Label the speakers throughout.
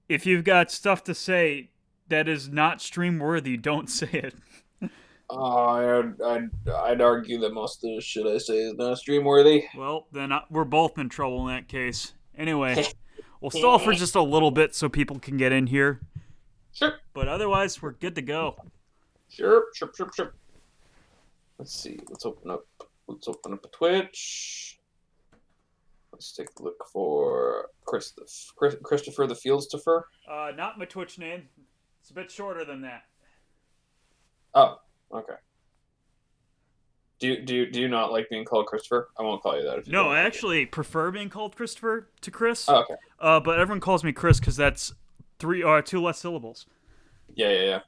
Speaker 1: If you've got stuff to say that is not stream worthy, don't say it.
Speaker 2: I'd argue that most of the shit I say is not stream worthy.
Speaker 1: Well, then we're both in trouble in that case. Anyway, we'll stall for just a little bit so people can get in here,
Speaker 2: Sure,
Speaker 1: but otherwise, we're good to go.
Speaker 2: sure. Let's see. Let's open up a Twitch. Let's take a look for Christopher the Fieldstopher.
Speaker 1: Not my Twitch name. It's a bit shorter than that.
Speaker 2: Oh, okay. Do you not like being called Christopher? I won't call you that if you
Speaker 1: No,
Speaker 2: don't
Speaker 1: I
Speaker 2: like it.
Speaker 1: actually prefer being called Christopher to Chris.
Speaker 2: Oh, okay.
Speaker 1: But everyone calls me Chris because that's two less syllables.
Speaker 2: Yeah.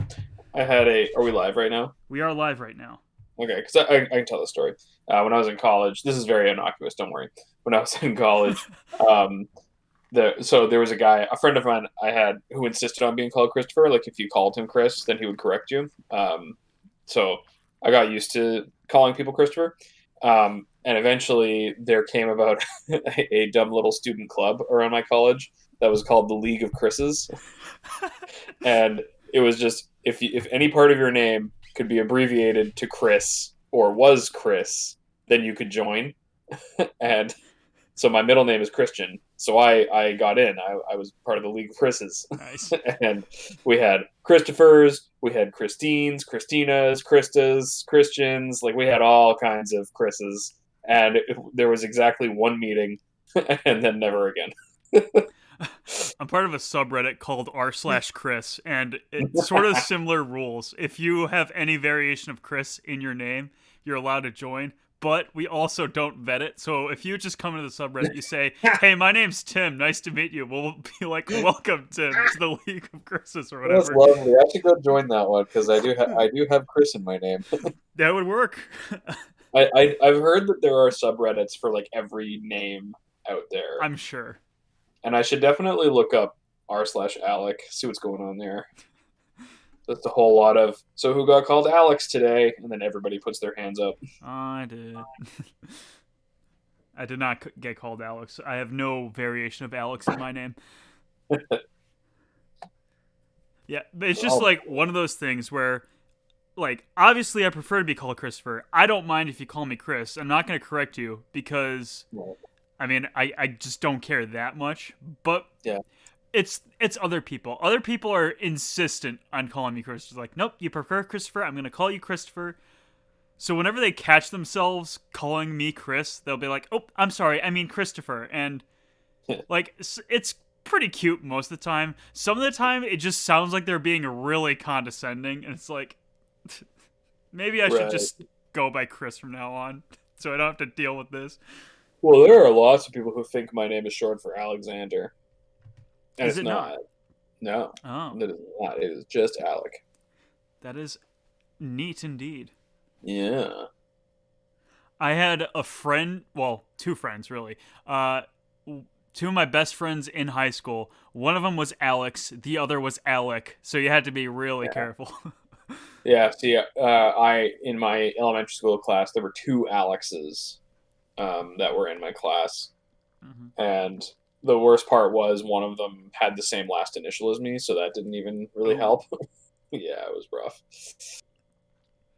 Speaker 2: I had a. Are we live right now?
Speaker 1: We are live right now.
Speaker 2: Okay, because I can tell the story. When I was in college, this is very innocuous. Don't worry. When I was in college, um, so there was a friend of mine I had who insisted on being called Christopher. Like if you called him Chris, then he would correct you. So I got used to calling people Christopher. And eventually there came about a dumb little student club around my college that was called the League of Chris's, and it was just if any part of your name could be abbreviated to Chris or was Chris, then you could join. And so my middle name is Christian. So I got in. I was part of the League of Chris's.
Speaker 1: Nice.
Speaker 2: And we had Christophers, we had Christines, Christinas, Christas, Christians. Like we had all kinds of Chris's. And there was exactly one meeting and then never again.
Speaker 1: I'm part of a subreddit called r/Chris, and it's sort of similar rules. If you have any variation of Chris in your name, you're allowed to join. But we also don't vet it. So if you just come into the subreddit, you say, "Hey, my name's Tim. Nice to meet you." We'll be like, "Welcome, Tim, to the League of Chris's," or
Speaker 2: That's
Speaker 1: whatever.
Speaker 2: lovely. I should go join that one because I do have Chris in my name.
Speaker 1: That would work.
Speaker 2: I've heard that there are subreddits for like every name out there,
Speaker 1: I'm sure.
Speaker 2: and I should definitely look up r/Alec, see what's going on there. That's a whole lot of so who got called Alex today, and then everybody puts their hands up.
Speaker 1: I did. I did not get called Alex. I have no variation of Alex in my name. Yeah, but it's just
Speaker 2: Oh,
Speaker 1: like one of those things where, like, obviously I prefer to be called Christopher. I don't mind if you call me Chris. I'm not going to correct you because,
Speaker 2: well,
Speaker 1: I mean, I just don't care that much. But
Speaker 2: yeah,
Speaker 1: it's other people. Other people are insistent on calling me Christopher. Like, nope, you prefer Christopher. I'm going to call you Christopher. So whenever they catch themselves calling me Chris, they'll be like, "Oh, I'm sorry, I mean Christopher." And like it's pretty cute most of the time. Some of the time it just sounds like they're being really condescending, and it's like maybe I should
Speaker 2: right.
Speaker 1: just go by Chris from now on so I don't have to deal with this.
Speaker 2: Well, there are lots of people who think my name is short for Alexander, and
Speaker 1: Is
Speaker 2: it's
Speaker 1: it not?
Speaker 2: not. No,
Speaker 1: Oh,
Speaker 2: it is not. It is just Alec.
Speaker 1: that is neat indeed.
Speaker 2: Yeah.
Speaker 1: I had a friend, well, two friends really. Two of my best friends in high school. One of them was Alex, the other was Alec. So you had to be really
Speaker 2: Yeah.
Speaker 1: careful.
Speaker 2: Yeah. See, I in my elementary school class there were two Alexes that were in my class,
Speaker 1: Mhm.
Speaker 2: and the worst part was one of them had the same last initial as me, so that didn't even really
Speaker 1: Oh,
Speaker 2: help. Yeah, it was rough.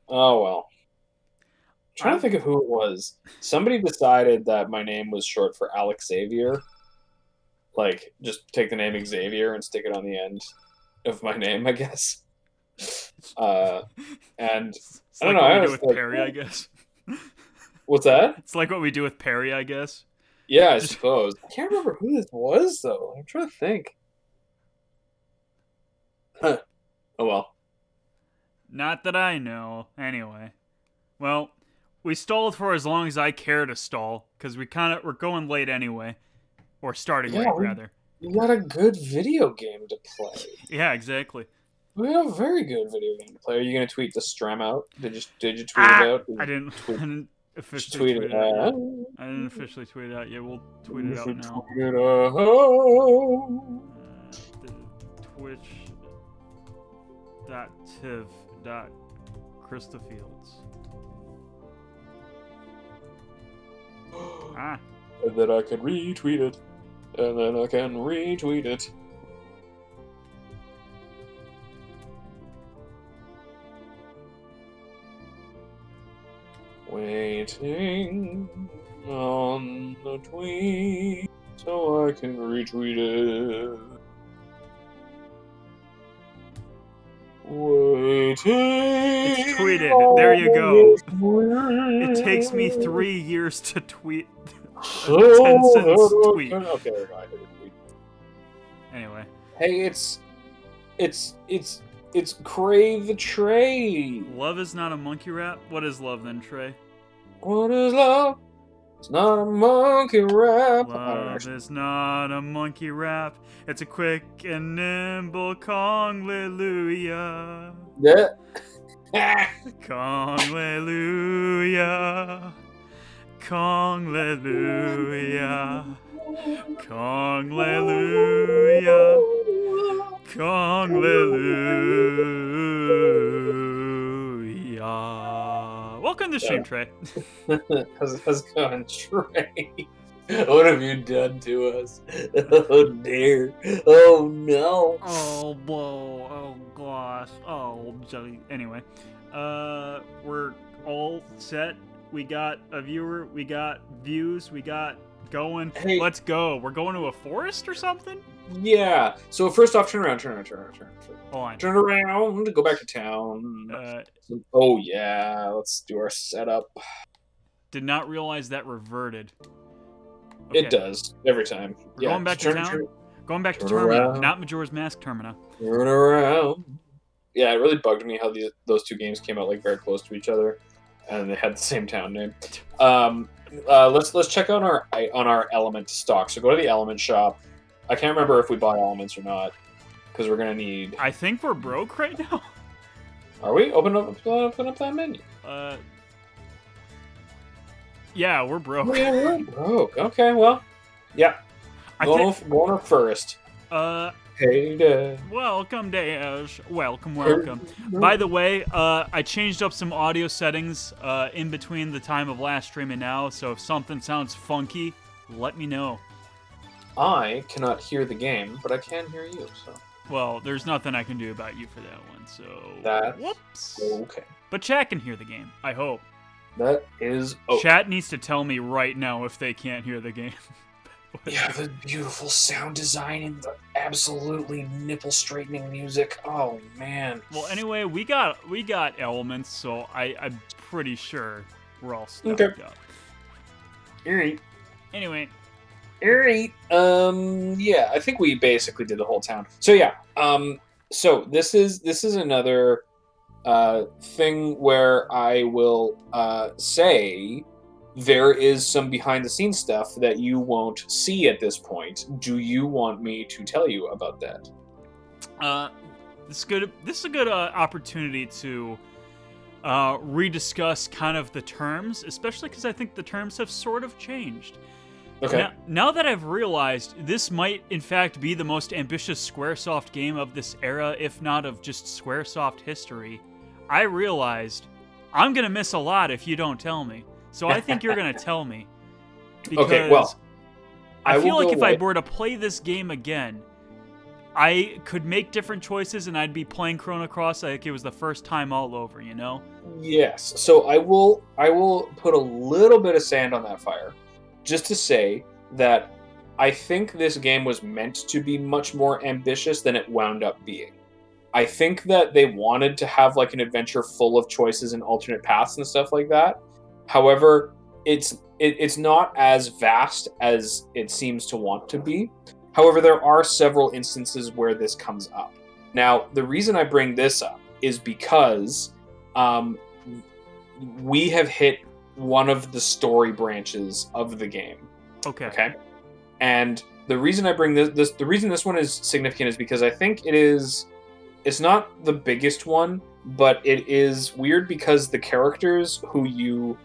Speaker 2: Oh well. Trying to
Speaker 1: I'm
Speaker 2: think of who it was. Somebody decided that my name was short for Alex Xavier. Like, just take the name Xavier and stick it on the end of my name, I guess. Uh, and
Speaker 1: it's
Speaker 2: I don't
Speaker 1: like
Speaker 2: know.
Speaker 1: what we
Speaker 2: I
Speaker 1: do
Speaker 2: was
Speaker 1: with
Speaker 2: like,
Speaker 1: Perry, I guess.
Speaker 2: what's that?
Speaker 1: It's like what we do with Perry, I guess.
Speaker 2: Yeah, I
Speaker 1: Just
Speaker 2: suppose. I can't remember who this was though. I'm trying to think. Huh. Oh well.
Speaker 1: not that I know. Anyway, well, we stalled for as long as I care to stall because we're going late anyway, or starting
Speaker 2: Yeah,
Speaker 1: late rather.
Speaker 2: we got a good video game to play.
Speaker 1: Yeah, exactly.
Speaker 2: We got a very good video game to play. Are you gonna tweet the Strem out? Did you tweet it
Speaker 1: Ah,
Speaker 2: out? Did
Speaker 1: I
Speaker 2: you
Speaker 1: didn't. I
Speaker 2: tweet
Speaker 1: didn't
Speaker 2: Just
Speaker 1: officially
Speaker 2: tweet
Speaker 1: tweet
Speaker 2: it
Speaker 1: it out yet.
Speaker 2: out.
Speaker 1: I didn't officially tweet it out yet. We'll tweet
Speaker 2: You
Speaker 1: it out
Speaker 2: should
Speaker 1: now.
Speaker 2: tweet it out.
Speaker 1: The twitch.tiv.christafields. Ah,
Speaker 2: And then I can retweet it. And then I can retweet it. Waiting on the tweet so I can retweet it. Waiting.
Speaker 1: It's tweeted. There you go. It takes me 3 years to tweet a 10-sentence tweet.
Speaker 2: Okay, there we go. I did a tweet.
Speaker 1: Anyway.
Speaker 2: Hey, it's Crave the Trey.
Speaker 1: Love is not a monkey rap? What is love then, Trey?
Speaker 2: What is love? It's not a monkey rap.
Speaker 1: Love is not a monkey rap. It's a quick and nimble Kong-leluya.
Speaker 2: Yeah.
Speaker 1: Kong-leluya. Kong-leluya. Kong-leluya. Kong-leluya. Welcome to the stream, Trey.
Speaker 2: How's it going, Trey? What have you done to us? Oh dear. Oh no.
Speaker 1: Oh, whoa. Oh, gosh. Oh, jelly. Anyway, we're all set. We got a viewer. We got views. We got going.
Speaker 2: Hey.
Speaker 1: Let's go. We're going to a forest or something?
Speaker 2: Yeah. So first off, turn around.
Speaker 1: Hold on.
Speaker 2: Turn around. Go back to town. Oh yeah. Let's do our setup.
Speaker 1: Did not realize that reverted. Okay.
Speaker 2: It does every time.
Speaker 1: We're going back to town. Going back to
Speaker 2: turn
Speaker 1: Termina,
Speaker 2: around.
Speaker 1: not Majora's Mask Termina.
Speaker 2: Turn around. Yeah, it really bugged me how those two games came out like very close to each other, and they had the same town name. Let's check out on our element stock. So go to the element shop. I can't remember if we bought elements or not, because we're gonna need.
Speaker 1: I think we're broke right now.
Speaker 2: Are we? Open up that menu.
Speaker 1: Yeah, we're broke.
Speaker 2: Oh, yeah, we're broke. Okay, well, yeah. Going up first. Hey there.
Speaker 1: Welcome, Dash. Welcome. By the way, I changed up some audio settings in between the time of last stream and now, so if something sounds funky, let me know.
Speaker 2: I cannot hear the game, but I can hear you, so.
Speaker 1: Well, there's nothing I can do about you for that one, so.
Speaker 2: That's
Speaker 1: whoops.
Speaker 2: okay.
Speaker 1: But chat can hear the game, I hope.
Speaker 2: That is okay.
Speaker 1: Chat needs to tell me right now if they can't hear the game.
Speaker 2: Yeah, the beautiful sound design and the absolutely nipple straightening music. Oh man.
Speaker 1: Well, anyway, we got elements, so I'm pretty sure we're all stocked up.
Speaker 2: Alright.
Speaker 1: Anyway.
Speaker 2: Alright. Yeah, I think we basically did the whole town. So yeah. So this is another thing where I will say there is some behind the scenes stuff that you won't see at this point. Do you want me to tell you about that?
Speaker 1: This is a good opportunity to rediscuss kind of the terms, especially because I think the terms have sort of changed.
Speaker 2: Okay.
Speaker 1: Now that I've realized this might in fact be the most ambitious Squaresoft game of this era, if not of just Squaresoft history, I realized I'm gonna miss a lot if you don't tell me. So I think you're gonna tell me. Because
Speaker 2: okay, well,
Speaker 1: I feel like if I were to play this game again, I could make different choices and I'd be playing Chrono Cross like it was the first time all over, you know?
Speaker 2: Yes. So I will put a little bit of sand on that fire, just to say that I think this game was meant to be much more ambitious than it wound up being. I think that they wanted to have like an adventure full of choices and alternate paths and stuff like that. However, it's not as vast as it seems to want to be. However, there are several instances where this comes up. Now, the reason I bring this up is because we have hit one of the story branches of the game. Okay. And the reason I bring the reason this one is significant is because I think it's not the biggest one, but it is weird because the characters who you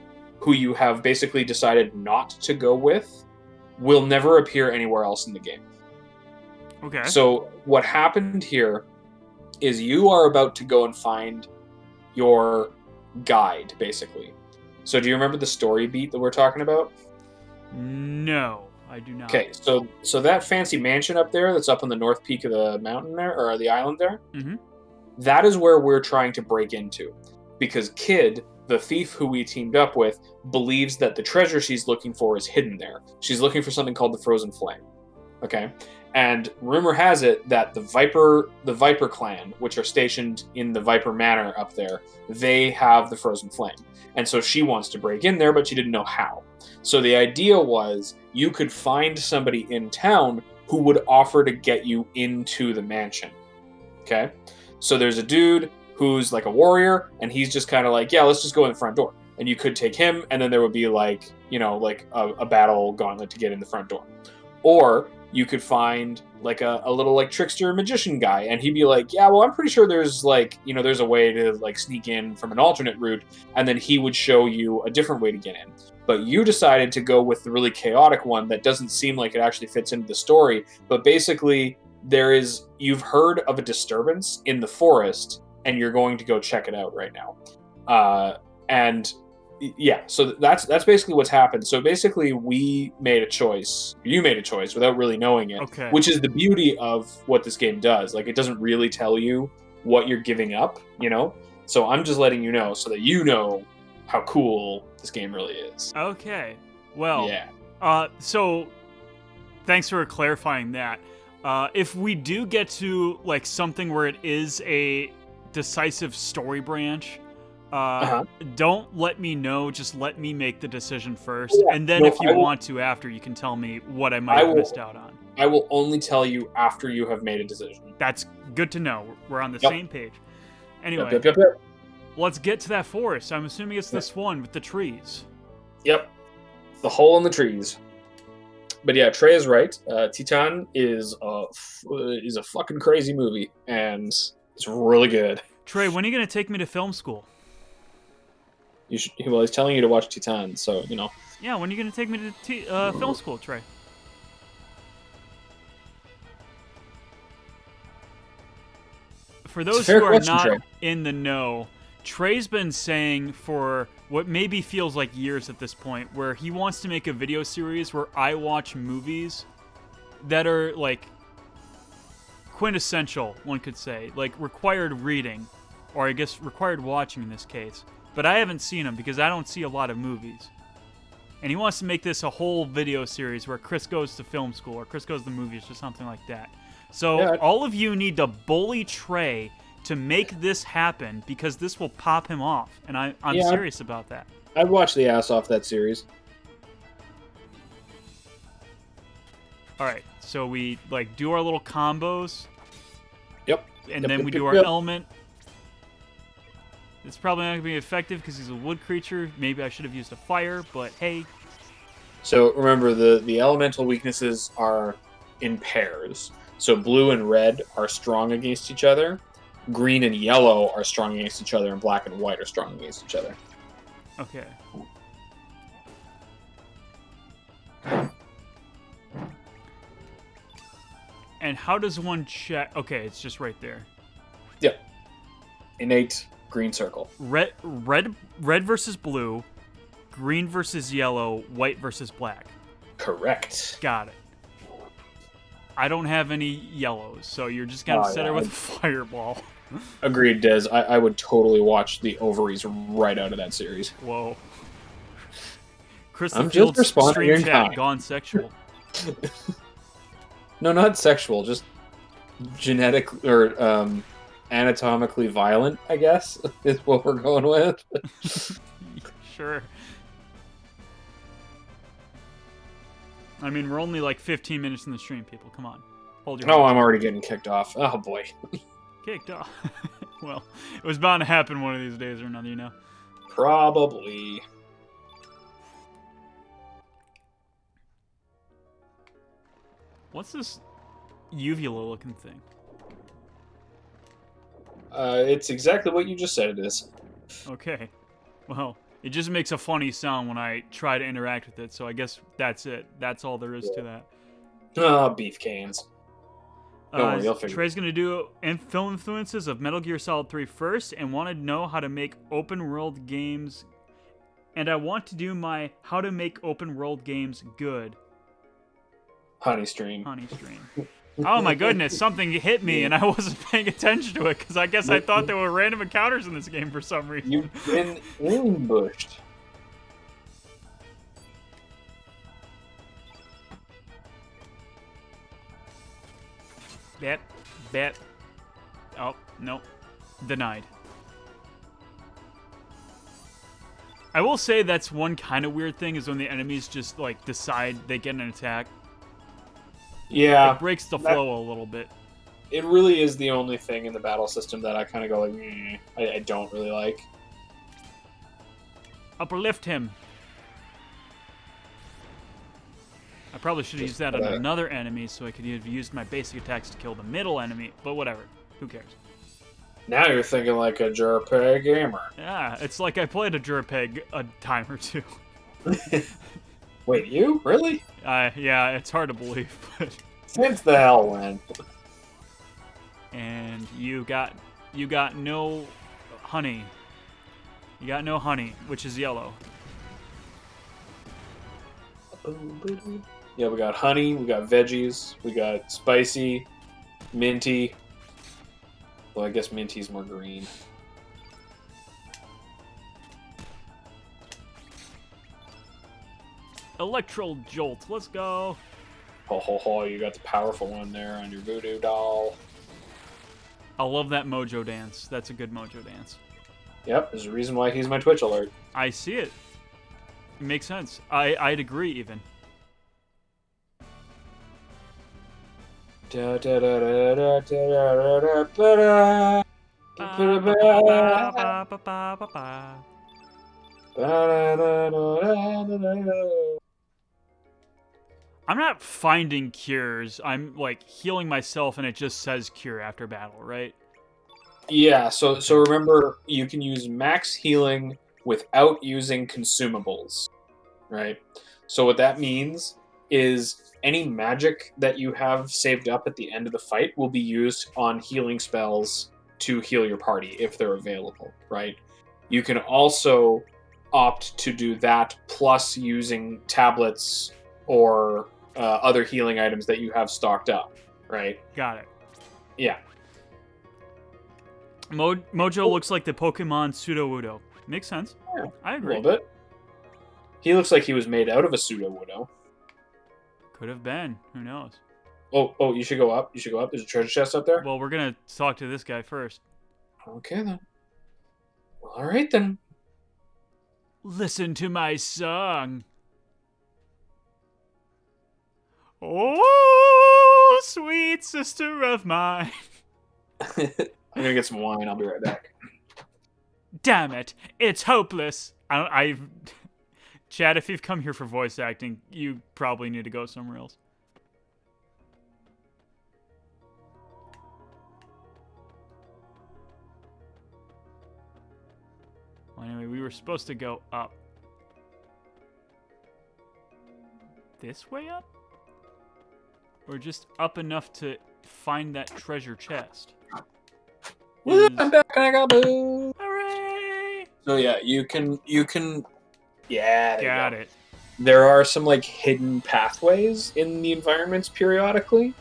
Speaker 2: have basically decided not to go with will never appear anywhere else in the game.
Speaker 1: Okay.
Speaker 2: So what happened here is you are about to go and find your guide, basically. So do you remember the story beat that we're talking about?
Speaker 1: No, I do not.
Speaker 2: Okay, so that fancy mansion up there that's up on the north peak of the mountain there, or the island there,
Speaker 1: mm-hmm.
Speaker 2: That is where we're trying to break into. Because Kid the thief who we teamed up with believes that the treasure she's looking for is hidden there. She's looking for something called the Frozen Flame. Okay, and rumor has it that the Viper clan, which are stationed in the Viper Manor up there, they have the Frozen Flame, and so she wants to break in there, but she didn't know how. So the idea was you could find somebody in town who would offer to get you into the mansion. Okay, so there's a dude who's like a warrior, and he's just kind of like, yeah, let's just go in the front door. And you could take him, and then there would be like, like a battle gauntlet to get in the front door. Or you could find like a little like trickster magician guy, and he'd be like, yeah, well, I'm pretty sure there's like, there's a way to like sneak in from an alternate route, and then he would show you a different way to get in. But you decided to go with the really chaotic one that doesn't seem like it actually fits into the story, but basically you've heard of a disturbance in the forest, and you're going to go check it out right now. And yeah, so that's basically what's happened. So basically you made a choice without really knowing it,
Speaker 1: Okay.
Speaker 2: which is the beauty of what this game does. Like, it doesn't really tell you what you're giving up, So I'm just letting you know so that you know how cool this game really is.
Speaker 1: Okay. Well,
Speaker 2: yeah.
Speaker 1: So thanks for clarifying that. If we do get to like something where it is a decisive story branch, don't let me know. Just let me make the decision first, and then if you want to after, you can tell me what I might have missed out on.
Speaker 2: I will only tell you after you have made a decision.
Speaker 1: That's good to know. We're on the same page. Anyway,
Speaker 2: Yep.
Speaker 1: Let's get to that forest. I'm assuming it's this one with the trees.
Speaker 2: Yep, the hole in the trees. But yeah, Trey is right. Titan is a fucking crazy movie, and it's really good.
Speaker 1: Trey, when are you going to take me to film school?
Speaker 2: You should. Well, he's telling you to watch Titan, so
Speaker 1: Yeah, when are you going to take me to film school, Trey? For those who are not Trey. In the know, Trey's been saying for what maybe feels like years at this point, where he wants to make a video series where I watch movies that are like quintessential, one could say, like required reading, or I guess required watching in this case. But I haven't seen them because I don't see a lot of movies. And he wants to make this a whole video series where Chris goes to film school or Chris goes to movies or something like that. So all of you need to bully Trey to make this happen because this will pop him off. And I'm serious about that.
Speaker 2: I'd watch the ass off that series.
Speaker 1: All right, so we like do our little combos.
Speaker 2: Yep.
Speaker 1: And then we do our element. It's probably not going to be effective because he's a wood creature. Maybe I should have used a fire, but hey.
Speaker 2: So remember, the elemental weaknesses are in pairs. So blue and red are strong against each other. Green and yellow are strong against each other, and black and white are strong against each other.
Speaker 1: Okay. And how does one check? Okay, it's just right there.
Speaker 2: Yep. Innate green circle.
Speaker 1: Red versus blue, green versus yellow, white versus black.
Speaker 2: Correct.
Speaker 1: Got it. I don't have any yellows, so you're just gonna set her with a fireball.
Speaker 2: Agreed, Des. I would totally watch the ovaries right out of that series.
Speaker 1: Whoa.
Speaker 2: I'm just responding in
Speaker 1: chat gone sexual.
Speaker 2: No, not sexual, just genetic or anatomically violent, I guess, is what we're going with.
Speaker 1: Sure. I mean, we're only like 15 minutes in the stream, people. Come on. Hold your
Speaker 2: I'm already getting kicked off. Oh, boy.
Speaker 1: Kicked off. Well, it was bound to happen one of these days or another,
Speaker 2: Probably.
Speaker 1: What's this uvula-looking thing?
Speaker 2: It's exactly what you just said it is.
Speaker 1: Okay. Well, it just makes a funny sound when I try to interact with it, so I guess that's it. That's all there is to that.
Speaker 2: Beef cans. Don't worry, you'll figure
Speaker 1: Trey's going to do film influences of Metal Gear Solid 3 first and want to know how to make open world games. And I want to do my how to make open world games good.
Speaker 2: Honey stream.
Speaker 1: Oh my goodness, something hit me and I wasn't paying attention to it because I guess I thought there were random encounters in this game for some reason.
Speaker 2: You've been ambushed.
Speaker 1: Bet. Oh, nope. Denied. I will say that's one kind of weird thing is when the enemies just, like, decide they get an attack.
Speaker 2: Yeah.
Speaker 1: It breaks the flow a little bit.
Speaker 2: It really is the only thing in the battle system that I kind of go like, I don't really like.
Speaker 1: Uplift him. I probably should have used that on another enemy so I could have used my basic attacks to kill the middle enemy, but whatever. Who cares?
Speaker 2: Now you're thinking like a JRPG gamer.
Speaker 1: Yeah, it's like I played a JRPG a time or two.
Speaker 2: Wait, you? Really?
Speaker 1: Yeah, it's hard to believe, but...
Speaker 2: Since the hell when?
Speaker 1: And you got no honey. You got no honey, which is yellow.
Speaker 2: Yeah, we got honey, we got veggies, we got spicy, minty. Well, I guess minty's more green.
Speaker 1: Electro Jolt, let's go.
Speaker 2: Ho ho ho, you got the powerful one there on your voodoo doll.
Speaker 1: I love that mojo dance. That's a good mojo dance.
Speaker 2: Yep, there's a reason why he's my Twitch alert.
Speaker 1: I see it. It makes sense. I'd agree even.
Speaker 2: Da, da, da, da, da, da, da, da,
Speaker 1: I'm not finding cures. I'm like healing myself and it just says cure after battle, right?
Speaker 2: Yeah, so remember you can use max healing without using consumables, right? So what that means is any magic that you have saved up at the end of the fight will be used on healing spells to heal your party if they're available, right? You can also opt to do that plus using tablets or other healing items that you have stocked up, right?
Speaker 1: Got it.
Speaker 2: Yeah.
Speaker 1: Mojo looks like the Pokemon Sudowoodo. Makes sense.
Speaker 2: Yeah,
Speaker 1: I agree.
Speaker 2: A little bit. He looks like he was made out of a Sudowoodo.
Speaker 1: Could have been. Who knows?
Speaker 2: Oh, you should go up. You should go up. There's a treasure chest up there.
Speaker 1: Well, we're going to talk to this guy first.
Speaker 2: Okay, then. All right, then.
Speaker 1: Listen to my song. Oh, sweet sister of mine.
Speaker 2: I'm going to get some wine. I'll be right back.
Speaker 1: Damn it. It's hopeless. Chad, if you've come here for voice acting, you probably need to go somewhere else. Well, anyway, we were supposed to go up. This way up? Or just up enough to find that treasure chest?
Speaker 2: I'm back and I got boo.
Speaker 1: Hooray!
Speaker 2: So yeah, you can. Yeah, there
Speaker 1: Got
Speaker 2: you go.
Speaker 1: it.
Speaker 2: There are some like hidden pathways in the environments periodically,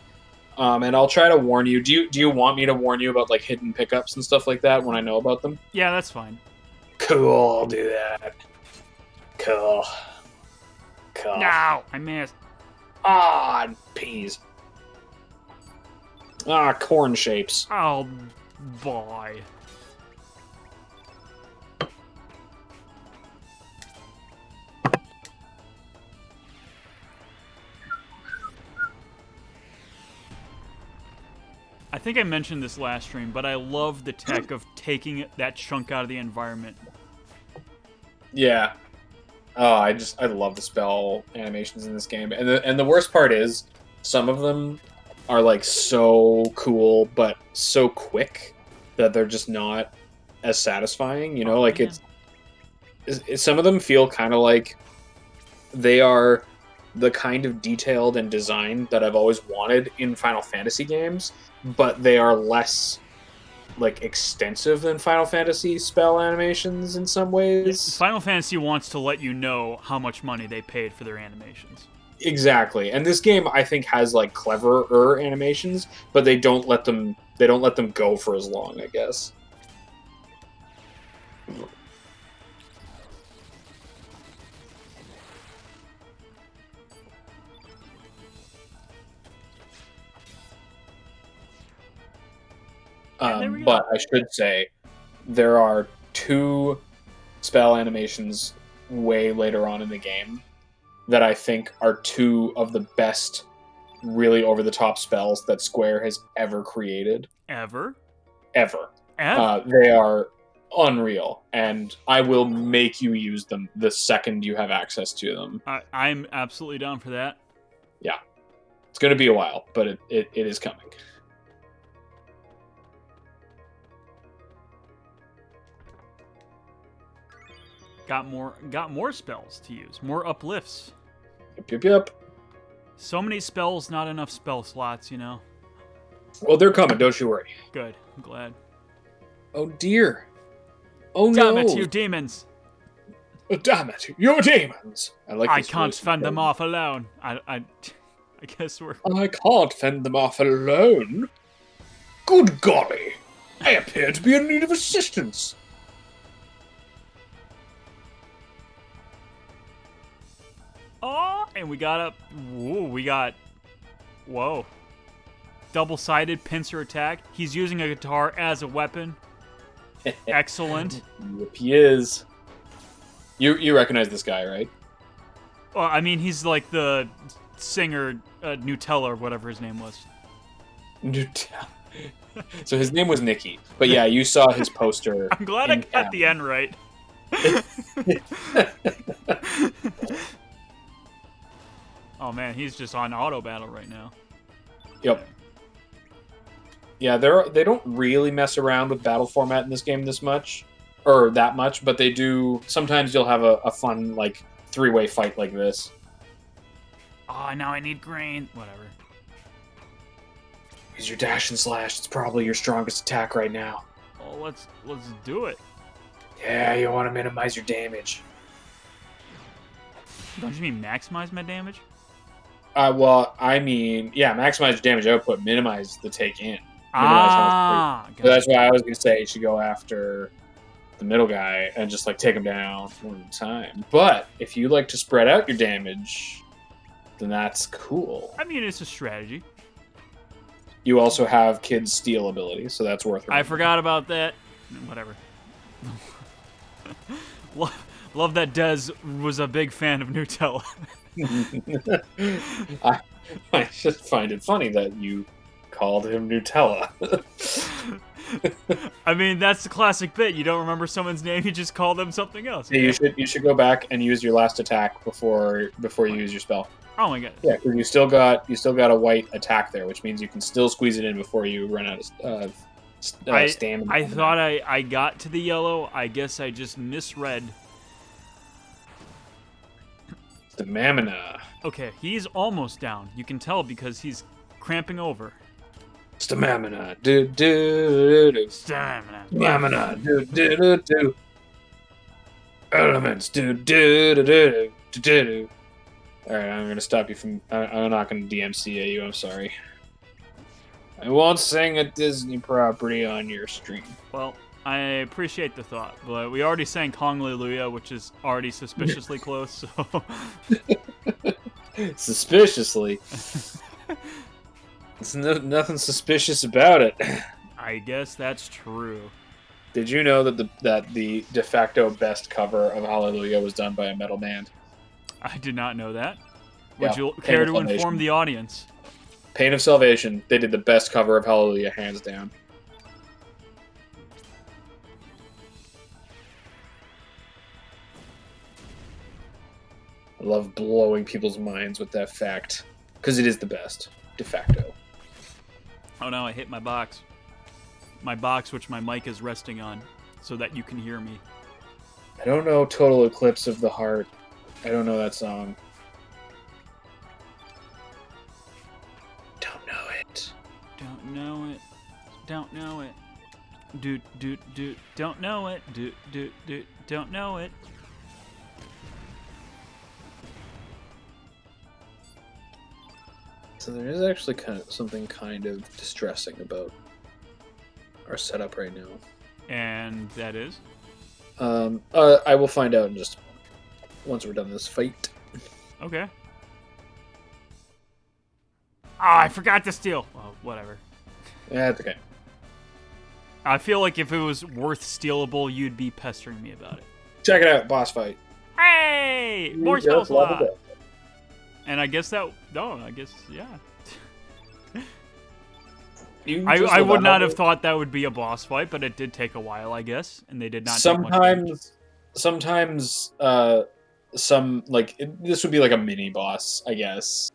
Speaker 2: and I'll try to warn you. Do you want me to warn you about like hidden pickups and stuff like that when I know about them?
Speaker 1: Yeah, that's fine.
Speaker 2: Cool, I'll do that. Cool.
Speaker 1: No, I missed.
Speaker 2: Ah, peas. Ah, corn shapes.
Speaker 1: Oh, boy. I think I mentioned this last stream, but I love the tech of taking that chunk out of the environment.
Speaker 2: Yeah. Oh, I love the spell animations in this game, and the worst part is some of them are like so cool, but so quick that they're just not as satisfying. You know, like it's some of them feel kind of like they are the kind of detailed and design that I've always wanted in Final Fantasy games, but they are less like extensive than Final Fantasy spell animations in some ways.
Speaker 1: Final Fantasy wants to let you know how much money they paid for their animations.
Speaker 2: Exactly. And this game, I think, has like cleverer animations, but they don't let them go for as long, I guess.
Speaker 1: And there we go.
Speaker 2: But I should say there are two spell animations way later on in the game that I think are two of the best, really over the top spells that Square has ever created.
Speaker 1: Ever?
Speaker 2: Ever.
Speaker 1: Ever?
Speaker 2: They are unreal, and I will make you use them the second you have access to them.
Speaker 1: I'm absolutely down for that.
Speaker 2: Yeah. It's going to be a while, but it is coming.
Speaker 1: Got more spells to use. More uplifts.
Speaker 2: Yep.
Speaker 1: So many spells, not enough spell slots, you know.
Speaker 2: Well, they're coming, don't you worry.
Speaker 1: Good. I'm glad.
Speaker 2: Oh, dear. Oh,
Speaker 1: Damn
Speaker 2: no.
Speaker 1: it, you demons.
Speaker 2: Oh, damn it, you demons.
Speaker 1: I can't fend them off alone. I guess we're...
Speaker 2: I can't fend them off alone. Good golly. I appear to be in need of assistance.
Speaker 1: Oh, and we got whoa. Double-sided pincer attack. He's using a guitar as a weapon. Excellent.
Speaker 2: Yep, he is. You recognize this guy, right?
Speaker 1: Well, I mean, he's like the singer Nutella or whatever his name was.
Speaker 2: Nutella. So his name was Nicky. But yeah, you saw his poster.
Speaker 1: I'm glad I got the end right. Oh man, he's just on auto battle right now.
Speaker 2: Yep. Yeah, they don't really mess around with battle format in this game that much, but they do. Sometimes you'll have a fun like 3-way fight like this.
Speaker 1: Oh, now I need grain. Whatever.
Speaker 2: Use your dash and slash. It's probably your strongest attack right now.
Speaker 1: Oh, let's do it.
Speaker 2: Yeah, you want to minimize your damage.
Speaker 1: Don't you mean maximize my damage?
Speaker 2: Well, I mean, yeah, maximize your damage output, minimize the take in.
Speaker 1: Ah,
Speaker 2: so that's why I was gonna say you should go after the middle guy and just like take him down one at a time. But if you like to spread out your damage, then that's cool.
Speaker 1: I mean, it's a strategy.
Speaker 2: You also have Kid's steal ability, so that's worth it.
Speaker 1: I forgot about that. Whatever. Love that Dez was a big fan of Nutella.
Speaker 2: I just find it funny that you called him Nutella.
Speaker 1: I mean, that's the classic bit. You don't remember someone's name, you just call them something else.
Speaker 2: Yeah, you should go back and use your last attack before you use your spell.
Speaker 1: Oh my god.
Speaker 2: Yeah, because you still got a white attack there, which means you can still squeeze it in before you run out of stamina.
Speaker 1: I thought I got to the yellow. I guess I just misread.
Speaker 2: Stamina.
Speaker 1: Okay, he's almost down. You can tell because he's cramping over.
Speaker 2: Stamina. Do do do.
Speaker 1: Stamina.
Speaker 2: Stamina. Do do do do. Elements. Do do do do do do. All right, I'm gonna stop you from. I'm not gonna DMCA you. I'm sorry. I won't sing a Disney property on your stream.
Speaker 1: Well, I appreciate the thought, but we already sang Hallelujah, which is already suspiciously close. So.
Speaker 2: Suspiciously. There's nothing suspicious about it.
Speaker 1: I guess that's true.
Speaker 2: Did you know that the de facto best cover of Hallelujah was done by a metal band?
Speaker 1: I did not know that.
Speaker 2: Yeah,
Speaker 1: Would you care to inform the audience?
Speaker 2: Pain of Salvation. They did the best cover of Hallelujah, hands down. I love blowing people's minds with that fact. Because it is the best. De facto.
Speaker 1: Oh no, I hit my box. My box, which my mic is resting on, so that you can hear me.
Speaker 2: I don't know Total Eclipse of the Heart. I don't know that song. Don't know it.
Speaker 1: Don't know it. Don't know it. Do. Don't know it. Do. Don't know it.
Speaker 2: So there is actually something kind of distressing about our setup right now.
Speaker 1: And that is?
Speaker 2: I will find out in just a moment once we're done this fight.
Speaker 1: Okay. Ah, I forgot to steal. Well, whatever.
Speaker 2: Yeah, that's okay.
Speaker 1: I feel like if it was worth stealable, you'd be pestering me about it.
Speaker 2: Check it out, boss fight.
Speaker 1: Hey! More spell
Speaker 2: Just leveled
Speaker 1: slot!
Speaker 2: up.
Speaker 1: And I guess that... No, I guess, yeah.
Speaker 2: I
Speaker 1: I would not have thought that would be a boss fight, but it did take a while, I guess. And they did not take much damage.
Speaker 2: Sometimes, this would be like a mini boss, I guess.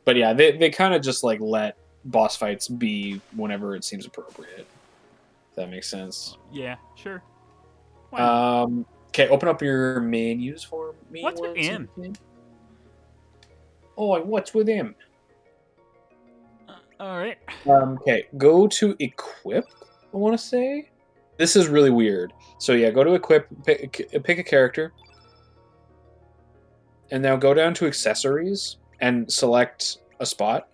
Speaker 2: But yeah, they kind of just like let boss fights be whenever it seems appropriate. If that makes sense.
Speaker 1: Yeah, sure. Why not?
Speaker 2: Okay, open up your menus for me.
Speaker 1: What's with him?
Speaker 2: Oh, what's with him?
Speaker 1: All right.
Speaker 2: Okay, go to equip. I want to say this is really weird. So yeah, go to equip, pick a character, and now go down to accessories and select a spot.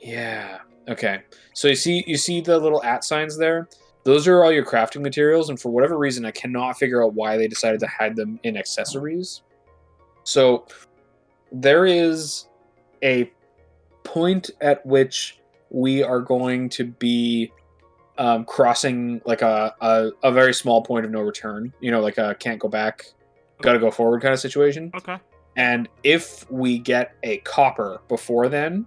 Speaker 2: Yeah. Okay. So you see the little @ signs there. Those are all your crafting materials, and for whatever reason, I cannot figure out why they decided to hide them in accessories. So there is a point at which we are going to be crossing like a very small point of no return. You know, like a can't go back, gotta go forward kind of situation.
Speaker 1: Okay.
Speaker 2: And if we get a copper before then,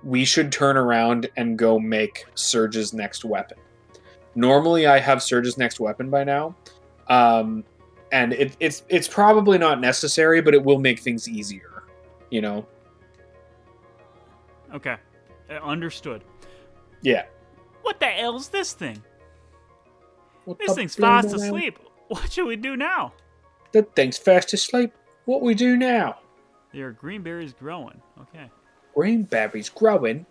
Speaker 2: we should turn around and go make Surge's next weapon. Normally, I have Surge's next weapon by now, and it's probably not necessary, but it will make things easier. You know.
Speaker 1: Okay. Understood.
Speaker 2: Yeah.
Speaker 1: What the hell's this thing?
Speaker 2: What
Speaker 1: This thing's fast asleep. What should we do now?
Speaker 2: That thing's fast asleep. What we do now?
Speaker 1: There are green berries growing. Okay.
Speaker 2: Green berries growing?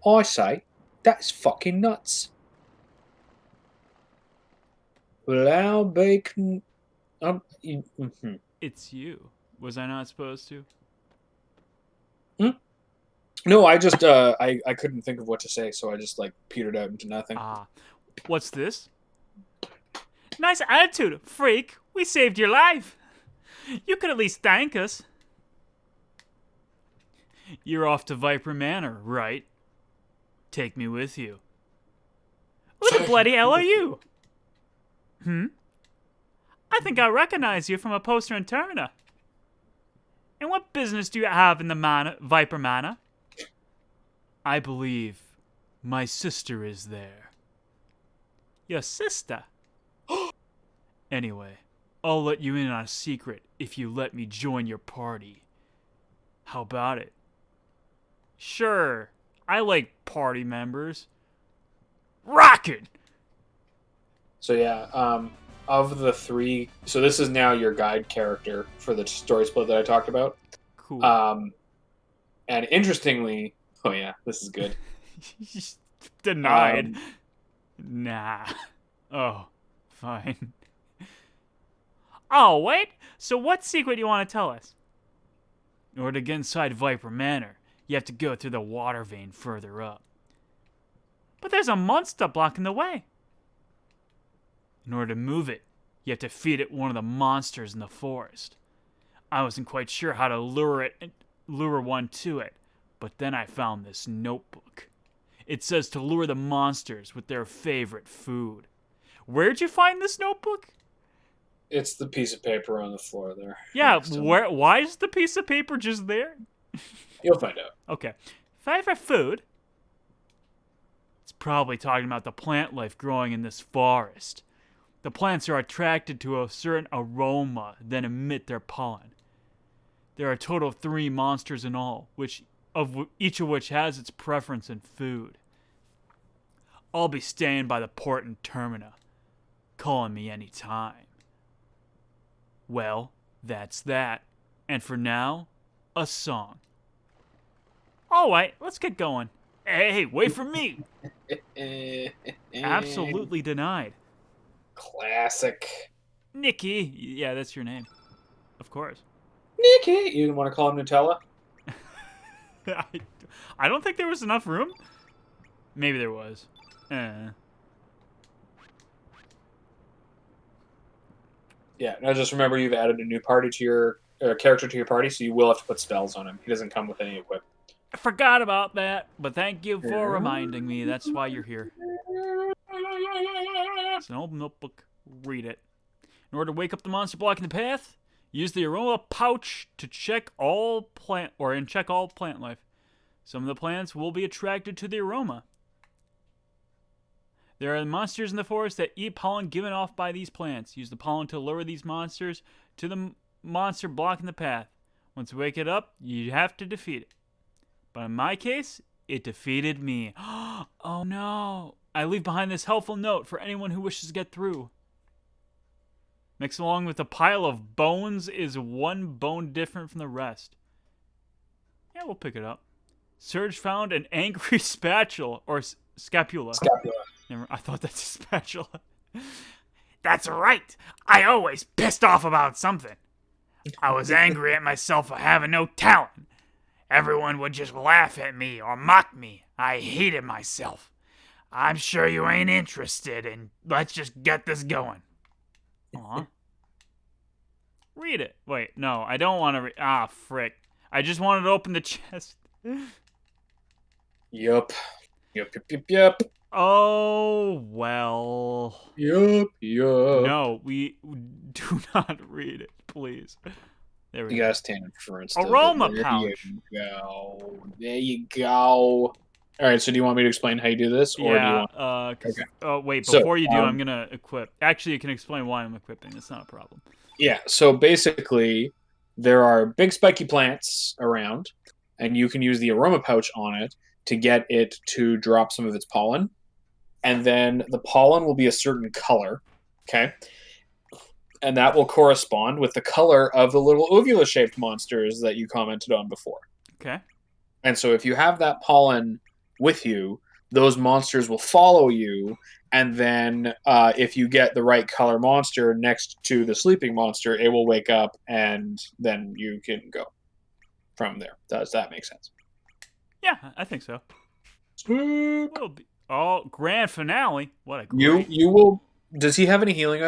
Speaker 2: I say, that's fucking nuts. Well, I'll be
Speaker 1: It's you. Was I not supposed to?
Speaker 2: No, I just I couldn't think of what to say, so I just like petered out into nothing.
Speaker 1: Ah. What's this? Nice attitude, freak. We saved your life. You could at least thank us. You're off to Viper Manor, right? Take me with you. Who the bloody hell are you? I think I recognize you from a poster in Termina. And what business do you have in the Viper Manor? I believe my sister is there. Your sister? Anyway, I'll let you in on a secret if you let me join your party. How about it? Sure, I like party members. Rockin'!
Speaker 2: So yeah, of the three, so this is now your guide character for the story split that I talked about.
Speaker 1: Cool.
Speaker 2: And interestingly, oh yeah, this is good.
Speaker 1: Denied. Nah. Oh, fine. Oh, wait. So what secret do you want to tell us? In order to get inside Viper Manor, you have to go through the water vein further up. But there's a monster blocking the way. In order to move it, you have to feed it one of the monsters in the forest. I wasn't quite sure how to lure one to it, but then I found this notebook. It says to lure the monsters with their favorite food. Where'd you find this notebook?
Speaker 2: It's the piece of paper on the floor there.
Speaker 1: Yeah, why is the piece of paper just there?
Speaker 2: You'll find out.
Speaker 1: Okay. Favorite food? It's probably talking about the plant life growing in this forest. The plants are attracted to a certain aroma, then emit their pollen. There are a total of 3 monsters in all, each of which has its preference in food. I'll be staying by the port in Termina. Call on me anytime. Well, that's that. And for now, a song. Alright, let's get going. Hey, wait for me! Absolutely denied.
Speaker 2: Classic.
Speaker 1: Nikki! Yeah, that's your name. Of course.
Speaker 2: Nikki! You want to call him Nutella?
Speaker 1: I don't think there was enough room. Maybe there was.
Speaker 2: Yeah, now just remember you've added a new party to your character to your party, so you will have to put spells on him. He doesn't come with any equip.
Speaker 1: I forgot about that, but thank you for reminding me. That's why you're here. It's an old notebook. Read it. In order to wake up the monster blocking the path, use the aroma pouch to check all plant life. Some of the plants will be attracted to the aroma. There are monsters in the forest that eat pollen given off by these plants. Use the pollen to lure these monsters to the monster blocking the path. Once you wake it up, you have to defeat it. But in my case, it defeated me. Oh no! I leave behind this helpful note for anyone who wishes to get through. Mixed along with a pile of bones is one bone different from the rest. Yeah, we'll pick it up. Surge found an angry spatula, or scapula. I thought that's a spatula. That's right. I always pissed off about something. I was angry at myself for having no talent. Everyone would just laugh at me or mock me. I hated myself. I'm sure you ain't interested, and let's just get this going. Aw. Read it. Wait, no, I don't want to read. Ah, frick. I just wanted to open the chest.
Speaker 2: Yup.
Speaker 1: Oh, well.
Speaker 2: Yup.
Speaker 1: No, we do not read it, please. There we
Speaker 2: You
Speaker 1: go.
Speaker 2: gotta stand in front of
Speaker 1: Aroma
Speaker 2: it.
Speaker 1: pouch.
Speaker 2: There you go. All right, so do you want me to explain how you do this, or do you want?
Speaker 1: Oh, wait,
Speaker 2: So,
Speaker 1: before you do, I'm going to equip. Actually, you can explain why I'm equipping. It's not a problem.
Speaker 2: Yeah, so basically, there are big spiky plants around, and you can use the aroma pouch on it to get it to drop some of its pollen. And then the pollen will be a certain color, okay? And that will correspond with the color of the little uvula-shaped monsters that you commented on before.
Speaker 1: Okay.
Speaker 2: And so if you have that pollen with you, those monsters will follow you, and then if you get the right color monster next to the sleeping monster, it will wake up, and then you can go from there. Does that make sense?
Speaker 1: Yeah, I think so.
Speaker 2: Swoop.
Speaker 1: Will be. Oh, grand finale. What a great.
Speaker 2: You will. Does he have any healing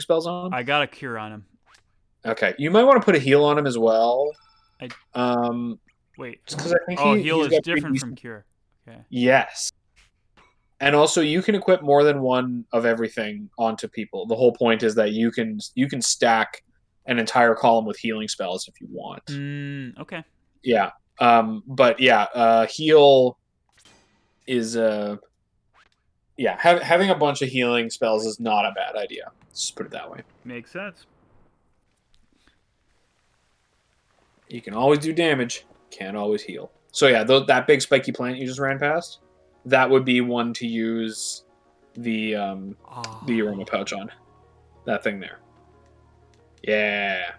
Speaker 2: spells on him?
Speaker 1: I got a cure on him.
Speaker 2: Okay, you might want to put a heal on him as well.
Speaker 1: Wait.
Speaker 2: Just because I think
Speaker 1: heal
Speaker 2: he's
Speaker 1: is
Speaker 2: got
Speaker 1: different from cure. Okay.
Speaker 2: Yes. And also, you can equip more than one of everything onto people. The whole point is that you can stack an entire column with healing spells if you want.
Speaker 1: Okay.
Speaker 2: Yeah. But yeah, heal is having a bunch of healing spells is not a bad idea. Let's just put it that way.
Speaker 1: Makes sense.
Speaker 2: You can always do damage, can't always heal. So yeah, that big spiky plant you just ran past, that would be one to use the aroma pouch on. That thing there. Yeah.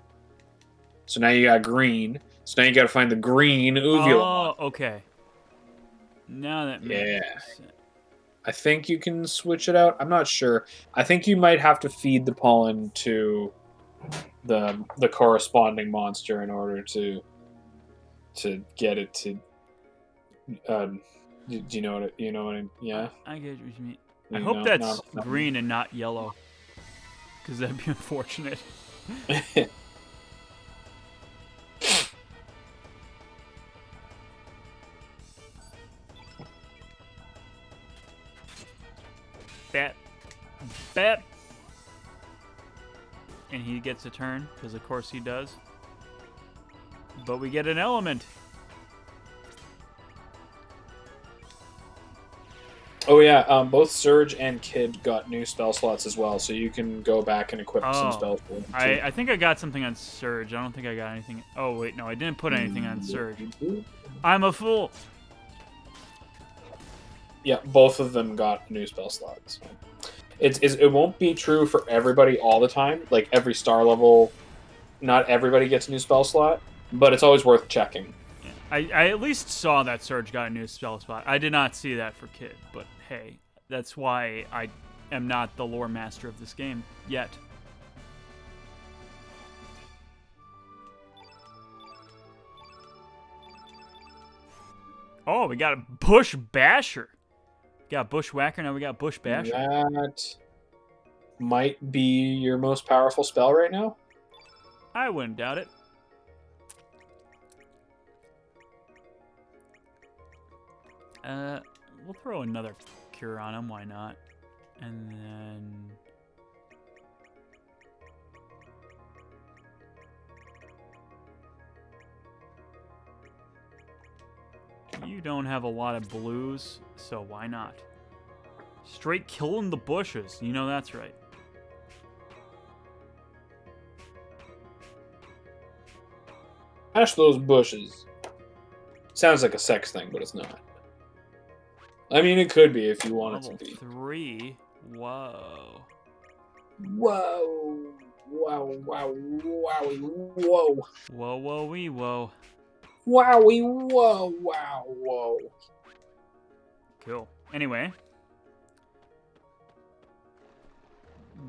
Speaker 2: So now you got green. So now you got to find the green uvula.
Speaker 1: Oh, okay. Now that makes sense.
Speaker 2: I think you can switch it out. I'm not sure. I think you might have to feed the pollen to the corresponding monster in order to get it to. Do you know what yeah?
Speaker 1: I get what you mean. I hope that's green and not yellow, because that'd be unfortunate. Bet. And he gets a turn, because of course he does. But we get an element.
Speaker 2: Oh yeah, both Surge and Kid got new spell slots as well, so you can go back and equip some spells for them too.
Speaker 1: I think I got something on Surge. I don't think I got anything. Oh wait, no, I didn't put anything on Surge. I'm a fool.
Speaker 2: Yeah, both of them got new spell slots. It won't be true for everybody all the time. Like every star level, not everybody gets a new spell slot, but it's always worth checking.
Speaker 1: Yeah. I at least saw that Surge got a new spell slot. I did not see that for Kid, but hey, that's why I am not the lore master of this game yet. Oh, we got a Bush Basher. Got Bushwhacker, now we got Bush Basher.
Speaker 2: That might be your most powerful spell right now.
Speaker 1: I wouldn't doubt it. We'll throw another cure on him, why not? And then... You don't have a lot of blues, so why not? Straight killing the bushes. You know that's right.
Speaker 2: Mash those bushes. Sounds like a sex thing, but it's not. I mean, it could be if you want it to be.
Speaker 1: Level 3? Whoa.
Speaker 2: Whoa. Wow, wow, wowie, whoa.
Speaker 1: Whoa, whoa, wee, whoa.
Speaker 2: Wowie, whoa, wow, whoa.
Speaker 1: Cool. Anyway.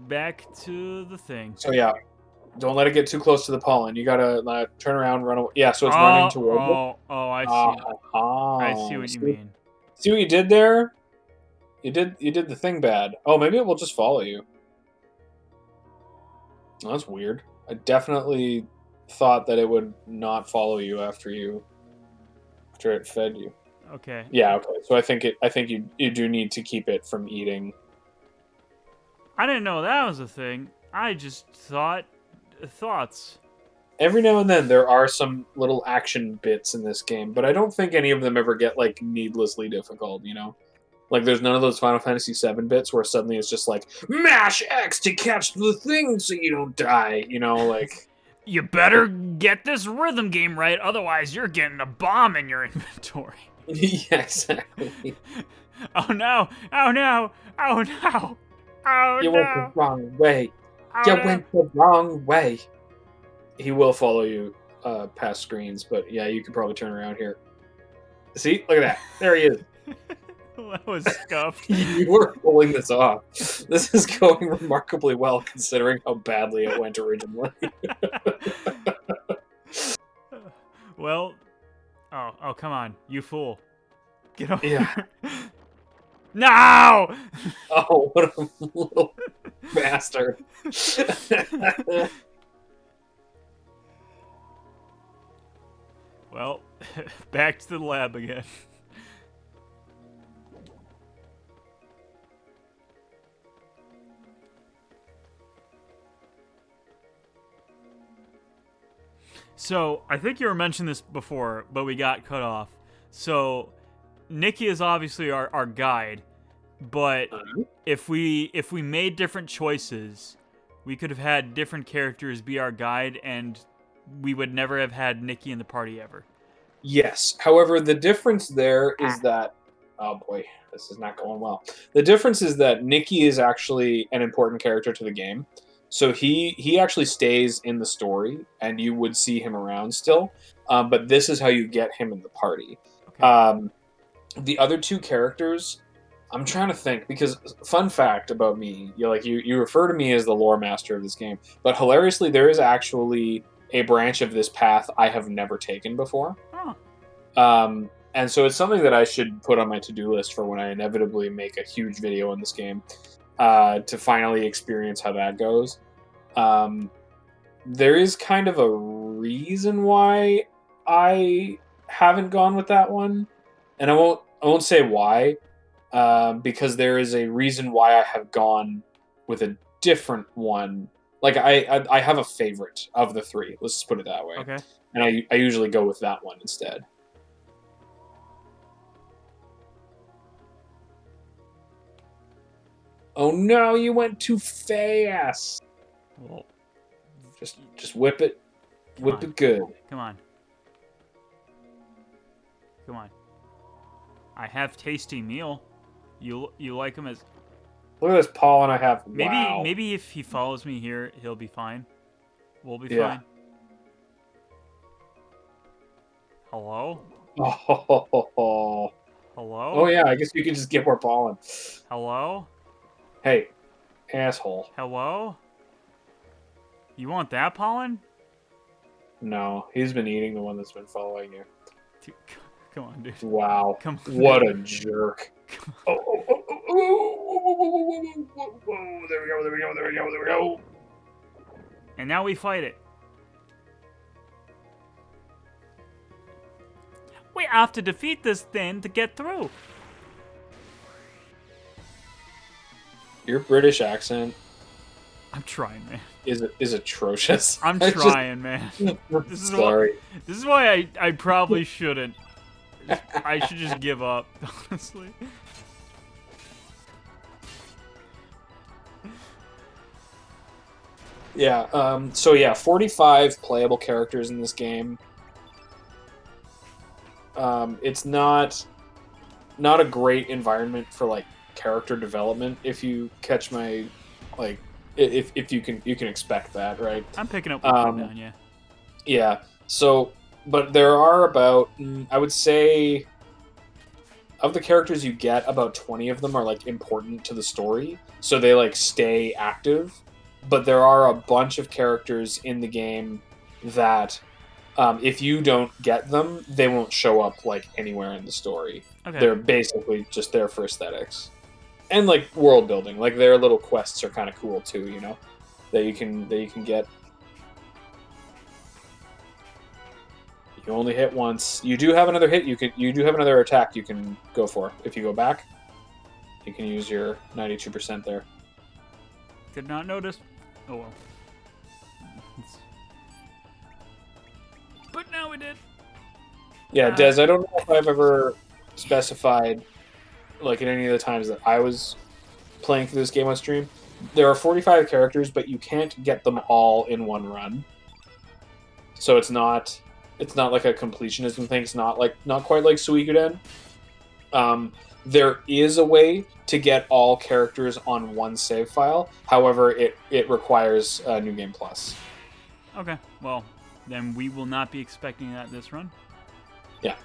Speaker 1: Back to the thing.
Speaker 2: So, yeah. Don't let it get too close to the pollen. You gotta turn around, run away. Yeah, so it's running towards it.
Speaker 1: Oh, I see. I see what you mean.
Speaker 2: See what you did there? You did the thing bad. Oh, maybe it will just follow you. Oh, that's weird. I definitely thought that it would not follow you after it fed you.
Speaker 1: Okay.
Speaker 2: Yeah, okay. So I think you do need to keep it from eating.
Speaker 1: I didn't know that was a thing. I just thoughts.
Speaker 2: Every now and then there are some little action bits in this game, but I don't think any of them ever get like needlessly difficult, you know? Like there's none of those Final Fantasy VII bits where suddenly it's just like mash X to catch the thing so you don't die, you know, like
Speaker 1: You better get this rhythm game right, otherwise you're getting a bomb in your inventory.
Speaker 2: yeah, exactly.
Speaker 1: Oh no! Oh no! Oh no! Oh
Speaker 2: You
Speaker 1: no!
Speaker 2: went the wrong way.
Speaker 1: Oh,
Speaker 2: You
Speaker 1: no.
Speaker 2: went the wrong way. He will follow you past screens, but yeah, you could probably turn around here. See? Look at that. There he is.
Speaker 1: That was scuffed.
Speaker 2: You were pulling this off. This is going remarkably well considering how badly it went originally.
Speaker 1: Well, oh, come on, you fool. Get over
Speaker 2: Yeah.
Speaker 1: here. No!
Speaker 2: Oh, what a little bastard.
Speaker 1: Well, back to the lab again. So, I think you were mentioning this before, but we got cut off. So, Nikki is obviously our guide, but if we made different choices, we could have had different characters be our guide, and we would never have had Nikki in the party ever.
Speaker 2: Yes. However, the difference there is that oh boy, this is not going well. The difference is that Nikki is actually an important character to the game. So he actually stays in the story, and you would see him around still. But this is how you get him in the party.
Speaker 1: Okay.
Speaker 2: The other two characters, I'm trying to think because fun fact about me, you refer to me as the lore master of this game, but hilariously there is actually a branch of this path I have never taken before.
Speaker 1: Oh.
Speaker 2: And so it's something that I should put on my to-do list for when I inevitably make a huge video in this game. To finally experience how that goes. There is kind of a reason why I haven't gone with that one, and I won't say why, because there is a reason why I have gone with a different one. Like I have a favorite of the three. Let's just put it that way.
Speaker 1: Okay.
Speaker 2: And I usually go with that one instead. Oh no, you went too fast.
Speaker 1: Well,
Speaker 2: Just whip it. Whip it good.
Speaker 1: Come on. Come on. I have tasty meal. You like him as
Speaker 2: Look at this pollen I have. Wow.
Speaker 1: maybe if he follows me here, he'll be fine. We'll be
Speaker 2: Yeah.
Speaker 1: fine. Hello?
Speaker 2: Oh.
Speaker 1: Hello?
Speaker 2: Oh yeah, I guess you can just get more pollen.
Speaker 1: Hello?
Speaker 2: Hey, asshole.
Speaker 1: Hello? You want that pollen?
Speaker 2: No, he's been eating the one that's been following you.
Speaker 1: Come on, dude.
Speaker 2: Wow.
Speaker 1: Come on.
Speaker 2: What
Speaker 1: Dude.
Speaker 2: a jerk.
Speaker 1: Come on.
Speaker 2: Whoa. There we go, there we go, there we go, there we go.
Speaker 1: And now we fight it. We have to defeat this thing to get through.
Speaker 2: Your British accent
Speaker 1: I'm trying, man.
Speaker 2: is atrocious.
Speaker 1: I'm trying, man. This is
Speaker 2: Sorry.
Speaker 1: This is why I probably shouldn't. I should just give up, honestly.
Speaker 2: Yeah, so yeah, 45 playable characters in this game. It's not a great environment for like character development if you catch my like if you can expect that, right?
Speaker 1: I'm picking up what you're putting down, yeah.
Speaker 2: Yeah. So, but there are about I would say of the characters you get, about 20 of them are like important to the story, so they like stay active. But there are a bunch of characters in the game that if you don't get them, they won't show up like anywhere in the story.
Speaker 1: Okay.
Speaker 2: They're basically just there for aesthetics and like world building. Like their little quests are kind of cool too, you know, that you can get. You only hit once. You do have another hit. You do have another attack you can go for. If you go back, you can use your 92% there.
Speaker 1: Did not notice. Oh well. But now we did.
Speaker 2: Yeah, Des, I don't know if I've ever specified, like in any of the times that I was playing through this game on stream, there are 45 characters, but you can't get them all in one run. So it's not like a completionism thing. It's not quite like Suikoden. There is a way to get all characters on one save file. However, it requires New Game Plus.
Speaker 1: Okay, well, then we will not be expecting that this run.
Speaker 2: Yeah.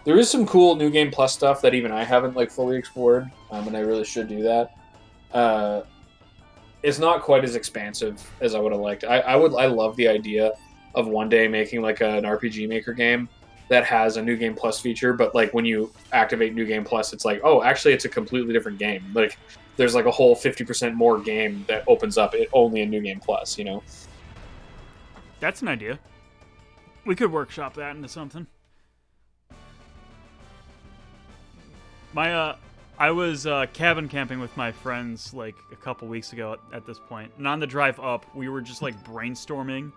Speaker 2: There is some cool New Game Plus stuff that even I haven't like fully explored, and I really should do that. It's not quite as expansive as I would have liked. I love the idea of one day making like an RPG Maker game that has a New Game Plus feature, but like when you activate New Game Plus, it's like, oh, actually it's a completely different game. Like there's like a whole 50% more game that opens up it only in New Game Plus, you know?
Speaker 1: That's an idea. We could workshop that into something. I was cabin camping with my friends like a couple weeks ago at this point, and on the drive up, we were just like brainstorming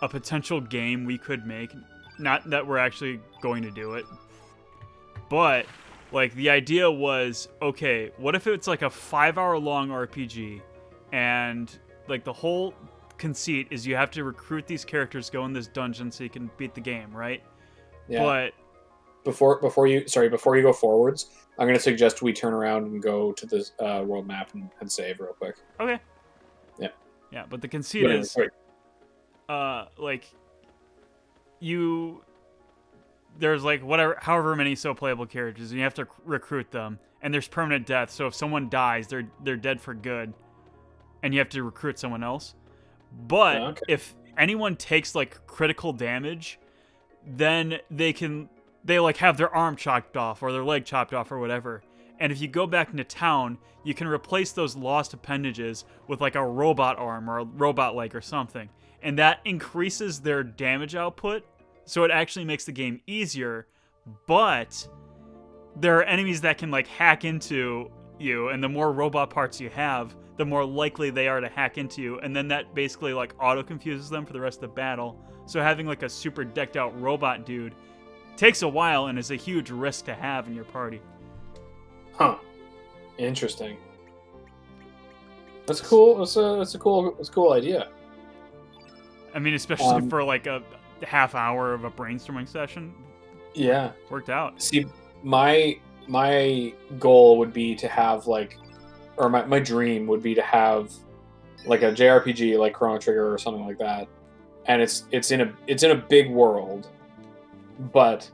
Speaker 1: a potential game we could make. Not that we're actually going to do it, but like the idea was, okay, what if it's like a 5-hour-long RPG, and like the whole conceit is you have to recruit these characters, go in this dungeon so you can beat the game, right?
Speaker 2: Yeah.
Speaker 1: But
Speaker 2: before you go forwards, I'm going to suggest we turn around and go to this world map and save real quick.
Speaker 1: Okay.
Speaker 2: Yeah.
Speaker 1: Yeah, but the conceit is, like, there's like however many playable characters, and you have to recruit them, and there's permanent death. So if someone dies, they're dead for good, and you have to recruit someone else. But if anyone takes like critical damage, then they like have their arm chopped off or their leg chopped off or whatever. And if you go back into town, you can replace those lost appendages with like a robot arm or a robot leg or something. And that increases their damage output. So it actually makes the game easier. But there are enemies that can like hack into you. And the more robot parts you have, the more likely they are to hack into you. And then that basically like auto-confuses them for the rest of the battle. So having like a super decked out robot dude takes a while and is a huge risk to have in your party.
Speaker 2: Huh. Interesting. That's cool. That's a cool idea.
Speaker 1: I mean, especially for like a half hour of a brainstorming session.
Speaker 2: Yeah.
Speaker 1: Worked out.
Speaker 2: See, my goal would be to have like, or my dream would be to have like a JRPG like Chrono Trigger or something like that. And it's in a big world, but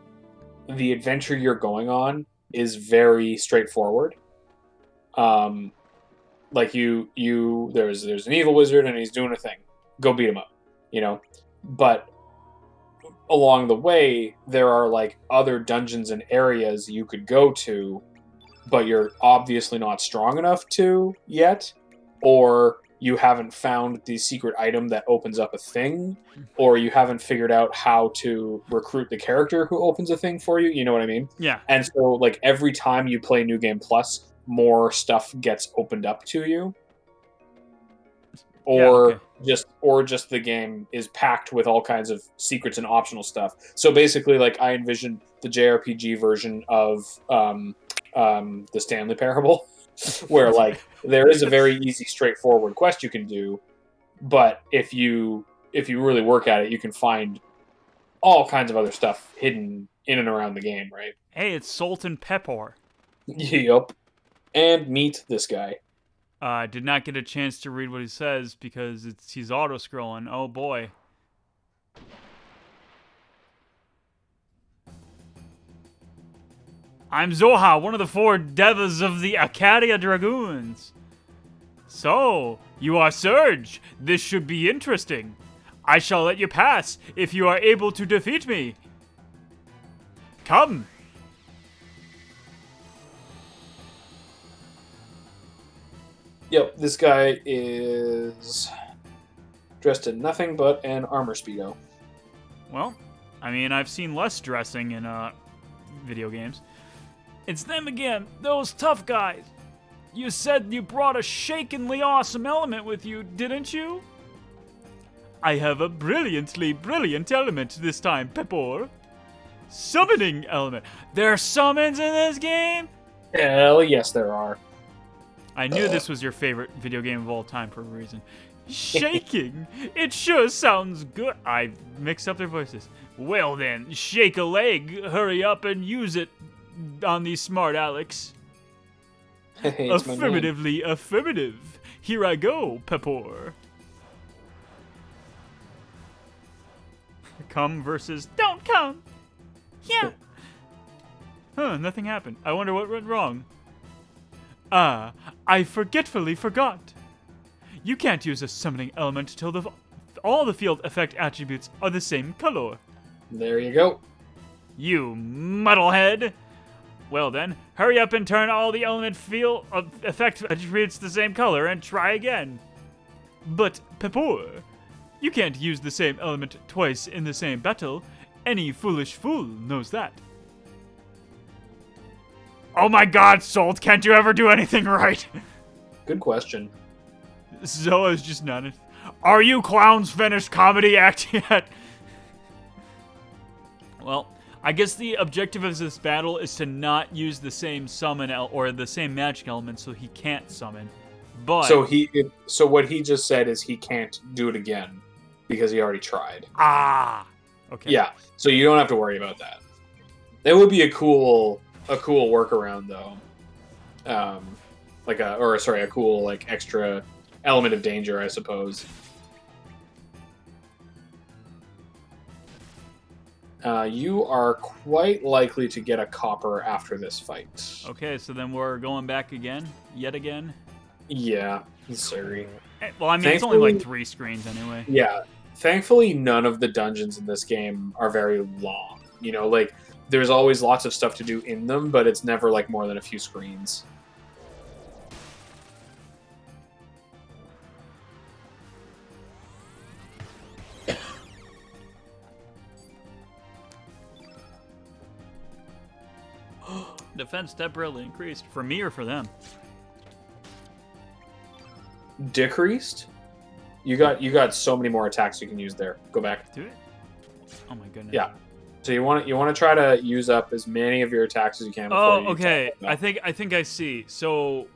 Speaker 2: the adventure you're going on is very straightforward. Like there's an evil wizard and he's doing a thing. Go beat him up, you know. But along the way, there are like other dungeons and areas you could go to, but you're obviously not strong enough to yet, or you haven't found the secret item that opens up a thing, or you haven't figured out how to recruit the character who opens a thing for you. You know what I mean?
Speaker 1: Yeah.
Speaker 2: And so, like, every time you play New Game Plus, more stuff gets opened up to you,
Speaker 1: Yeah, okay.
Speaker 2: or just the game is packed with all kinds of secrets and optional stuff. So basically, like, I envision the JRPG version of the Stanley Parable, where like there is a very easy, straightforward quest you can do, but if you really work at it, you can find all kinds of other stuff hidden in and around the game, right?
Speaker 1: Hey, it's Salt and Pepper.
Speaker 2: Yup. And meet this guy.
Speaker 1: I did not get a chance to read what he says because he's auto-scrolling. Oh boy. I'm Zoha, one of the 4 devas of the Acadia Dragoons. So, you are Surge. This should be interesting. I shall let you pass if you are able to defeat me. Come.
Speaker 2: Yep, this guy is dressed in nothing but an armor speedo.
Speaker 1: Well, I mean, I've seen less dressing in video games. It's them again, those tough guys. You said you brought a shakingly awesome element with you, didn't you? I have a brilliantly brilliant element this time, Pepper. Summoning element. There are summons in this game?
Speaker 2: Hell yes, there are.
Speaker 1: I knew this was your favorite video game of all time for a reason. Shaking? It sure sounds good. I mixed up their voices. Well then, shake a leg, hurry up and use it on these smart Alex.
Speaker 2: Hey, it's my name.
Speaker 1: Affirmatively affirmative. Here I go, Pepper. Come versus don't come. Yeah. Huh, nothing happened. I wonder what went wrong. Ah, I forgetfully forgot. You can't use a summoning element till all the field effect attributes are the same color.
Speaker 2: There you go.
Speaker 1: You muddlehead. Well then, hurry up and turn all the element field effect attributes the same color and try again. But, Pepper, you can't use the same element twice in the same battle. Any foolish fool knows that. Oh my god, Salt, can't you ever do anything right?
Speaker 2: Good question.
Speaker 1: Zoa's just nodding. Are you clowns finished comedy act yet? Well, I guess the objective of this battle is to not use the same summon or the same magic element, so he can't summon. But
Speaker 2: So what he just said is he can't do it again because he already tried.
Speaker 1: Okay.
Speaker 2: Yeah. So you don't have to worry about that. It would be a cool workaround though. A cool like extra element of danger, I suppose. You are quite likely to get a copper after this fight.
Speaker 1: Okay, so then we're going back again, yet again.
Speaker 2: Yeah, sorry.
Speaker 1: Well, I mean, it's only like 3 screens anyway.
Speaker 2: Yeah, thankfully, none of the dungeons in this game are very long. You know, like there's always lots of stuff to do in them, but it's never like more than a few screens.
Speaker 1: Defense temporarily increased. For me or for them?
Speaker 2: Decreased? You got so many more attacks you can use there. Go back.
Speaker 1: Do it? Oh my goodness.
Speaker 2: Yeah. So you want to try to use up as many of your attacks as you can.
Speaker 1: Oh, okay. I think I see. So,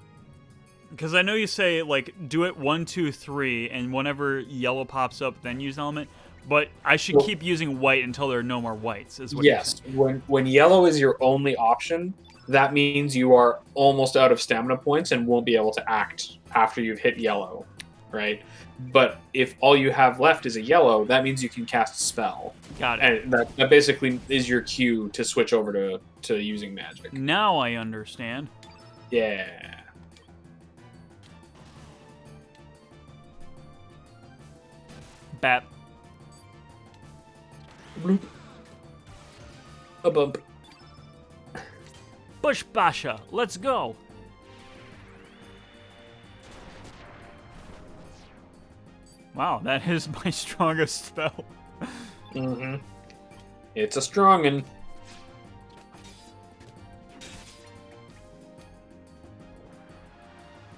Speaker 1: because I know you say like do it 1, 2, 3, and whenever yellow pops up, then use element. But I should keep using white until there are no more whites. Is what you're saying.
Speaker 2: When yellow is your only option, that means you are almost out of stamina points and won't be able to act after you've hit yellow, right? But if all you have left is a yellow, that means you can cast a spell.
Speaker 1: Got it.
Speaker 2: And that basically is your cue to switch over to using magic.
Speaker 1: Now I understand.
Speaker 2: Yeah.
Speaker 1: Bap.
Speaker 2: Bloop. A bump.
Speaker 1: Bush Basha, let's go. Wow, that is my strongest spell.
Speaker 2: Mm-hmm. It's a strong one.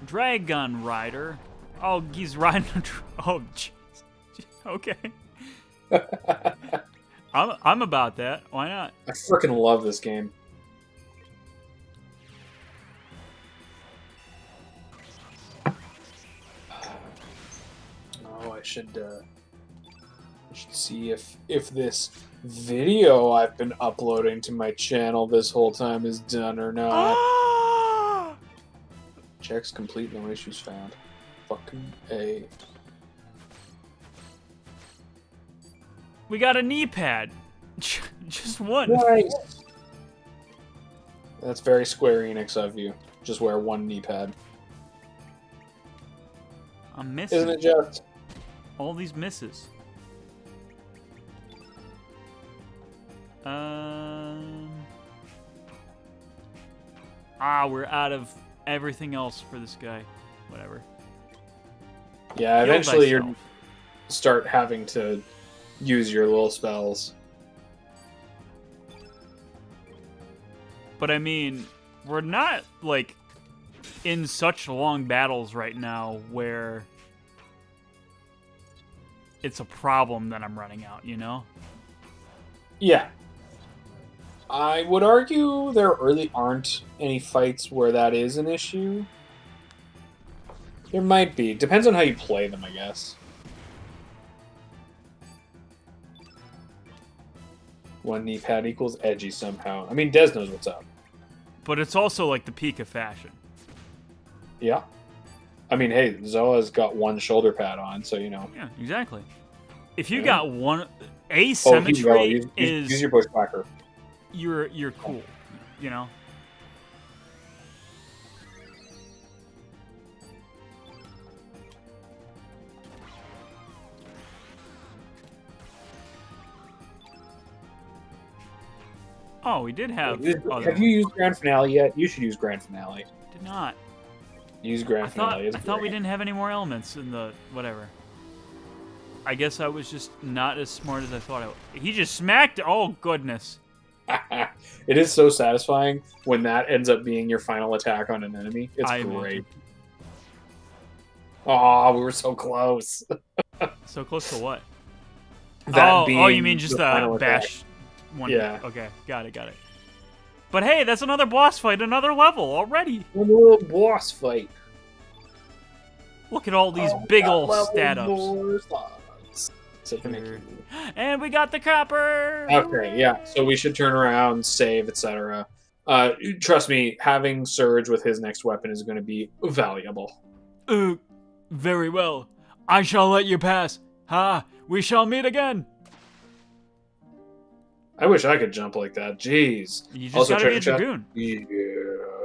Speaker 1: Dragon Rider. Oh, he's riding a oh, jeez. Okay. I'm about that. Why not?
Speaker 2: I freaking love this game. Oh, I should see if this video I've been uploading to my channel this whole time is done or not.
Speaker 1: Ah!
Speaker 2: Checks complete, no issues found. Fucking A.
Speaker 1: We got a knee pad. Just one.
Speaker 2: Nice. That's very Square Enix of you. Just wear one knee pad.
Speaker 1: I'm missing.
Speaker 2: Isn't it just?
Speaker 1: All these misses. We're out of everything else for this guy. Whatever.
Speaker 2: Yeah,
Speaker 1: Heal
Speaker 2: eventually
Speaker 1: thyself.
Speaker 2: you start having to use your little spells.
Speaker 1: But I mean, we're not, like, in such long battles right now where it's a problem that I'm running out, you know?
Speaker 2: Yeah. I would argue there really aren't any fights where that is an issue. There might be. Depends on how you play them, I guess. One knee pad equals edgy somehow. I mean, Des knows what's up.
Speaker 1: But it's also, like, the peak of fashion.
Speaker 2: Yeah. I mean, hey, Zoa's got one shoulder pad on, so, you know.
Speaker 1: Yeah, exactly. If you
Speaker 2: Yeah.
Speaker 1: got one...
Speaker 2: Oh, here you
Speaker 1: Asymmetry
Speaker 2: go.
Speaker 1: is...
Speaker 2: Use your bushwhacker.
Speaker 1: You're cool, you know? Oh, we did have other
Speaker 2: Have you used Grand Finale yet? You should use Grand Finale.
Speaker 1: Did not.
Speaker 2: Use Grand
Speaker 1: I thought
Speaker 2: Finale. It's
Speaker 1: we
Speaker 2: great.
Speaker 1: didn't have any more elements in the whatever. I guess I was just not as smart as I thought I was. He just smacked. Oh goodness.
Speaker 2: It is so satisfying when that ends up being your final attack on an enemy. It's
Speaker 1: I
Speaker 2: great.
Speaker 1: imagine.
Speaker 2: Oh, we were so close.
Speaker 1: So close to what?
Speaker 2: That
Speaker 1: Oh, you
Speaker 2: being
Speaker 1: mean just
Speaker 2: the
Speaker 1: the
Speaker 2: final attack.
Speaker 1: bash one?
Speaker 2: Yeah.
Speaker 1: Okay, got it. But hey, that's another boss fight, another level already.
Speaker 2: One little boss fight.
Speaker 1: Look at all these
Speaker 2: Oh,
Speaker 1: big
Speaker 2: got
Speaker 1: ol'
Speaker 2: level
Speaker 1: stat ups.
Speaker 2: more slots. So thank
Speaker 1: Here.
Speaker 2: you.
Speaker 1: And we got the copper.
Speaker 2: Okay, yeah. So we should turn around, save, etc. Trust me, having Surge with his next weapon is going to be valuable.
Speaker 1: Very well. I shall let you pass. Ha! We shall meet again.
Speaker 2: I wish I could jump like that. Jeez.
Speaker 1: You just
Speaker 2: Also,
Speaker 1: gotta be a
Speaker 2: treasure chest?
Speaker 1: dragoon.
Speaker 2: Yeah,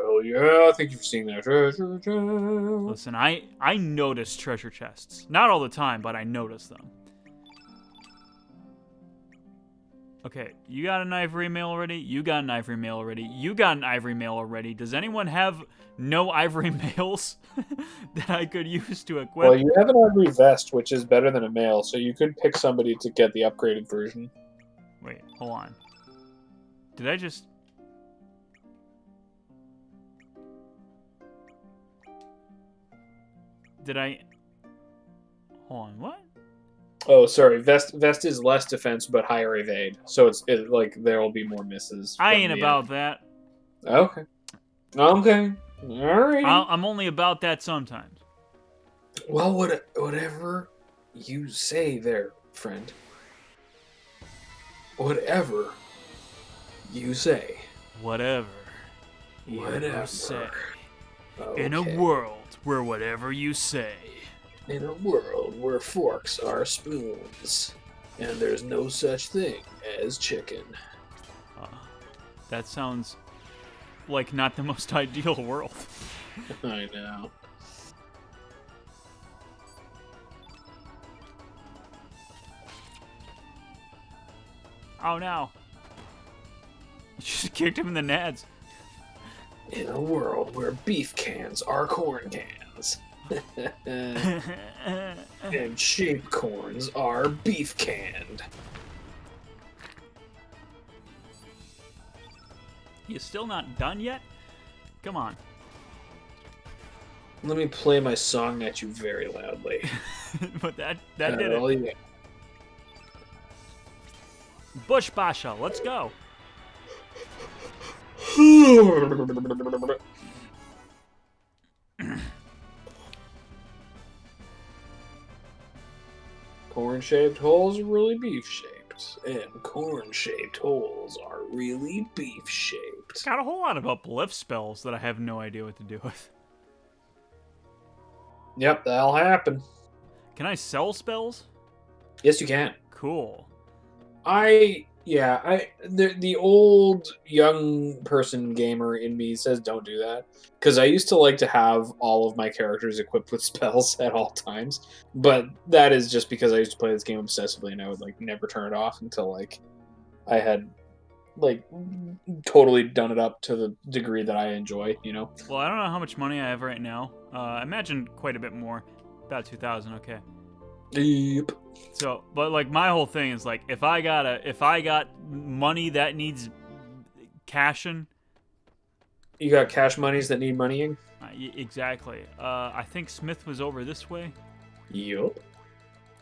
Speaker 2: hell yeah. Thank you for seeing that treasure chest.
Speaker 1: Listen, I notice treasure chests. Not all the time, but I notice them. Okay, you got an ivory mail already? You got an ivory mail already? You got an ivory mail already? Does anyone have no ivory mails that I could use to equip?
Speaker 2: Well, you have an ivory vest, which is better than a mail, so you could pick somebody to get the upgraded version.
Speaker 1: Wait, hold on. Did I just... Did I... Hold on, what?
Speaker 2: Oh, sorry. Vest is less defense but higher evade, so it's like there will be more misses.
Speaker 1: I
Speaker 2: from
Speaker 1: ain't
Speaker 2: the
Speaker 1: about that.
Speaker 2: end. Okay. Okay. Alrighty.
Speaker 1: I'm only about that sometimes.
Speaker 2: Well, whatever you say there, friend. Whatever you say.
Speaker 1: Whatever.
Speaker 2: Whatever.
Speaker 1: You say.
Speaker 2: Okay.
Speaker 1: In a world where whatever you say.
Speaker 2: In a world where forks are spoons, and there's no such thing as chicken.
Speaker 1: That sounds like not the most ideal world.
Speaker 2: I know.
Speaker 1: Oh no. You just kicked him in the nads.
Speaker 2: In a world where beef cans are corn cans. And shape corns are beef canned.
Speaker 1: You still not done yet? Come on.
Speaker 2: Let me play my song at you very loudly.
Speaker 1: But that did it.
Speaker 2: Yeah.
Speaker 1: Bush Basha, let's go.
Speaker 2: Corn-shaped holes are really beef-shaped, and corn-shaped holes are really beef-shaped.
Speaker 1: Got a whole lot of uplift spells that I have no idea what to do with.
Speaker 2: Yep, that'll happen.
Speaker 1: Can I sell spells?
Speaker 2: Yes, you can.
Speaker 1: Cool.
Speaker 2: The old young person gamer in me says don't do that, because I used to like to have all of my characters equipped with spells at all times, but that is just because I used to play this game obsessively and I would like never turn it off until like I had like totally done it up to the degree that I enjoy, you know.
Speaker 1: Well, I don't know how much money I have right now. I imagine quite a bit more. About 2,000, okay.
Speaker 2: Yep.
Speaker 1: So, but like my whole thing is like if I got money that needs cashing.
Speaker 2: You got cash monies that need moneying?
Speaker 1: Exactly. I think Smith was over this way.
Speaker 2: Yup.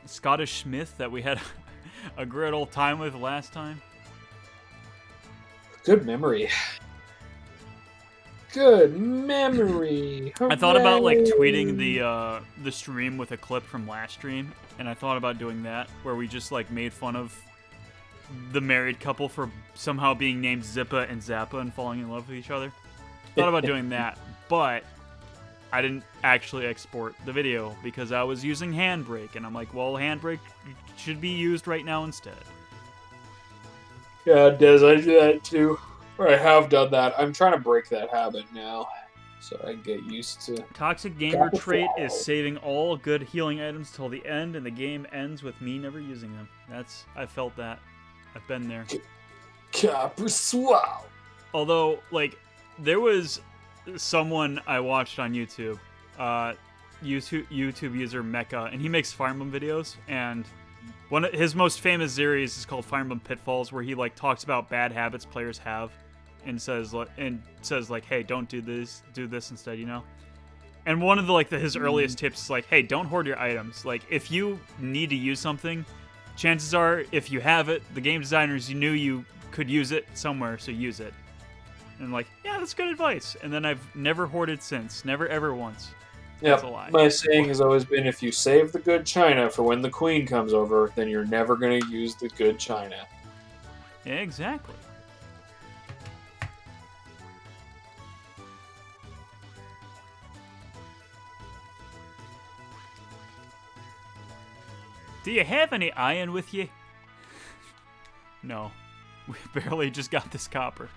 Speaker 1: Scottish Smith that we had a great old time with last time.
Speaker 2: Good memory. Good memory.
Speaker 1: I thought about like tweeting the stream with a clip from last stream, and I thought about doing that where we just like made fun of the married couple for somehow being named Zippa and Zappa and falling in love with each other. Thought about doing that, but I didn't actually export the video because I was using Handbrake, and I'm like, well, Handbrake should be used right now instead.
Speaker 2: Yeah, Des, I do that too. Or I have done that. I'm trying to break that habit now, so I get used to.
Speaker 1: Toxic Gamer trait is saving all good healing items till the end, and the game ends with me never using them. I felt that. I've been there.
Speaker 2: Copper Swell.
Speaker 1: Although, like, there was someone I watched on YouTube, YouTube user Mecha, and he makes Fire Emblem videos, and one of his most famous series is called Fire Emblem Pitfalls, where he like talks about bad habits players have, and says like, hey, don't do this instead, you know. And one of his earliest tips is like, hey, don't hoard your items. Like, if you need to use something, chances are, if you have it, the game designers knew you could use it somewhere, so use it. And like, yeah, that's good advice. And then I've never hoarded since, never ever once. That's a lie.
Speaker 2: My saying has always been, if you save the good china for when the queen comes over, then you're never going to use the good china.
Speaker 1: Yeah, exactly. Do you have any iron with you? No. We barely just got this copper.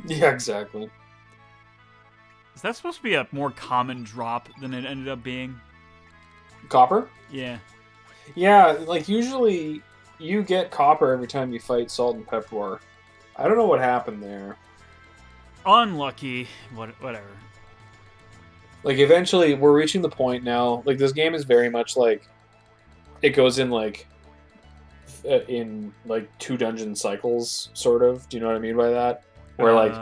Speaker 2: Yeah, exactly.
Speaker 1: Is that supposed to be a more common drop than it ended up being?
Speaker 2: Copper?
Speaker 1: Yeah.
Speaker 2: Yeah, like usually you get copper every time you fight Salt and Pepper. I don't know what happened there.
Speaker 1: Unlucky. Whatever.
Speaker 2: Like eventually we're reaching the point now. Like this game is very much like it goes in like 2 dungeon cycles, sort of. Do you know what I mean by that? Where like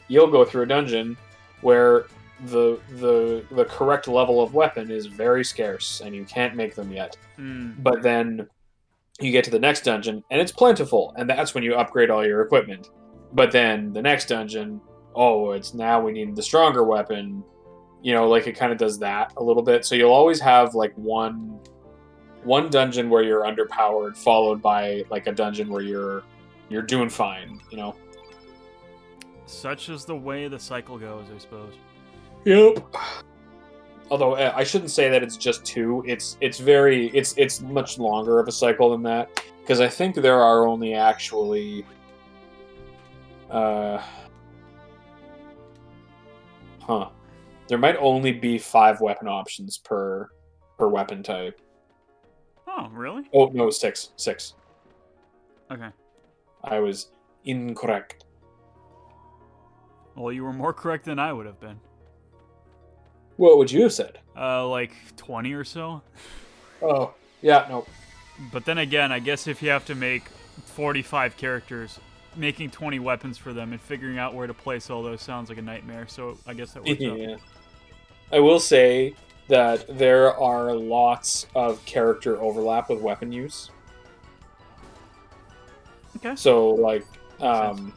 Speaker 2: you'll go through a dungeon where the correct level of weapon is very scarce and you can't make them yet. But then you get to the next dungeon and it's plentiful, and that's when you upgrade all your equipment. But then the next dungeon, it's now we need the stronger weapon. You know, like it kind of does that a little bit. So you'll always have like one dungeon where you're underpowered, followed by like a dungeon where you're doing fine, you know.
Speaker 1: Such is the way the cycle goes, I suppose.
Speaker 2: Yep. Although I shouldn't say that it's just 2. It's much longer of a cycle than that, because I think there are only actually there might only be 5 weapon options per weapon type.
Speaker 1: Oh, really?
Speaker 2: Oh no, 6.
Speaker 1: Okay.
Speaker 2: I was incorrect.
Speaker 1: Well, you were more correct than I would have been.
Speaker 2: What would you have said?
Speaker 1: Like 20 or so.
Speaker 2: Oh, yeah, no.
Speaker 1: But then again, I guess if you have to make 45 characters, making 20 weapons for them and figuring out where to place all those sounds like a nightmare. So I guess that works out.
Speaker 2: Yeah. I will say that there are lots of character overlap with weapon use.
Speaker 1: Okay.
Speaker 2: So, like,
Speaker 1: Makes sense.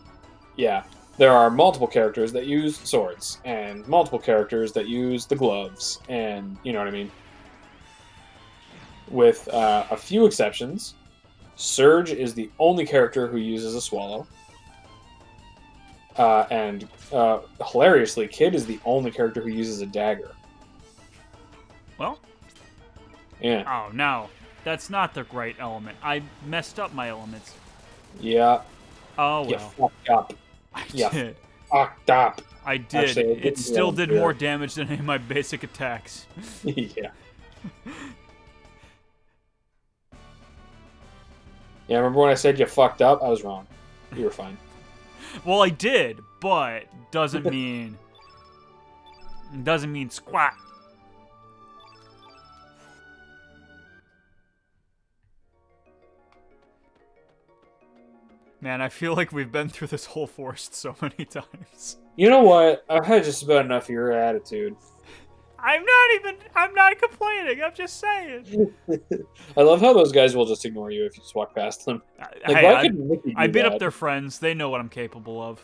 Speaker 2: yeah, there are multiple characters that use swords, and multiple characters that use the gloves, and you know what I mean? With a few exceptions, Surge is the only character who uses a swallow. And hilariously, Kid is the only character who uses a dagger.
Speaker 1: Well,
Speaker 2: Yeah.
Speaker 1: oh no, that's not the right element. I messed up my elements.
Speaker 2: Yeah.
Speaker 1: Oh
Speaker 2: You
Speaker 1: well.
Speaker 2: fucked up.
Speaker 1: I
Speaker 2: You
Speaker 1: did.
Speaker 2: fucked up.
Speaker 1: I did.
Speaker 2: Actually,
Speaker 1: It still did more damage than any of my basic attacks.
Speaker 2: Yeah. Yeah, remember when I said you fucked up? I was wrong. You were fine.
Speaker 1: Well, I did, but doesn't mean squat. Man, I feel like we've been through this whole forest so many times.
Speaker 2: You know what? I've had just about enough of your attitude.
Speaker 1: I'm not complaining. I'm just saying.
Speaker 2: I love how those guys will just ignore you if you just walk past them. Like,
Speaker 1: Hey,
Speaker 2: why couldn't Mickey do
Speaker 1: I beat
Speaker 2: that?
Speaker 1: up their friends. They know what I'm capable of.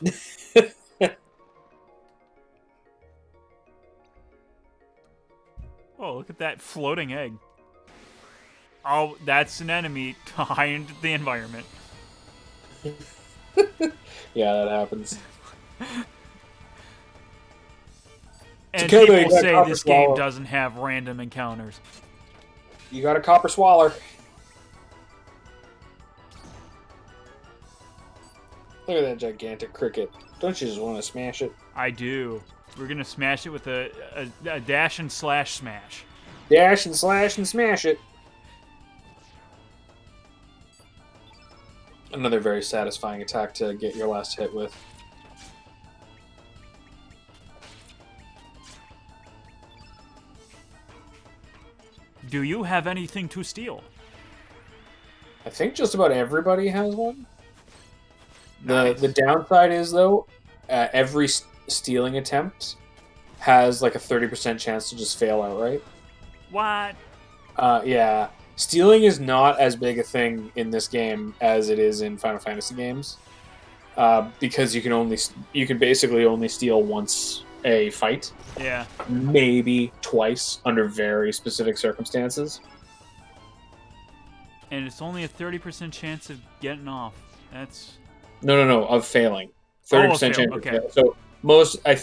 Speaker 1: Oh, look at that floating egg. Oh, that's an enemy behind the environment.
Speaker 2: Yeah, that happens.
Speaker 1: And
Speaker 2: Together,
Speaker 1: people
Speaker 2: you got
Speaker 1: say
Speaker 2: copper
Speaker 1: this game
Speaker 2: swallow.
Speaker 1: doesn't have random encounters.
Speaker 2: You got a copper swaller. Look at that gigantic cricket. Don't you just want to smash it?
Speaker 1: I do. We're gonna smash it with a dash and slash smash.
Speaker 2: Dash and slash and smash it. Another very satisfying attack to get your last hit with.
Speaker 1: Do you have anything to steal?
Speaker 2: I think just about everybody has one.
Speaker 1: Nice.
Speaker 2: The downside is, though, every stealing attempt has like a 30% chance to just fail outright.
Speaker 1: What?
Speaker 2: Yeah. Stealing is not as big a thing in this game as it is in Final Fantasy games. Because you can basically only steal once a fight.
Speaker 1: Yeah.
Speaker 2: Maybe twice under very specific circumstances.
Speaker 1: And it's only a 30% chance of getting off. That's...
Speaker 2: No, of failing. 30% chance of fail. So most, I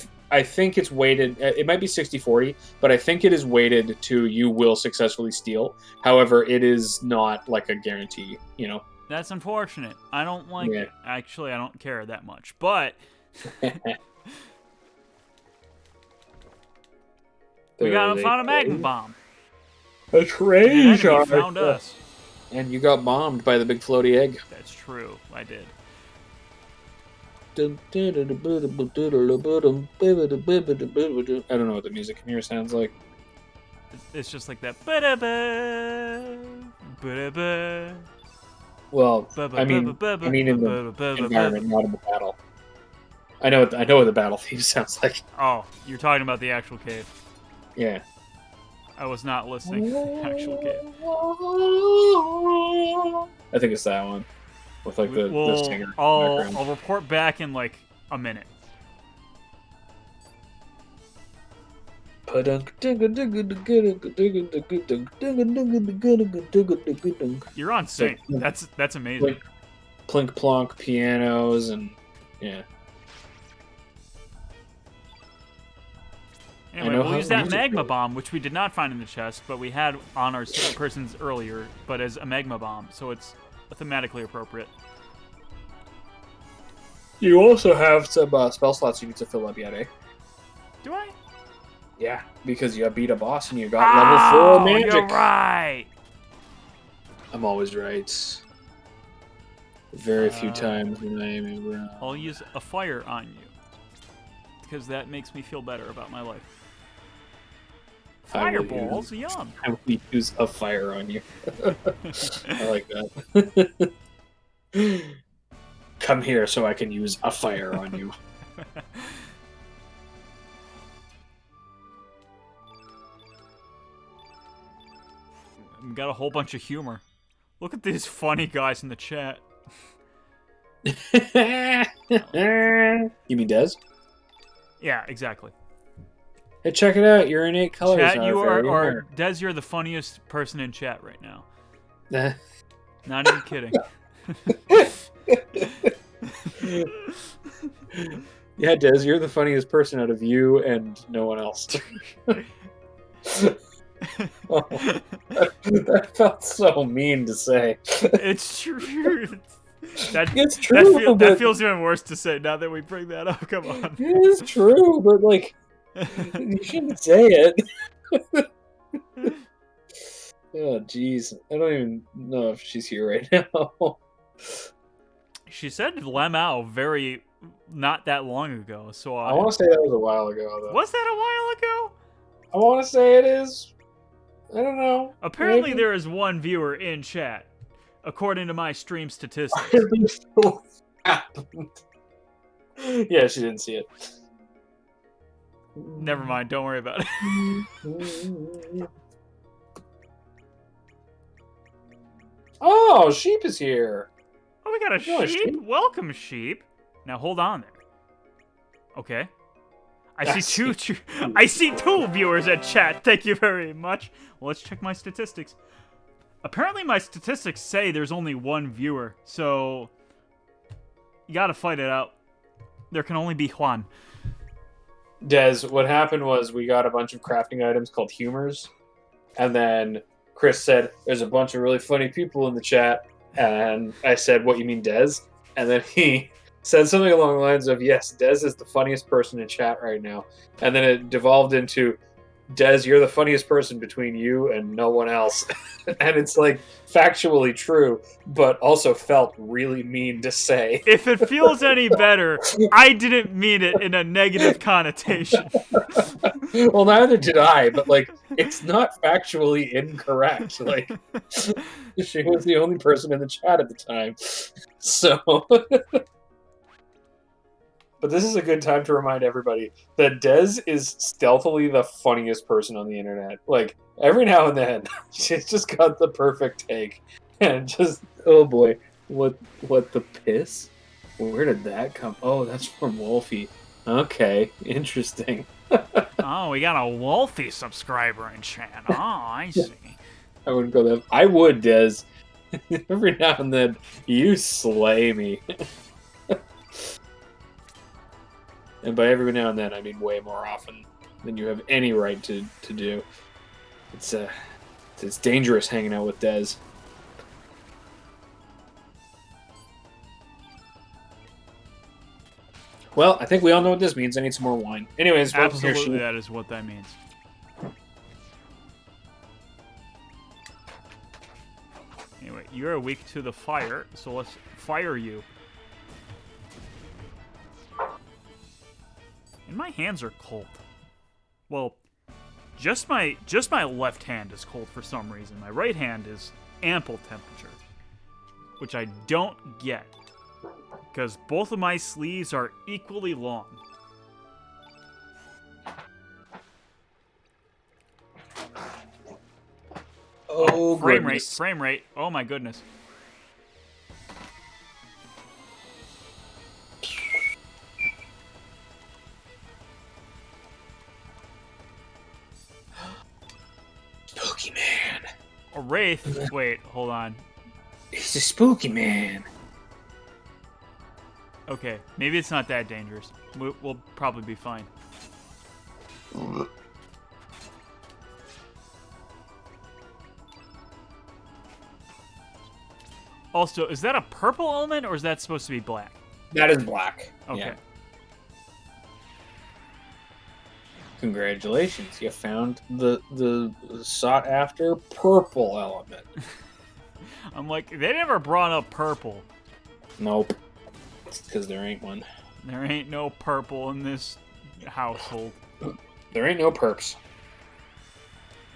Speaker 2: think it's weighted, it might be 60-40, but I think it is weighted to you will successfully steal. However, it is not like a guarantee, you know?
Speaker 1: That's unfortunate. I don't like it. Actually, I don't care that much. But we found a magma bomb.
Speaker 2: A treasure.
Speaker 1: And found us.
Speaker 2: And you got bombed by the big floaty egg.
Speaker 1: That's true. I did.
Speaker 2: I don't know what the music in here sounds like.
Speaker 1: It's just like that. Ba-da-ba, ba-da-ba.
Speaker 2: Well, I mean in the environment, not in the battle. I know what the battle theme sounds like.
Speaker 1: Oh, you're talking about the actual cave.
Speaker 2: Yeah.
Speaker 1: I was not listening to the actual cave.
Speaker 2: I think it's that one. With like the singer.
Speaker 1: I'll report back in like a minute. You're on sync. That's amazing.
Speaker 2: Plink plonk pianos and yeah.
Speaker 1: Anyway, we'll use that magma bomb, which we did not find in the chest, but we had on our persons earlier, but as a magma bomb, so it's thematically appropriate.
Speaker 2: You also have some spell slots you need to fill up yet, eh?
Speaker 1: Do I?
Speaker 2: Yeah, because you beat a boss and you got level 4 magic.
Speaker 1: You're right.
Speaker 2: I'm always right. Very few times when I am wrong.
Speaker 1: I'll use a fire on you. because that makes me feel better about my life.
Speaker 3: I will
Speaker 1: Fireballs, yum.
Speaker 3: I will use a fire on you. I like that. Come here so I can use a fire on you.
Speaker 1: We got a whole bunch of humor. Look at these funny guys in the chat.
Speaker 3: You mean Des?
Speaker 1: Yeah, exactly.
Speaker 3: Hey, check it out. Your innate colors
Speaker 1: Chat,
Speaker 3: are
Speaker 1: you
Speaker 3: very
Speaker 1: are Des, you're the funniest person in chat right now.
Speaker 3: rare.
Speaker 1: Not even kidding.
Speaker 3: Yeah, Des, you're the funniest person out of you and no one else. Oh, that felt so mean to say.
Speaker 1: It's true.
Speaker 3: It's true,
Speaker 1: That feels even worse to say now that we bring that up. Come on.
Speaker 3: It is true, but like, you shouldn't say it. Oh, jeez. I don't even know if she's here right now.
Speaker 1: She said Lemao very not that long ago, so
Speaker 3: I want to say that was a while ago, though.
Speaker 1: Was that a while ago?
Speaker 3: I want to say it is. I don't know.
Speaker 1: Apparently,
Speaker 3: Maybe.
Speaker 1: there is one viewer in chat, according to my stream statistics.
Speaker 3: Yeah, she didn't see it.
Speaker 1: Never mind. Don't worry about it.
Speaker 3: Oh, Sheep is here.
Speaker 1: Oh, we got a
Speaker 3: Oh,
Speaker 1: sheep.
Speaker 3: sheep.
Speaker 1: Welcome, sheep. Now hold on there. Okay. I see two viewers at chat. Thank you very much. Well, let's check my statistics. Apparently, my statistics say there's only one viewer, so you gotta fight it out. There can only be Juan.
Speaker 2: Des, what happened was we got a bunch of crafting items called humors, and then Chris said, "There's a bunch of really funny people in the chat," and I said, "What, you mean Des?" And then he said something along the lines of, "Yes, Des is the funniest person in chat right now," and then it devolved into, "Des, you're the funniest person between you and no one else." And it's like factually true, but also felt really mean to say.
Speaker 1: If it feels any better, I didn't mean it in a negative connotation.
Speaker 3: Well, neither did I, but like, it's not factually incorrect. Like, she was the only person in the chat at the time. So, but this is a good time to remind everybody that Des is stealthily the funniest person on the internet. Like, every now and then, she's just got the perfect take. And just, oh boy, what the piss? Where did that come? Oh, that's from Wolfie. Okay, interesting.
Speaker 1: Oh, we got a Wolfie subscriber in chat. Oh, I see.
Speaker 3: I wouldn't go that. I would, Des. Every now and then, you slay me. And by every now and then, I mean way more often than you have any right to do. It's dangerous hanging out with Des. Well, I think we all know what this means. I need some more wine. Anyways,
Speaker 1: Absolutely, that is what that means. Anyway, you're weak to the fire, so let's fire you. And my hands are cold. Well, just my left hand is cold for some reason. My right hand is ample temperature, which I don't get because both of my sleeves are equally long.
Speaker 3: Oh,
Speaker 1: frame
Speaker 3: goodness.
Speaker 1: rate. Oh my goodness.
Speaker 3: Spooky man.
Speaker 1: A wraith. Wait, hold on.
Speaker 3: He's a spooky man.
Speaker 1: Okay, maybe it's not that dangerous. We'll probably be fine. Also, is that a purple element or is that supposed to be black?
Speaker 3: That is black.
Speaker 1: Okay.
Speaker 3: Yeah. Congratulations, you found the sought after purple element.
Speaker 1: I'm like, they never brought up purple.
Speaker 3: Nope. It's because there ain't one.
Speaker 1: There ain't no purple in this household.
Speaker 3: There ain't no perps.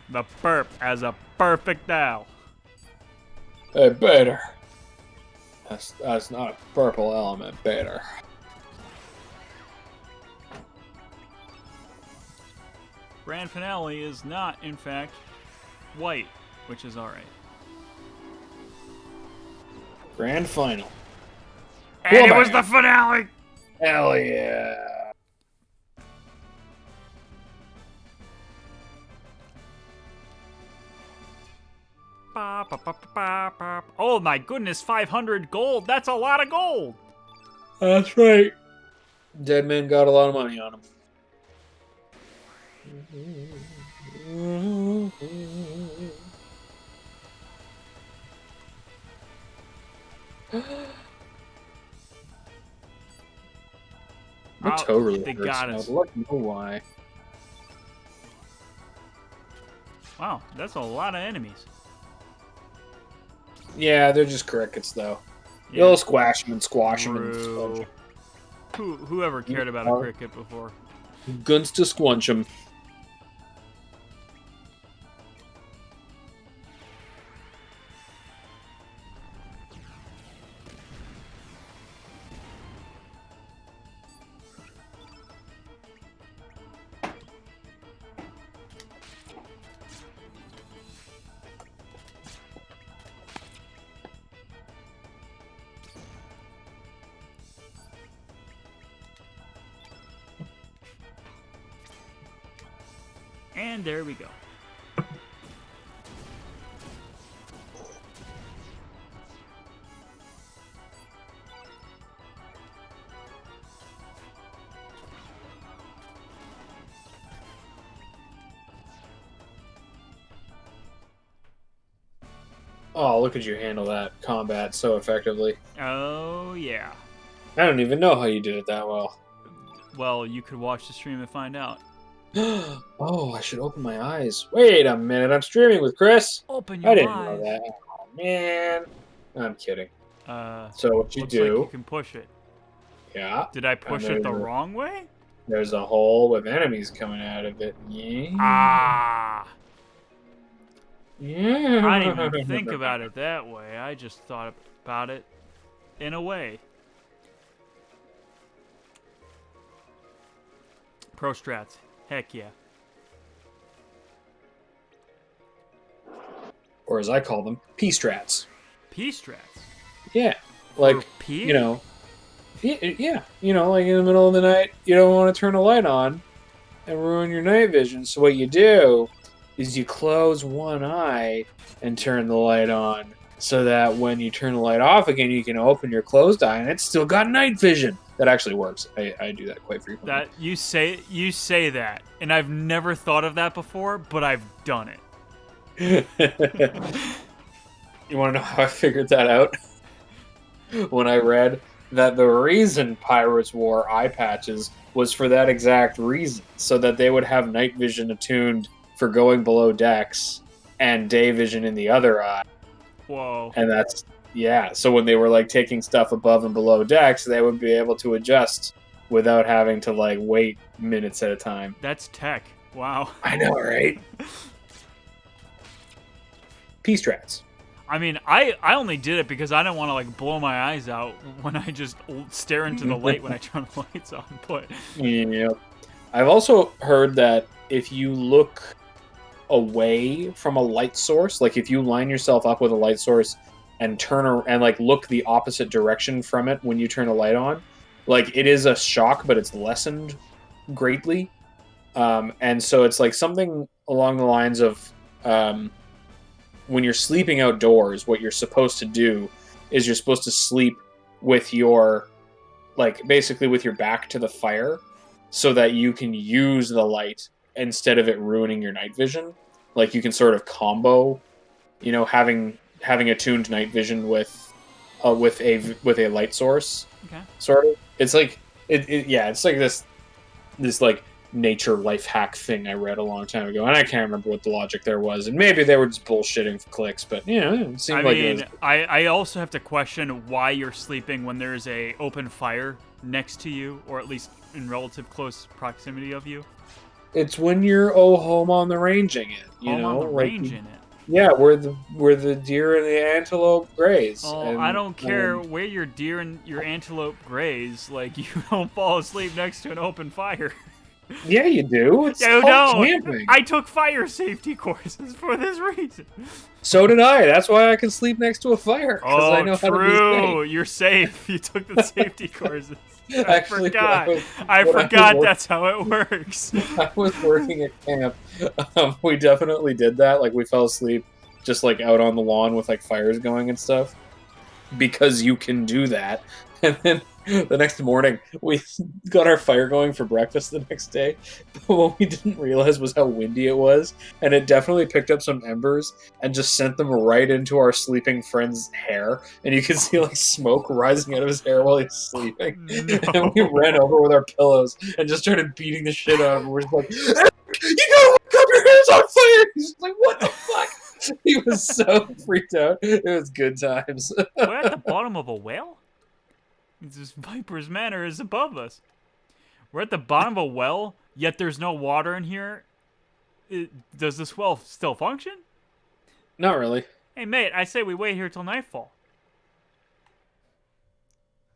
Speaker 1: The burp as a perfect owl.
Speaker 3: Hey, Bader. That's not a purple element, Bader.
Speaker 1: Grand finale is not, in fact, white, which is alright.
Speaker 3: Grand final.
Speaker 1: And it was the finale!
Speaker 3: Hell yeah.
Speaker 1: Oh my goodness, 500 gold! That's a lot of gold!
Speaker 3: That's right. Dead man got a lot of money on him. My toe really
Speaker 1: they
Speaker 3: hurts
Speaker 1: got
Speaker 3: now.
Speaker 1: us.
Speaker 3: Let me know why.
Speaker 1: Wow, that's a lot of enemies.
Speaker 3: Yeah, they're just crickets, though.
Speaker 1: Yeah.
Speaker 3: You'll squash them and squash them and
Speaker 1: True.
Speaker 3: squash
Speaker 1: Whoever cared about a cricket before?
Speaker 3: them. Guns to squunch them.
Speaker 1: And there we go.
Speaker 3: Oh, look at you handle that combat so effectively.
Speaker 1: Oh, yeah.
Speaker 3: I don't even know how you did it that well.
Speaker 1: Well, you could watch the stream and find out.
Speaker 3: Oh, I should open my eyes. Wait a minute, I'm streaming with Chris.
Speaker 1: Open your
Speaker 3: I didn't
Speaker 1: eyes.
Speaker 3: know that. Oh, man. I'm kidding.
Speaker 1: So
Speaker 3: what you
Speaker 1: looks
Speaker 3: do?
Speaker 1: like you can push it.
Speaker 3: Yeah.
Speaker 1: Did I push it the wrong way?
Speaker 3: There's a hole with enemies coming out of it. Yeah.
Speaker 1: Ah.
Speaker 3: Yeah.
Speaker 1: I didn't even think about it that way. I just thought about it in a way. Pro strats. Heck yeah.
Speaker 3: Or as I call them, P-strats.
Speaker 1: P-strats?
Speaker 3: Yeah. Like,
Speaker 1: For P?
Speaker 3: you know, yeah. You know, like in the middle of the night, you don't want to turn a light on and ruin your night vision. So what you do is you close one eye and turn the light on so that when you turn the light off again, you can open your closed eye and it's still got night vision. That actually works. I do that quite frequently.
Speaker 1: That you say that, and I've never thought of that before, but I've done it.
Speaker 3: You want to know how I figured that out? When I read that the reason pirates wore eye patches was for that exact reason, so that they would have night vision attuned for going below decks and day vision in the other eye.
Speaker 1: Whoa.
Speaker 3: And that's, yeah, so when they were like taking stuff above and below decks, they would be able to adjust without having to like wait minutes at a time.
Speaker 1: That's tech. Wow.
Speaker 3: I know, right? P-strats.
Speaker 1: I mean, I only did it because I didn't want to like blow my eyes out when I just stare into the light when I turn the lights on. But
Speaker 3: yeah, I've also heard that if you look away from a light source, like if you line yourself up with a light source and like look the opposite direction from it when you turn a light on, like it is a shock, but it's lessened greatly. And so it's like something along the lines of when you're sleeping outdoors, what you're supposed to do is you're supposed to sleep with your, like, basically with your back to the fire so that you can use the light instead of it ruining your night vision. Like, you can sort of combo, you know, having attuned night vision with a light source.
Speaker 1: okay.
Speaker 3: Sort of. It's like, it's like this like, nature life hack thing I read a long time ago, and I can't remember what the logic there was, and maybe they were just bullshitting for clicks, but you know, it seemed it was...
Speaker 1: I also have to question why you're sleeping when there's a open fire next to you, or at least in relative close proximity of you?
Speaker 3: It's when you're home on the ranging it,
Speaker 1: Home on the range in it.
Speaker 3: Yeah, where the deer and the antelope graze.
Speaker 1: Oh,
Speaker 3: And,
Speaker 1: I don't care where your deer and your antelope graze. Like, you don't fall asleep next to an open fire.
Speaker 3: Yeah, you do. It's
Speaker 1: You
Speaker 3: called
Speaker 1: don't.
Speaker 3: camping.
Speaker 1: I took fire safety courses for this reason.
Speaker 3: So did I. That's why I can sleep next to a fire.
Speaker 1: Oh,
Speaker 3: I know how to be
Speaker 1: true. You're safe. You took the safety courses.
Speaker 3: Actually,
Speaker 1: forgot.
Speaker 3: when
Speaker 1: I
Speaker 3: was
Speaker 1: forgot
Speaker 3: work-
Speaker 1: that's how it works.
Speaker 3: I was working at camp. We definitely did that. Like, we fell asleep just like out on the lawn with like fires going and stuff because you can do that. And then the next morning, we got our fire going for breakfast the next day. But what we didn't realize was how windy it was, and it definitely picked up some embers and just sent them right into our sleeping friend's hair. And you could see like smoke rising out of his hair while he's sleeping.
Speaker 1: No.
Speaker 3: And we ran over with our pillows and just started beating the shit out of him. We're just like, you gotta wake up, your hair's on fire! He's just like, what the fuck? He was so freaked out. It was good times.
Speaker 1: We're at the bottom of a well? This Viper's Manor is above us. We're at the bottom of a well, yet there's no water in here. Does this well still function?
Speaker 3: Not really.
Speaker 1: Hey, mate, I say we wait here till nightfall.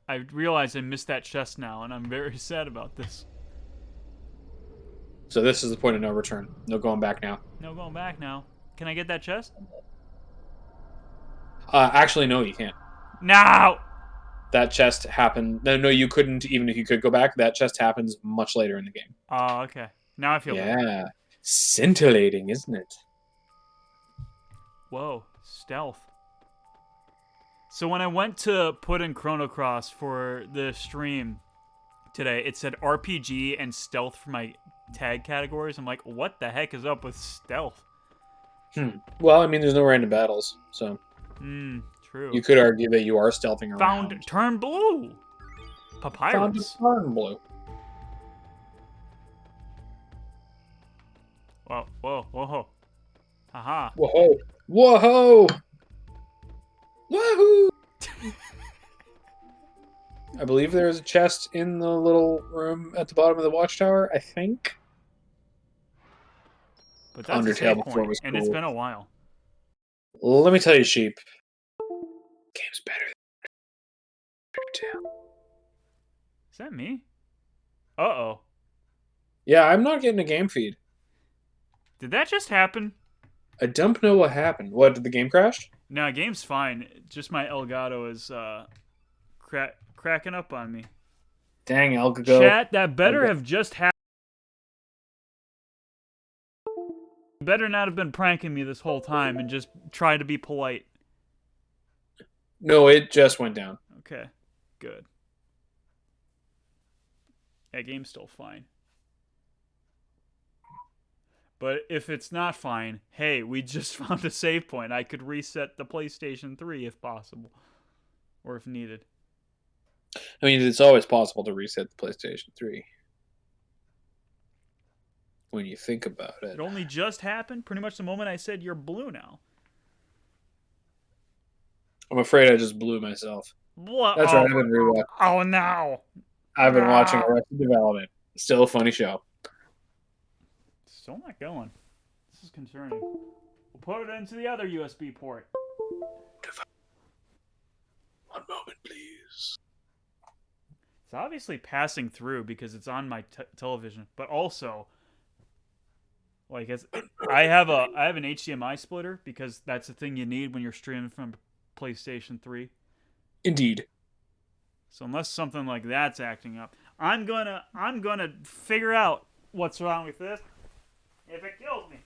Speaker 1: I realize I missed that chest now, and I'm very sad about this.
Speaker 3: So this is the point of no return. No going back now.
Speaker 1: No going back now. Can I get that chest?
Speaker 3: Actually, no, you can't.
Speaker 1: No!
Speaker 3: That chest happened. No, you couldn't. Even if you could go back, that chest happens much later in the game.
Speaker 1: Oh, okay. Now I feel better.
Speaker 3: Yeah, scintillating, isn't it?
Speaker 1: Whoa, stealth. So when I went to put in Chrono Cross for the stream today, it said RPG and stealth for my tag categories. I'm like, what the heck is up with stealth?
Speaker 3: Well, I mean, there's no random battles, so
Speaker 1: True.
Speaker 3: you could argue that you are stealthing around.
Speaker 1: Found turn blue. Papyrus.
Speaker 3: Found turn blue.
Speaker 1: Whoa. Haha.
Speaker 3: Whoa! Whoa! Woohoo! I believe there's a chest in the little room at the bottom of the watchtower, I think.
Speaker 1: But that's a
Speaker 3: Undertale
Speaker 1: save
Speaker 3: before
Speaker 1: point,
Speaker 3: was
Speaker 1: and it's
Speaker 3: cool.
Speaker 1: been a while.
Speaker 3: Let me tell you, Sheep. Game's better than Undertale.
Speaker 1: Is that me? Uh-oh.
Speaker 3: Yeah, I'm not getting a game feed.
Speaker 1: Did that just happen?
Speaker 3: I don't know what happened. What, did the game crash?
Speaker 1: No, game's fine. Just my Elgato is cracking up on me.
Speaker 3: Dang, Elgato.
Speaker 1: Chat, that better have just happened. Better not have been pranking me this whole time and just try to be polite.
Speaker 3: No, it just went down.
Speaker 1: Okay, good. That game's still fine. But if it's not fine, hey, we just found a save point. I could reset the PlayStation 3 if possible. Or if needed.
Speaker 3: I mean, it's always possible to reset the PlayStation 3. When you think about it.
Speaker 1: It only just happened pretty much the moment I said you're blue now.
Speaker 3: I'm afraid I just blew myself.
Speaker 1: What?
Speaker 3: That's right, I've been rewatching.
Speaker 1: Oh, no.
Speaker 3: I've been watching Arrested Development. Still a funny show.
Speaker 1: Still not going. This is concerning. We'll put it into the other USB port.
Speaker 3: One moment, please.
Speaker 1: It's obviously passing through because it's on my television, but also, like, I have an HDMI splitter because that's the thing you need when you're streaming from PlayStation 3.
Speaker 3: Indeed.
Speaker 1: So unless something like that's acting up, I'm gonna figure out what's wrong with this if it kills me.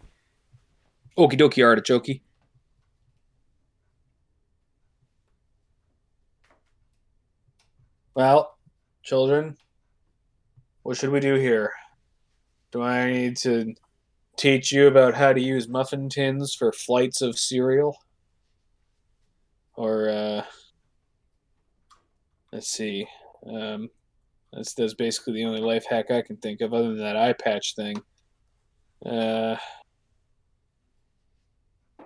Speaker 3: Okie dokie artichoke. Well, children, what should we do here? Do I need to teach you about how to use muffin tins for flights of cereal? Or, let's see. That's basically the only life hack I can think of other than that eye patch thing.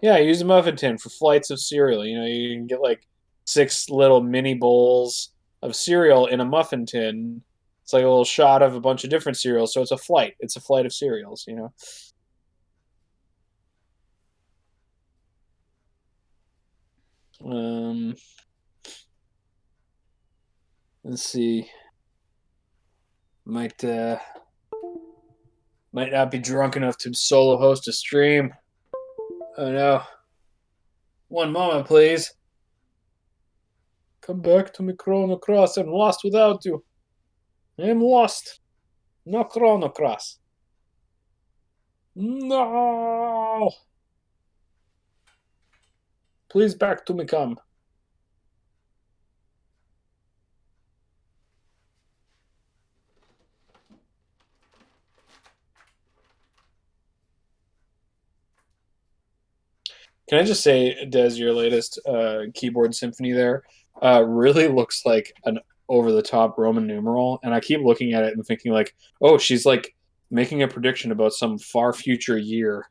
Speaker 3: Yeah, use a muffin tin for flights of cereal. You know, you can get like 6 little mini bowls of cereal in a muffin tin, It's like a little shot of a bunch of different cereals, so it's a flight. It's a flight of cereals, you know. Um, let's see. Might might not be drunk enough to solo host a stream. Oh no. One moment, please. Come back to me, Chrono Cross. I'm lost without you. I'm lost. No Chrono Cross. No. Please back to me, come. Can I just say, Des, your latest keyboard symphony there really looks like an over-the-top Roman numeral, and I keep looking at it and thinking like, oh, she's like making a prediction about some far future year.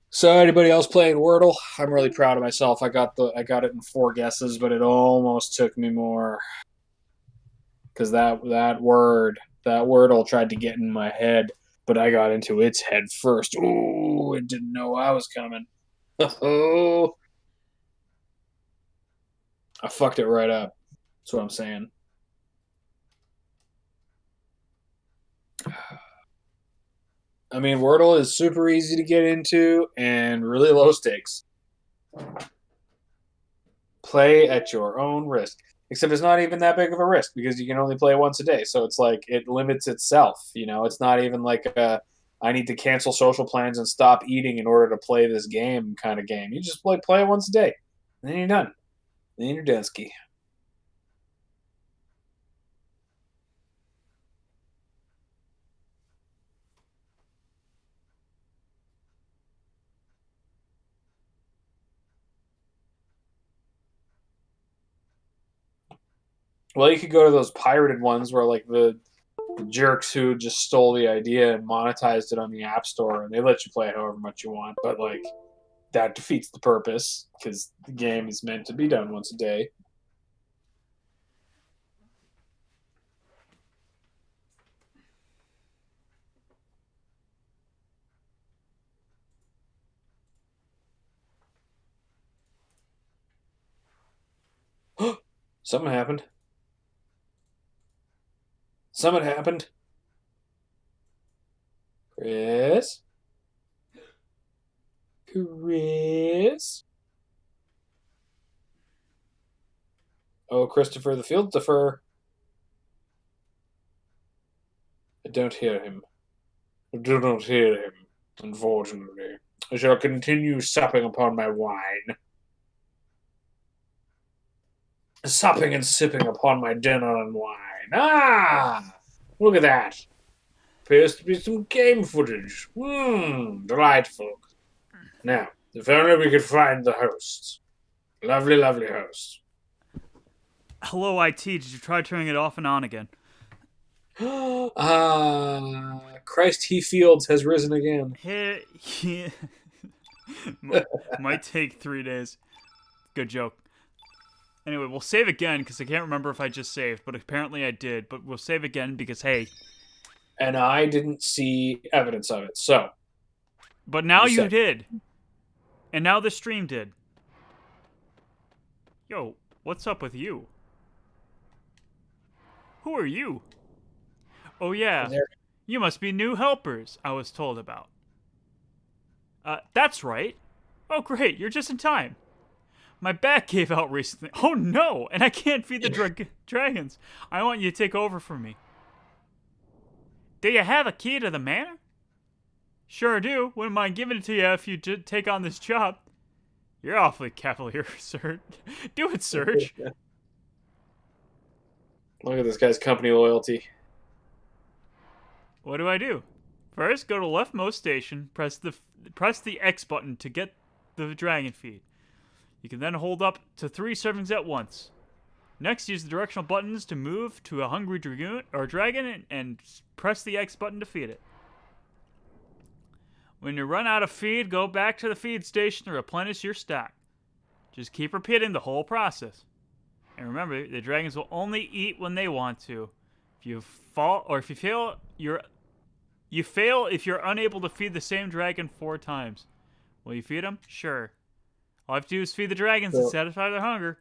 Speaker 3: So, anybody else playing Wordle? I'm really proud of myself. I got it in 4 guesses, but it almost took me more because that Wordle tried to get in my head, but I got into its head first. Ooh, it didn't know I was coming. Oh, I fucked it right up. That's what I'm saying. I mean, Wordle is super easy to get into and really low stakes. Play at your own risk. Except it's not even that big of a risk because you can only play once a day. So it's like it limits itself. You know, it's not even like I need to cancel social plans and stop eating in order to play this game kind of game. You just play it once a day. And then you're done. Then you're done ski. Well, you could go to those pirated ones where like the jerks who just stole the idea and monetized it on the App Store, and they let you play however much you want. But like that defeats the purpose because the game is meant to be done once a day. Something happened. Something happened. Chris? Chris? Oh, Christopher the Field Defer. I don't hear him. I do not hear him, unfortunately. I shall continue supping upon my wine. Supping and sipping upon my dinner and wine. Ah! Look at that. Appears to be some game footage. Delightful. Now, if only we could find the host. Lovely, lovely host.
Speaker 1: Hello, IT. Did you try turning it off and on again?
Speaker 3: Christ He Fields has risen again.
Speaker 1: Hey, might take 3 days. Good joke. Anyway, we'll save again because I can't remember if I just saved, but apparently I did. But we'll save again because, hey.
Speaker 3: And I didn't see evidence of it, so.
Speaker 1: But now you did. And now the stream did. Yo, what's up with you? Who are you? Oh yeah, you must be new helpers, I was told about. That's right. Oh great, you're just in time. My back gave out recently. Oh no, and I can't feed the dragons. I want you to take over for me. Do you have a key to the manor? Sure do. Wouldn't mind giving it to you if you take on this job. You're awfully cavalier, sir. Do it, Serge.
Speaker 3: Look at this guy's company loyalty.
Speaker 1: What do I do? First, go to leftmost station, press the X button to get the dragon feed. You can then hold up to 3 servings at once. Next, use the directional buttons to move to a hungry dragoon or dragon and press the X button to feed it. When you run out of feed, go back to the feed station to replenish your stock. Just keep repeating the whole process. And remember, the dragons will only eat when they want to. If you fall or if you fail, you fail if you're unable to feed the same dragon 4 times. Will you feed them? Sure. All I have to do is feed the dragons and satisfy their hunger.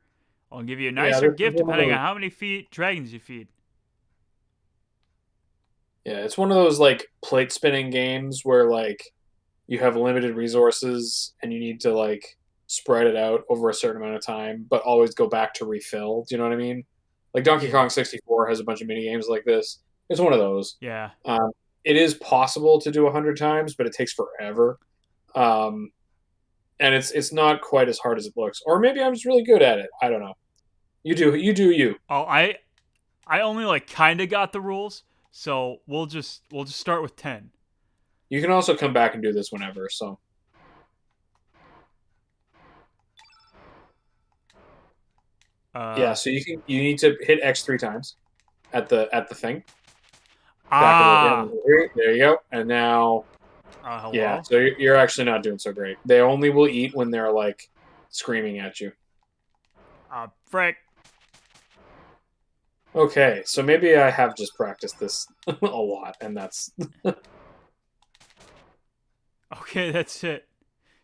Speaker 1: I'll give you a nicer gift depending on how many dragons you feed.
Speaker 3: Yeah, it's one of those like plate spinning games where like you have limited resources and you need to like spread it out over a certain amount of time, but always go back to refill. Do you know what I mean? Like Donkey Kong 64 has a bunch of mini games like this. It's one of those.
Speaker 1: Yeah.
Speaker 3: It is possible to do 100 times, but it takes forever. And it's not quite as hard as it looks. Or maybe I'm just really good at it. I don't know. You do you.
Speaker 1: Oh, I only like kind of got the rules, so we'll just start with 10.
Speaker 3: You can also come back and do this whenever. So yeah, so you need to hit X 3 times at the thing. There you go. And now,
Speaker 1: hello?
Speaker 3: yeah, so you're actually not doing so great. They only will eat when they're like screaming at you.
Speaker 1: Frick.
Speaker 3: Okay, so maybe I have just practiced this a lot, and that's
Speaker 1: Okay, that's it.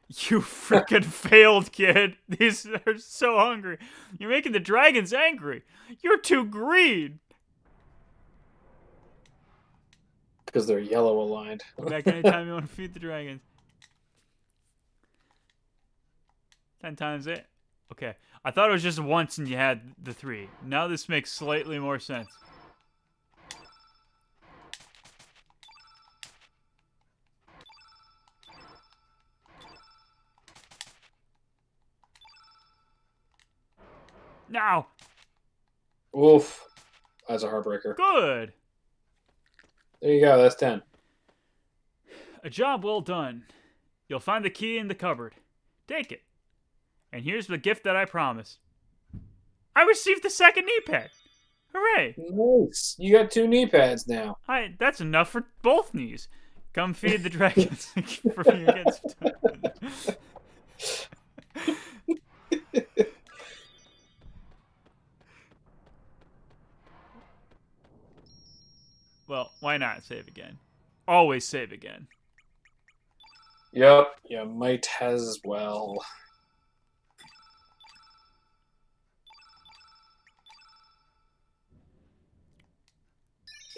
Speaker 1: You freaking failed, kid. These are so hungry. You're making the dragons angry. You're too green.
Speaker 3: because they're yellow aligned.
Speaker 1: Come back anytime you want to feed the dragons. 10 times it. Okay. I thought it was just once and you had the 3. Now this makes slightly more sense. Now.
Speaker 3: Oof. That's a heartbreaker.
Speaker 1: Good.
Speaker 3: There you go. That's 10.
Speaker 1: A job well done. You'll find the key in the cupboard. Take it. And here's the gift that I promised. I received the second knee pad. Hooray.
Speaker 3: Nice. You got 2 knee pads now.
Speaker 1: That's enough for both knees. Come feed the dragons for me against. Well, why not save again? Always save again.
Speaker 3: Yep, you might as well.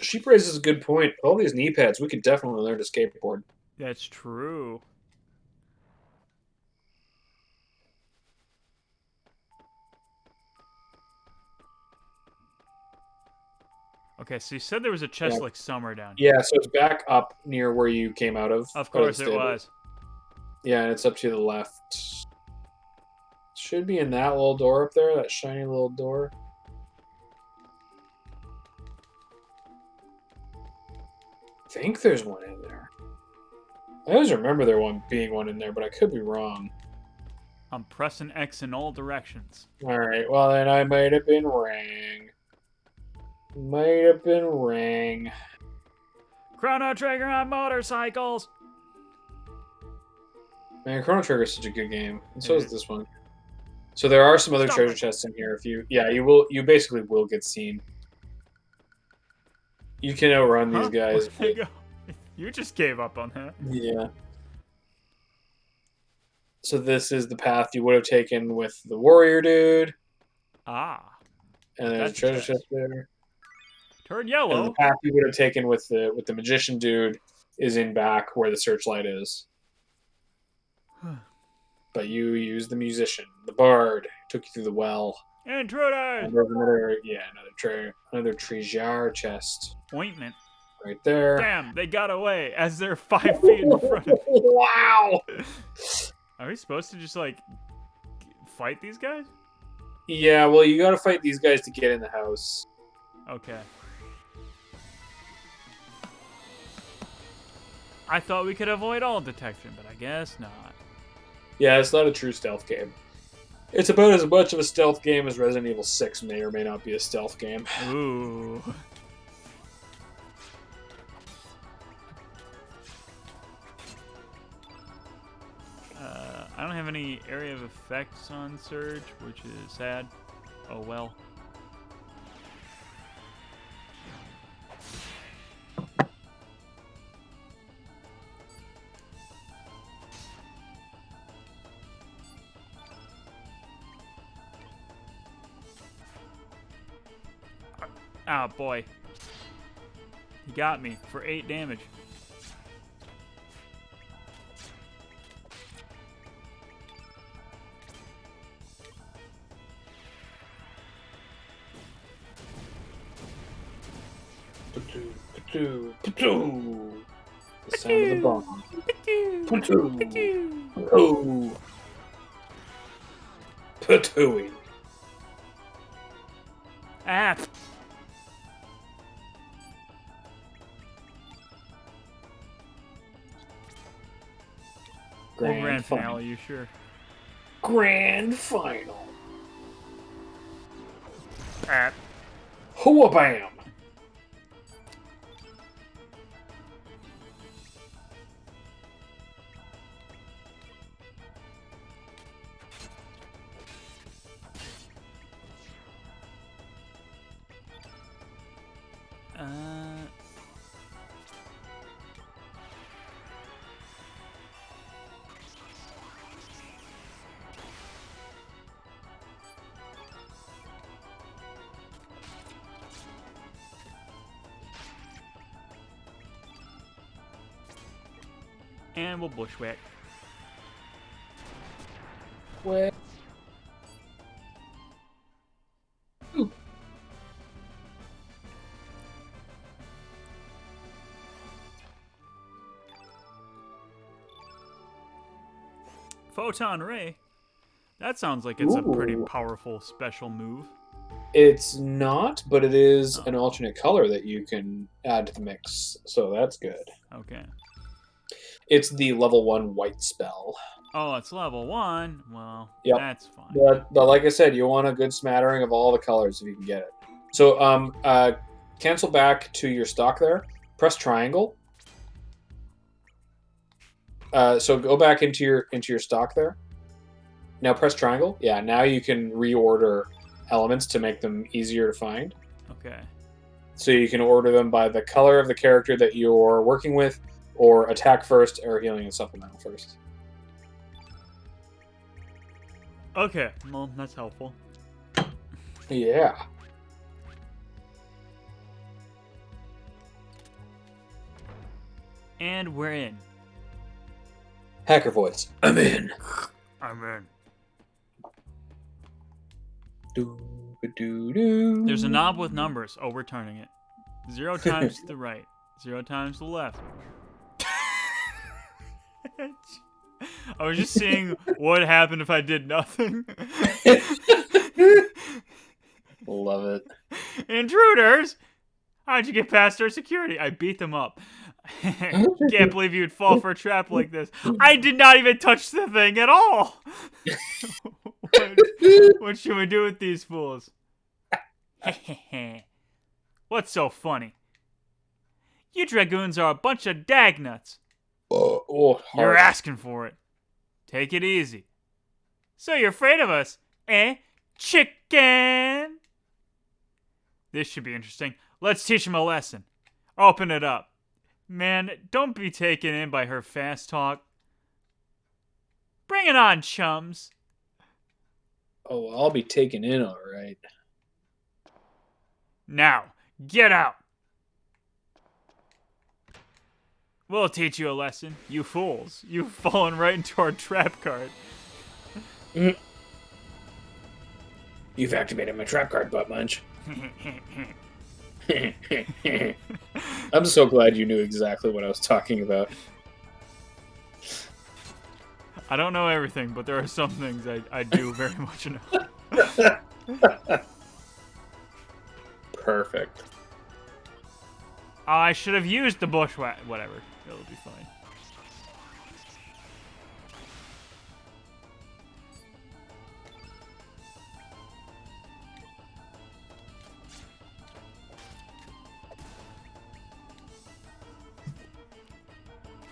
Speaker 3: Sheep raises a good point. All these knee pads, we could definitely learn to skateboard.
Speaker 1: That's true. Okay, so you said there was a chest like somewhere down here.
Speaker 3: Yeah, so it's back up near where you came out of.
Speaker 1: Of course it was.
Speaker 3: Yeah, and it's up to the left. Should be in that little door up there, that shiny little door. I think there's one in there. I always remember there being one in there, but I could be wrong.
Speaker 1: I'm pressing X in all directions.
Speaker 3: Alright, well then I might have been wrong.
Speaker 1: Chrono Trigger on motorcycles!
Speaker 3: Man, Chrono Trigger is such a good game. And so is this one. So there are some other treasure chests in here. You basically will get seen. You can outrun these guys.
Speaker 1: You just gave up on that.
Speaker 3: Yeah. So this is the path you would have taken with the warrior dude.
Speaker 1: Ah.
Speaker 3: And there's a treasure chest there.
Speaker 1: Turn yellow.
Speaker 3: And the path you would have taken with the magician dude is in back where the searchlight is. But you used the musician, the bard, took you through the well.
Speaker 1: Intruders!
Speaker 3: And there's another treasure chest.
Speaker 1: Ointment.
Speaker 3: Right there.
Speaker 1: Damn, they got away as they're 5 feet in front of me.
Speaker 3: Wow!
Speaker 1: Are we supposed to just, like, fight these guys?
Speaker 3: Yeah, well, you gotta fight these guys to get in the house.
Speaker 1: Okay. I thought we could avoid all detection, but I guess not.
Speaker 3: Yeah, it's not a true stealth game. It's about as much of a stealth game as Resident Evil 6 may or may not be a stealth game.
Speaker 1: Ooh. don't have any area of effects on Surge, which is sad. Oh well. Ah, boy. He got me for 8 damage.
Speaker 3: The sound of the bomb. Oh. Patooey.
Speaker 1: Ah! Grand finale, you sure?
Speaker 3: Grand final.
Speaker 1: Ah.
Speaker 3: Hooah bam.
Speaker 1: And we'll bushwhack.
Speaker 3: What?
Speaker 1: Photon Ray? That sounds like it's a pretty
Speaker 3: Ooh.
Speaker 1: powerful special move.
Speaker 3: It's not, but it is an alternate color that you can add to the mix, so that's good.
Speaker 1: Okay.
Speaker 3: It's the level 1 white spell.
Speaker 1: Oh, it's level 1? Well,
Speaker 3: Yep.
Speaker 1: that's fine.
Speaker 3: But like I said, you want a good smattering of all the colors if you can get it. So cancel back to your stock there. Press triangle. So go back into your stock there. Now press triangle. Yeah, now you can reorder elements to make them easier to find.
Speaker 1: Okay.
Speaker 3: So you can order them by the color of the character that you're working with, or attack first, or healing and supplemental first.
Speaker 1: Okay, well, that's helpful.
Speaker 3: Yeah.
Speaker 1: And we're in.
Speaker 3: Hacker voice. I'm in.
Speaker 1: I'm in.
Speaker 3: Doo-ba-doo-doo.
Speaker 1: There's a knob with numbers. Oh, we're turning it. 0 times to the right. 0 times to the left. I was just seeing what happened if I did nothing.
Speaker 3: Love it.
Speaker 1: Intruders! How'd you get past our security? I beat them up. Can't believe you'd fall for a trap like this. I did not even touch the thing at all. What should we do with these fools? What's so funny? You dragoons are a bunch of dagnuts. You're asking for it. Take it easy. So you're afraid of us, eh? Chicken! This should be interesting. Let's teach him a lesson. Open it up. Man, don't be taken in by her fast talk. Bring it on, chums.
Speaker 3: Oh, I'll be taken in, all right.
Speaker 1: Now, get out. We'll teach you a lesson, you fools. You've fallen right into our trap card.
Speaker 3: You've activated my trap card, Butt Munch. I'm so glad you knew exactly what I was talking about.
Speaker 1: I don't know everything, but there are some things I do very much know.
Speaker 3: Perfect.
Speaker 1: I should have used the bushwhack. Whatever. It'll be fine.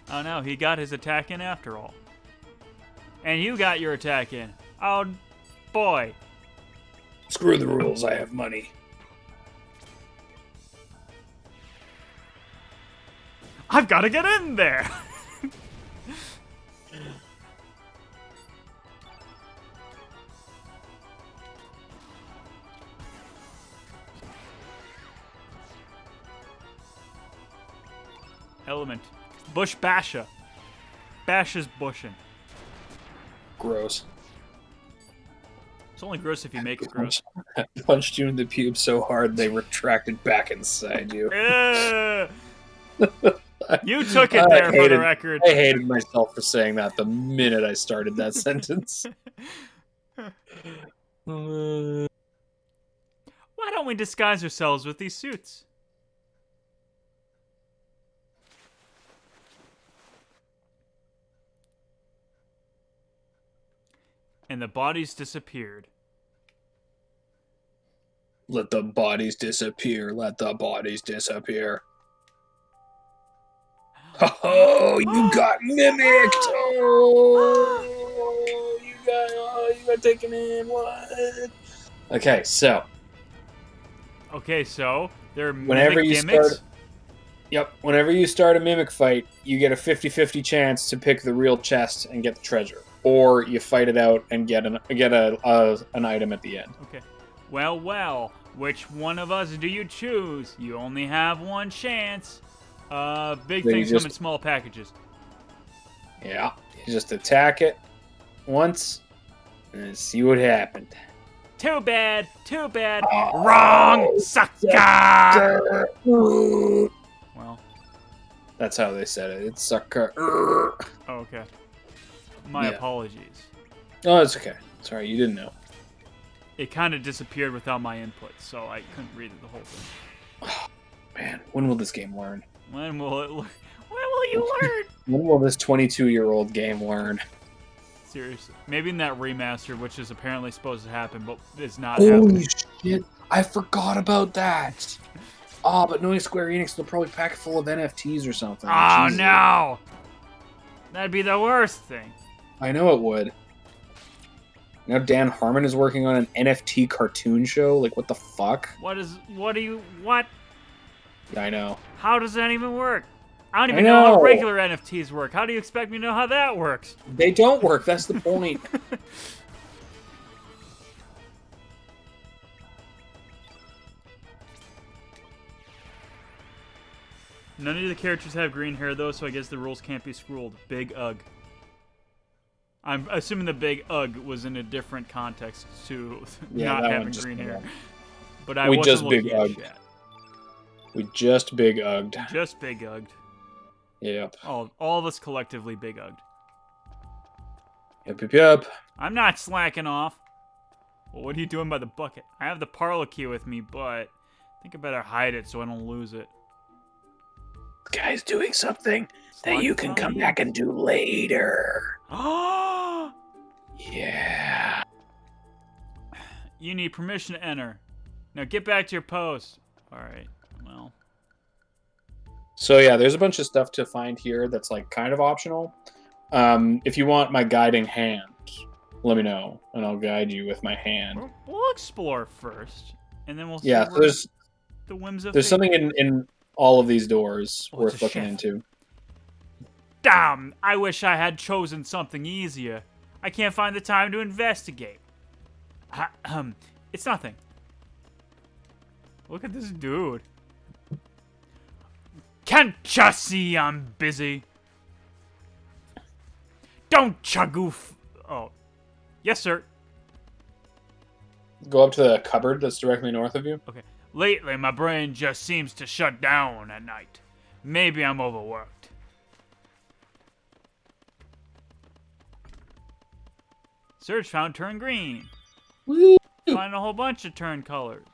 Speaker 1: Oh no, he got his attack in after all. And you got your attack in. Oh, boy.
Speaker 3: Screw the rules. I have money.
Speaker 1: I've got to get in there. Element. Bush Basha. Basha's bushing.
Speaker 3: Gross.
Speaker 1: It's only gross if you make it gross.
Speaker 3: I punched you in the pubes so hard they retracted back inside you.
Speaker 1: Ugh. You took it there for the record.
Speaker 3: I hated myself for saying that the minute I started that sentence.
Speaker 1: Why don't we disguise ourselves with these suits? And the bodies disappeared.
Speaker 3: Let the bodies disappear. Let the bodies disappear. Oh, you got mimicked! Oh, you got taken in. What? Okay, so
Speaker 1: There are
Speaker 3: whenever
Speaker 1: mimic
Speaker 3: you
Speaker 1: gimmicks.
Speaker 3: start, whenever you start a mimic fight, you get a 50-50 chance to pick the real chest and get the treasure, or you fight it out and get an item at the end.
Speaker 1: Okay. Well. Which one of us do you choose? You only have one chance. Big
Speaker 3: Then
Speaker 1: things
Speaker 3: you
Speaker 1: come in small packages.
Speaker 3: Yeah, you just attack it once and see what happened.
Speaker 1: Too bad.
Speaker 3: Oh,
Speaker 1: Wrong, sucker. Well,
Speaker 3: that's how they said it. It's sucker.
Speaker 1: okay. My
Speaker 3: Yeah.
Speaker 1: apologies.
Speaker 3: Oh, it's okay. Sorry, you didn't know.
Speaker 1: It kind of disappeared without my input, so I couldn't read the whole thing.
Speaker 3: Oh, man, when will this game learn?
Speaker 1: When will you learn?
Speaker 3: When will this 22-year-old game learn?
Speaker 1: Seriously. Maybe in that remaster, which is apparently supposed to happen, but it's not
Speaker 3: Holy
Speaker 1: happening.
Speaker 3: shit! I forgot about that. Oh, but knowing Square Enix, they'll probably pack it full of NFTs or something.
Speaker 1: Oh,
Speaker 3: Jesus.
Speaker 1: no! That'd be the worst thing.
Speaker 3: I know it would. Now Dan Harmon is working on an NFT cartoon show. Like, what the fuck?
Speaker 1: What?
Speaker 3: Yeah, I know.
Speaker 1: How does that even work? I don't
Speaker 3: I
Speaker 1: even know how
Speaker 3: know.
Speaker 1: regular NFTs work. How do you expect me to know how that works?
Speaker 3: They don't work. That's the point.
Speaker 1: None of the characters have green hair, though, so I guess the rules can't be scrolled. Big Ugg. I'm assuming the Big Ugg was in a different context to
Speaker 3: Yeah,
Speaker 1: not
Speaker 3: that one
Speaker 1: having
Speaker 3: just
Speaker 1: green
Speaker 3: came
Speaker 1: hair.
Speaker 3: out.
Speaker 1: But I
Speaker 3: We
Speaker 1: wasn't
Speaker 3: just Big
Speaker 1: looking at
Speaker 3: Ugged.
Speaker 1: chat.
Speaker 3: We just Big Ugged.
Speaker 1: Just Big Ugged.
Speaker 3: Yep.
Speaker 1: All of us collectively Big Ugged.
Speaker 3: Yep.
Speaker 1: I'm not slacking off. Well, what are you doing by the bucket? I have the parlor key with me, but I think I better hide it so I don't lose it.
Speaker 3: This guy's doing something that
Speaker 1: Slide
Speaker 3: you
Speaker 1: it
Speaker 3: can
Speaker 1: on
Speaker 3: come
Speaker 1: in.
Speaker 3: back and do later.
Speaker 1: Oh!
Speaker 3: Yeah.
Speaker 1: You need permission to enter. Now get back to your post. Alright, well.
Speaker 3: So yeah, there's a bunch of stuff to find here that's like kind of optional. If you want my guiding hand, let me know, and I'll guide you with my hand.
Speaker 1: We'll explore first, and then we'll see
Speaker 3: Yeah,
Speaker 1: where
Speaker 3: there's
Speaker 1: the whims of
Speaker 3: there's
Speaker 1: fate.
Speaker 3: something in all of these doors
Speaker 1: Oh,
Speaker 3: worth
Speaker 1: it's a
Speaker 3: looking
Speaker 1: chef.
Speaker 3: into.
Speaker 1: Damn, I wish I had chosen something easier. I can't find the time to investigate. It's nothing. Look at this dude. Can't ya see I'm busy? Don't ya goof. Oh. Yes, sir.
Speaker 3: Go up to the cupboard that's directly north of you.
Speaker 1: Okay. Lately, my brain just seems to shut down at night. Maybe I'm overworked. Search found turn green.
Speaker 3: Woo!
Speaker 1: Find a whole bunch of turn colors.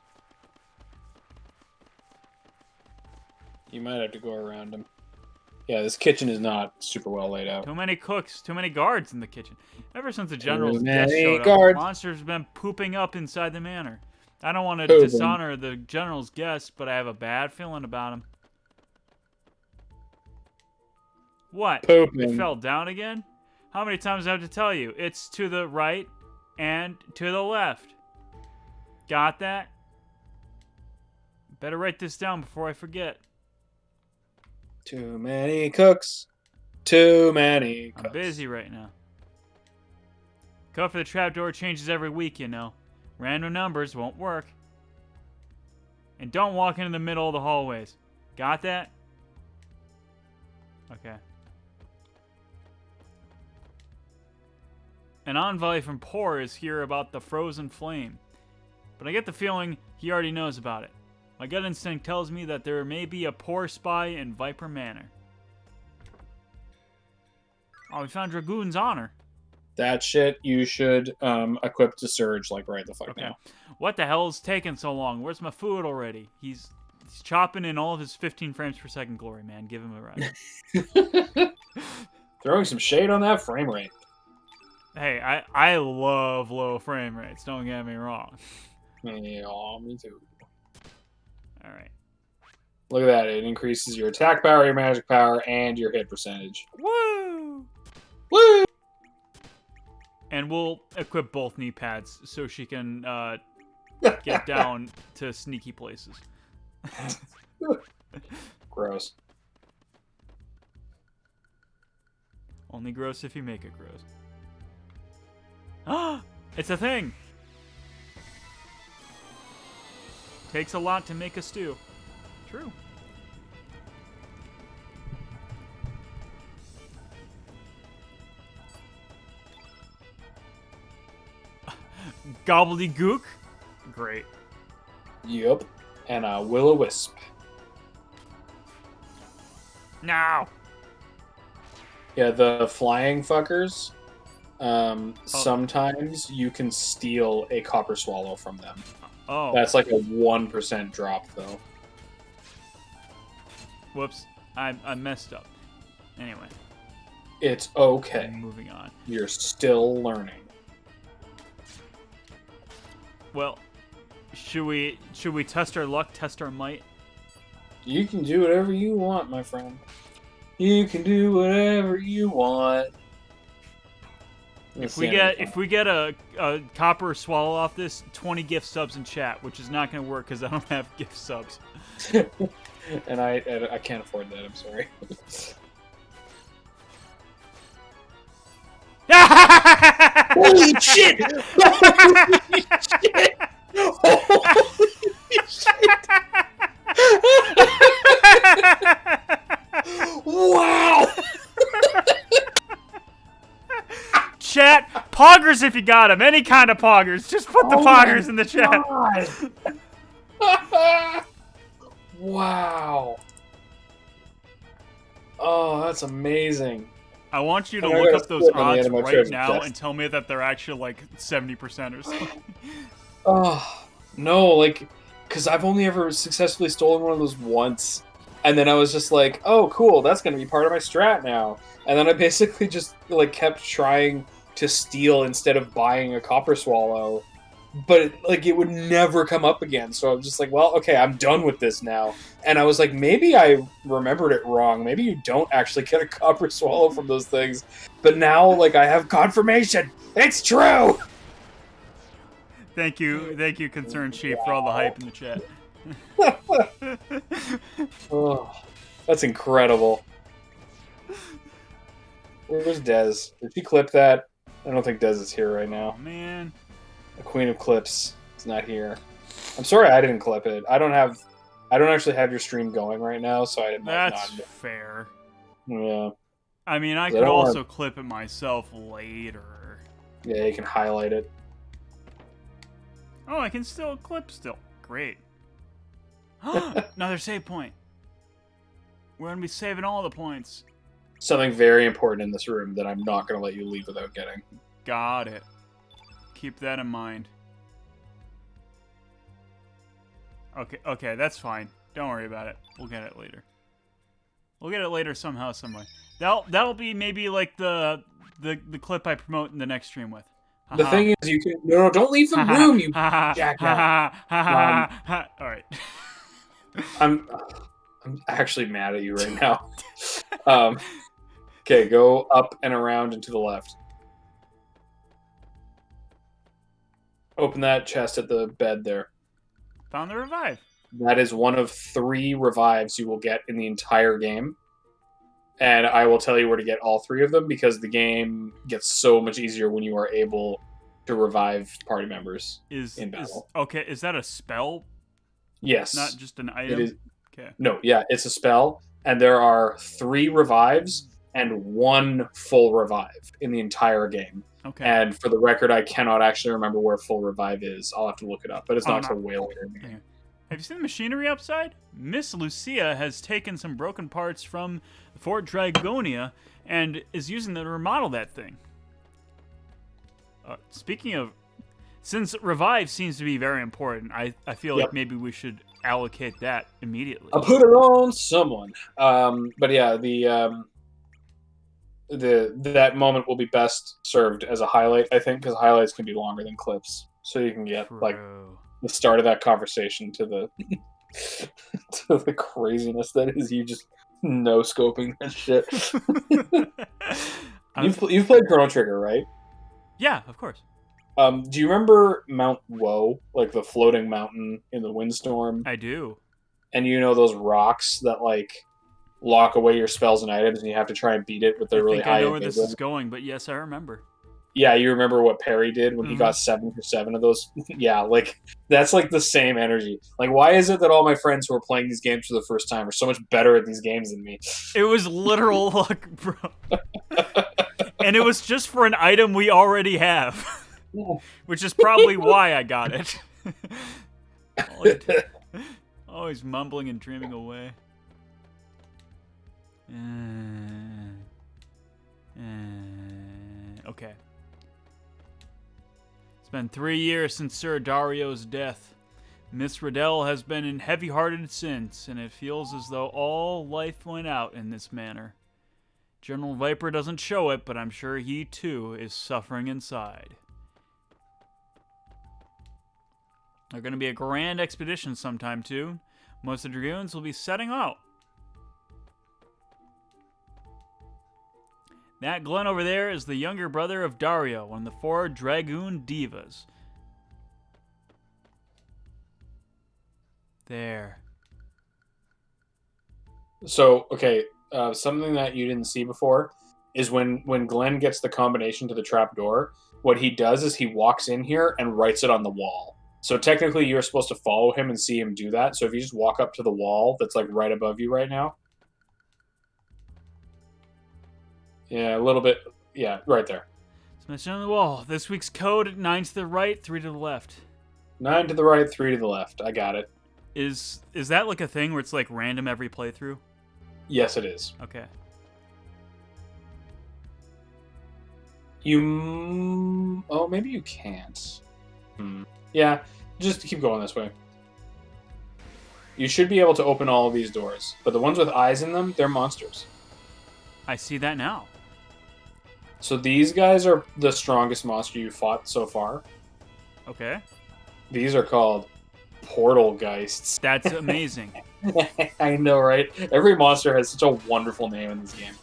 Speaker 3: You might have to go around him. Yeah, this kitchen is not super well laid out.
Speaker 1: Too many cooks, too many guards in the kitchen. Ever since the general's
Speaker 3: Too
Speaker 1: guest
Speaker 3: many
Speaker 1: showed up,
Speaker 3: guards.
Speaker 1: monsters have been pooping up inside the manor. I don't want to
Speaker 3: Pooping.
Speaker 1: dishonor the general's guest, but I have a bad feeling about him. What?
Speaker 3: Pooping.
Speaker 1: It fell down again? How many times do I have to tell you? It's to the right and to the left. Got that? Better write this down before I forget.
Speaker 3: Too many cooks. Too many cooks.
Speaker 1: I'm busy right now. Code for the trapdoor changes every week, you know. Random numbers won't work. And don't walk into the middle of the hallways. Got that? Okay. An envoy from Poor is here about the frozen flame. But I get the feeling he already knows about it. My gut instinct tells me that there may be a Poor spy in Viper Manor. Oh, we found Dragoon's Honor.
Speaker 3: That shit you should equip to Surge like right the fuck now.
Speaker 1: What the hell is taking so long? Where's my food already? He's chopping in all of his 15 frames per second glory, man. Give him a rest.
Speaker 3: Throwing some shade on that frame rate.
Speaker 1: Hey, I love low frame rates. Don't get me wrong.
Speaker 3: Yeah, me too.
Speaker 1: All right.
Speaker 3: Look at that. It increases your attack power, your magic power, and your hit percentage.
Speaker 1: Woo!
Speaker 3: Woo!
Speaker 1: And we'll equip both knee pads so she can get down to sneaky places.
Speaker 3: Gross.
Speaker 1: Only gross if you make it gross. Ah! It's a thing! Takes a lot to make a stew. True. Gobbledygook? Great.
Speaker 3: Yup. And a will-o-wisp.
Speaker 1: Now!
Speaker 3: Yeah, the flying fuckers. Sometimes you can steal a copper swallow from them.
Speaker 1: Oh.
Speaker 3: That's like a 1% drop, though.
Speaker 1: Whoops. I messed up. Anyway.
Speaker 3: It's okay.
Speaker 1: Moving on.
Speaker 3: You're still learning.
Speaker 1: Well, should we test our luck, test our might?
Speaker 3: You can do whatever you want, my friend. You can do whatever you want.
Speaker 1: If we get a copper swallow off this, 20 gift subs in chat, which is not going to work because I don't have gift subs.
Speaker 3: And I can't afford that. I'm sorry. Holy shit! Holy shit! Holy shit! Wow!
Speaker 1: Chat, poggers if you got them. Any kind of poggers. Just put the poggers in the chat.
Speaker 3: Wow. Oh, that's amazing.
Speaker 1: I want you to
Speaker 3: And I
Speaker 1: look
Speaker 3: gotta
Speaker 1: up those
Speaker 3: flip on the
Speaker 1: odds
Speaker 3: animal
Speaker 1: right
Speaker 3: treasure
Speaker 1: now
Speaker 3: chest.
Speaker 1: and tell me that they're actually like 70% or something.
Speaker 3: Oh, no, like, because I've only ever successfully stolen one of those once. And then I was just like, oh, cool, that's going to be part of my strat now. And then I basically just, like, kept trying to steal instead of buying a copper swallow. But, like, it would never come up again. So I was just like, well, okay, I'm done with this now. And I was like, maybe I remembered it wrong. Maybe you don't actually get a copper swallow from those things. But now, like, I have confirmation. It's true!
Speaker 1: Thank you, Concerned Chief, for all the hype in the chat.
Speaker 3: Oh, that's incredible. Where's Dez? Did she clip that? I don't think Dez is here right now.
Speaker 1: Oh, man.
Speaker 3: The Queen of Clips is not here. I'm sorry I didn't clip it. I don't actually have your stream going right now, so I didn't.
Speaker 1: That's fair.
Speaker 3: Yeah.
Speaker 1: I mean, I
Speaker 3: I
Speaker 1: could
Speaker 3: don't
Speaker 1: also clip it myself later.
Speaker 3: Yeah, you can highlight it.
Speaker 1: Oh, I can still clip still. Great. Another save point. We're going to be saving all the points.
Speaker 3: Something very important in this room that I'm not going to let you leave without getting.
Speaker 1: Got it. Keep that in mind. Okay, that's fine. Don't worry about it. We'll get it later. We'll get it later somehow, someway. That'll be maybe like the clip I promote in the next stream with.
Speaker 3: The thing is, you can no, don't leave the room, you jackass.
Speaker 1: All right.
Speaker 3: I'm actually mad at you right now.
Speaker 2: Okay, go up and around and to the left. Open that chest at the bed there.
Speaker 1: Found the revive.
Speaker 2: That is one of 3 revives you will get in the entire game. And I will tell you where to get all 3 of them because the game gets so much easier when you are able to revive party members in battle.
Speaker 1: Okay, is that a spell?
Speaker 2: Yes.
Speaker 1: Not just an item?
Speaker 2: It is.
Speaker 1: Okay.
Speaker 2: No, yeah, it's a spell. And there are 3 revives and 1 full revive in the entire game.
Speaker 1: Okay.
Speaker 2: And for the record, I cannot actually remember where full revive is. I'll have to look it up, but it's not until way later in the game.
Speaker 1: Have you seen the machinery outside? Miss Lucia has taken some broken parts from Fort Dragonia and is using them to remodel that thing. Speaking of, since revive seems to be very important, I feel like maybe we should allocate that immediately.
Speaker 2: I'll put it on someone. But yeah, that moment will be best served as a highlight, I think, because highlights can be longer than clips, so you can get like the start of that conversation to the to the craziness that is you just no scoping that shit. You've played Chrono Trigger, right?
Speaker 1: Yeah, of course.
Speaker 2: Do you remember Mount Woe, like the floating mountain in the windstorm?
Speaker 1: I do.
Speaker 2: And you know those rocks that like lock away your spells and items, and you have to try and beat it with the really high.
Speaker 1: I know where this is going, but yes, I remember.
Speaker 2: Yeah, you remember what Perry did when he got 7 for 7 of those? Yeah, like that's like the same energy. Like, why is it that all my friends who are playing these games for the first time are so much better at these games than me?
Speaker 1: It was literal luck, bro. And it was just for an item we already have, which is probably why I got it. Always mumbling and dreaming away. Okay. It's been 3 years since Sir Dario's death. Miss Riddell has been heavy-hearted since, and it feels as though all life went out in this manner. General Viper doesn't show it, but I'm sure he, too, is suffering inside. They're going to be a grand expedition sometime, too. Most of the Dragoons will be setting out. That Glen over there is the younger brother of Dario, one of the 4 Dragoon Divas. There.
Speaker 2: So, okay, something that you didn't see before is when Glenn gets the combination to the trapdoor, what he does is he walks in here and writes it on the wall. So technically you're supposed to follow him and see him do that. So if you just walk up to the wall that's like right above you right now. Yeah, a little bit. Yeah, right there.
Speaker 1: It's mentioned on the wall. This week's code, 9 to the right, 3 to the left.
Speaker 2: 9 to the right, 3 to the left. I got it.
Speaker 1: Is that like a thing where it's like random every playthrough?
Speaker 2: Yes, it is.
Speaker 1: Okay.
Speaker 2: Oh, maybe you can't. Yeah, just keep going this way. You should be able to open all of these doors, but the ones with eyes in them, they're monsters.
Speaker 1: I see that now.
Speaker 2: So these guys are the strongest monster you fought so far.
Speaker 1: Okay.
Speaker 2: These are called Portal Geists.
Speaker 1: That's amazing.
Speaker 2: I know, right? Every monster has such a wonderful name in this game.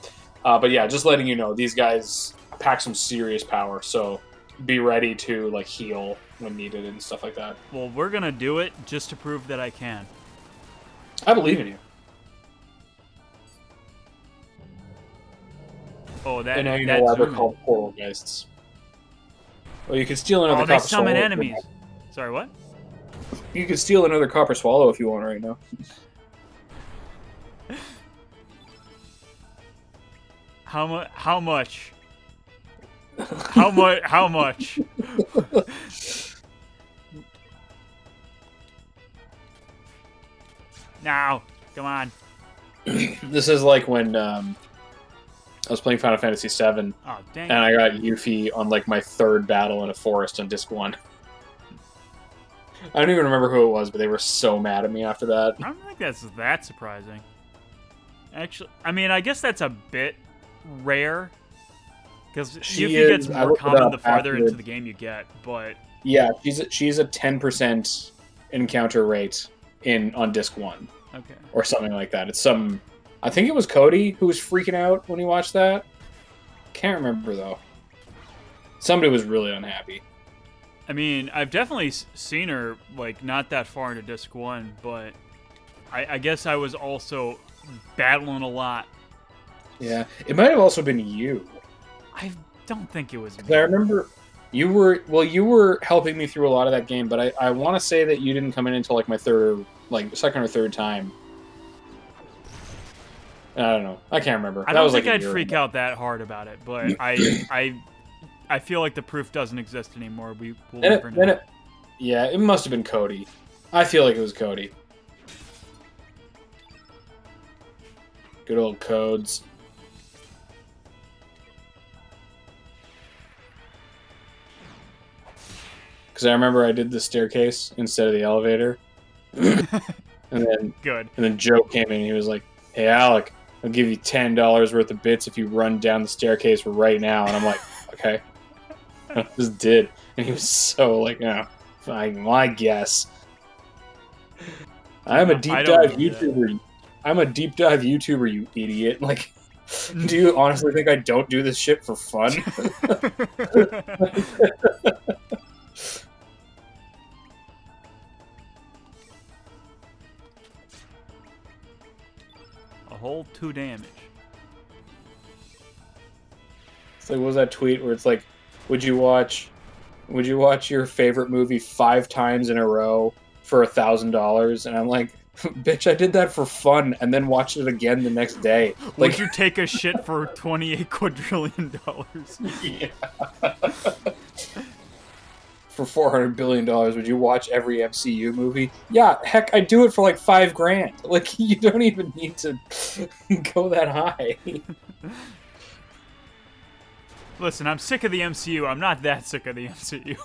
Speaker 2: But yeah, just letting you know, these guys pack some serious power, so be ready to like heal when needed and stuff like that.
Speaker 1: Well, we're gonna do it just to prove that I can.
Speaker 2: I believe in you.
Speaker 1: Oh, that.
Speaker 2: And now you know why they're called Portal Geists. Well, you could steal another copper swallow.
Speaker 1: They summon enemies. Sorry, what?
Speaker 2: You could steal another copper swallow if you want right now.
Speaker 1: How much? How much? How much? Now, come on.
Speaker 2: This is like when I was playing Final Fantasy VII,
Speaker 1: oh, dang.
Speaker 2: and I got Yuffie on like my 3rd battle in a forest on Disc 1. I don't even remember who it was, but they were so mad at me after that.
Speaker 1: I don't think that's that surprising. Actually, I mean, I guess that's a bit rare. Because Yuffie gets more common the farther into the game you get, but...
Speaker 2: Yeah, she's a 10% encounter rate on Disc 1.
Speaker 1: Okay.
Speaker 2: Or something like that. It's some... I think it was Cody who was freaking out when he watched that.
Speaker 3: Can't remember though. Somebody was really unhappy.
Speaker 1: I mean, I've definitely seen her, like, not that far into Disc 1, but I guess I was also battling a lot.
Speaker 3: Yeah, it might have also been you.
Speaker 1: I don't think it was
Speaker 3: 'Cause
Speaker 1: me.
Speaker 3: I remember you were helping me through a lot of that game, but I want to say that you didn't come in until like my second or third time. I don't know. I can't remember.
Speaker 1: I
Speaker 3: That
Speaker 1: don't
Speaker 3: was
Speaker 1: think
Speaker 3: like a
Speaker 1: I'd
Speaker 3: year
Speaker 1: freak
Speaker 3: ago.
Speaker 1: out that hard about it, but I feel like the proof doesn't exist anymore. We'll never know.
Speaker 3: Yeah, it must have been Cody. I feel like it was Cody. Good old codes. Because I remember I did the staircase instead of the elevator, and
Speaker 1: Good.
Speaker 3: then Joe came in and he was like, "Hey Alec, I'll give you $10 worth of bits if you run down the staircase right now." And I'm like, "Okay." I just did, and he was so like, "No, fine, well, I guess." I'm a
Speaker 1: No,
Speaker 3: deep
Speaker 1: I don't
Speaker 3: dive
Speaker 1: do that.
Speaker 3: YouTuber. I'm a deep dive YouTuber, you idiot. Like, do you honestly think I don't do this shit for fun?
Speaker 1: A whole 2 damage.
Speaker 3: It's like, what was that tweet where it's like, would you watch your favorite movie 5 times in a row for $1,000? And I'm like, bitch, I did that for fun and then watched it again the next day.
Speaker 1: Would
Speaker 3: Like,
Speaker 1: you take a shit for $28 quadrillion?
Speaker 3: yeah. For $400 billion, would you watch every MCU movie? Yeah, heck, I'd do it for like $5,000. Like, you don't even need to go that high.
Speaker 1: Listen, I'm sick of the MCU. I'm not that sick of the MCU.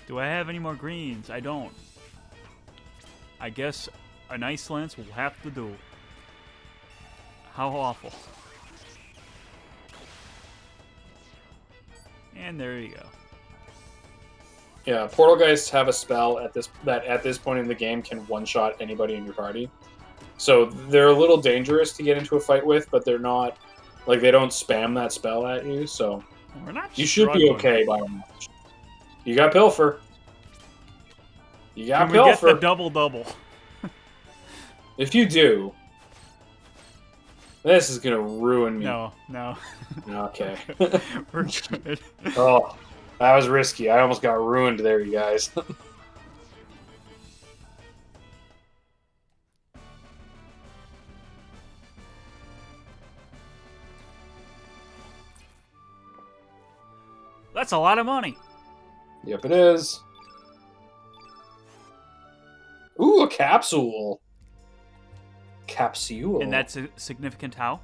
Speaker 1: Do I have any more greens? I don't. I guess an ice lance will have to do. How awful. And there you go.
Speaker 3: Yeah, Portal Geists have a spell at this point in the game can one-shot anybody in your party. So they're a little dangerous to get into a fight with, but they're not like they don't spam that spell at you, so
Speaker 1: We're not
Speaker 3: you should be
Speaker 1: struggling.
Speaker 3: okay by and large. You got Pilfer. You got
Speaker 1: Can we get the
Speaker 3: Pilfer.
Speaker 1: double-double?
Speaker 3: If you do, this is gonna ruin me.
Speaker 1: No, no.
Speaker 3: Okay.
Speaker 1: We're good.
Speaker 3: Oh, that was risky. I almost got ruined there, you guys.
Speaker 1: That's a lot of money.
Speaker 3: Yep, it is. Ooh, a capsule. Capsule.
Speaker 1: And that's significant how?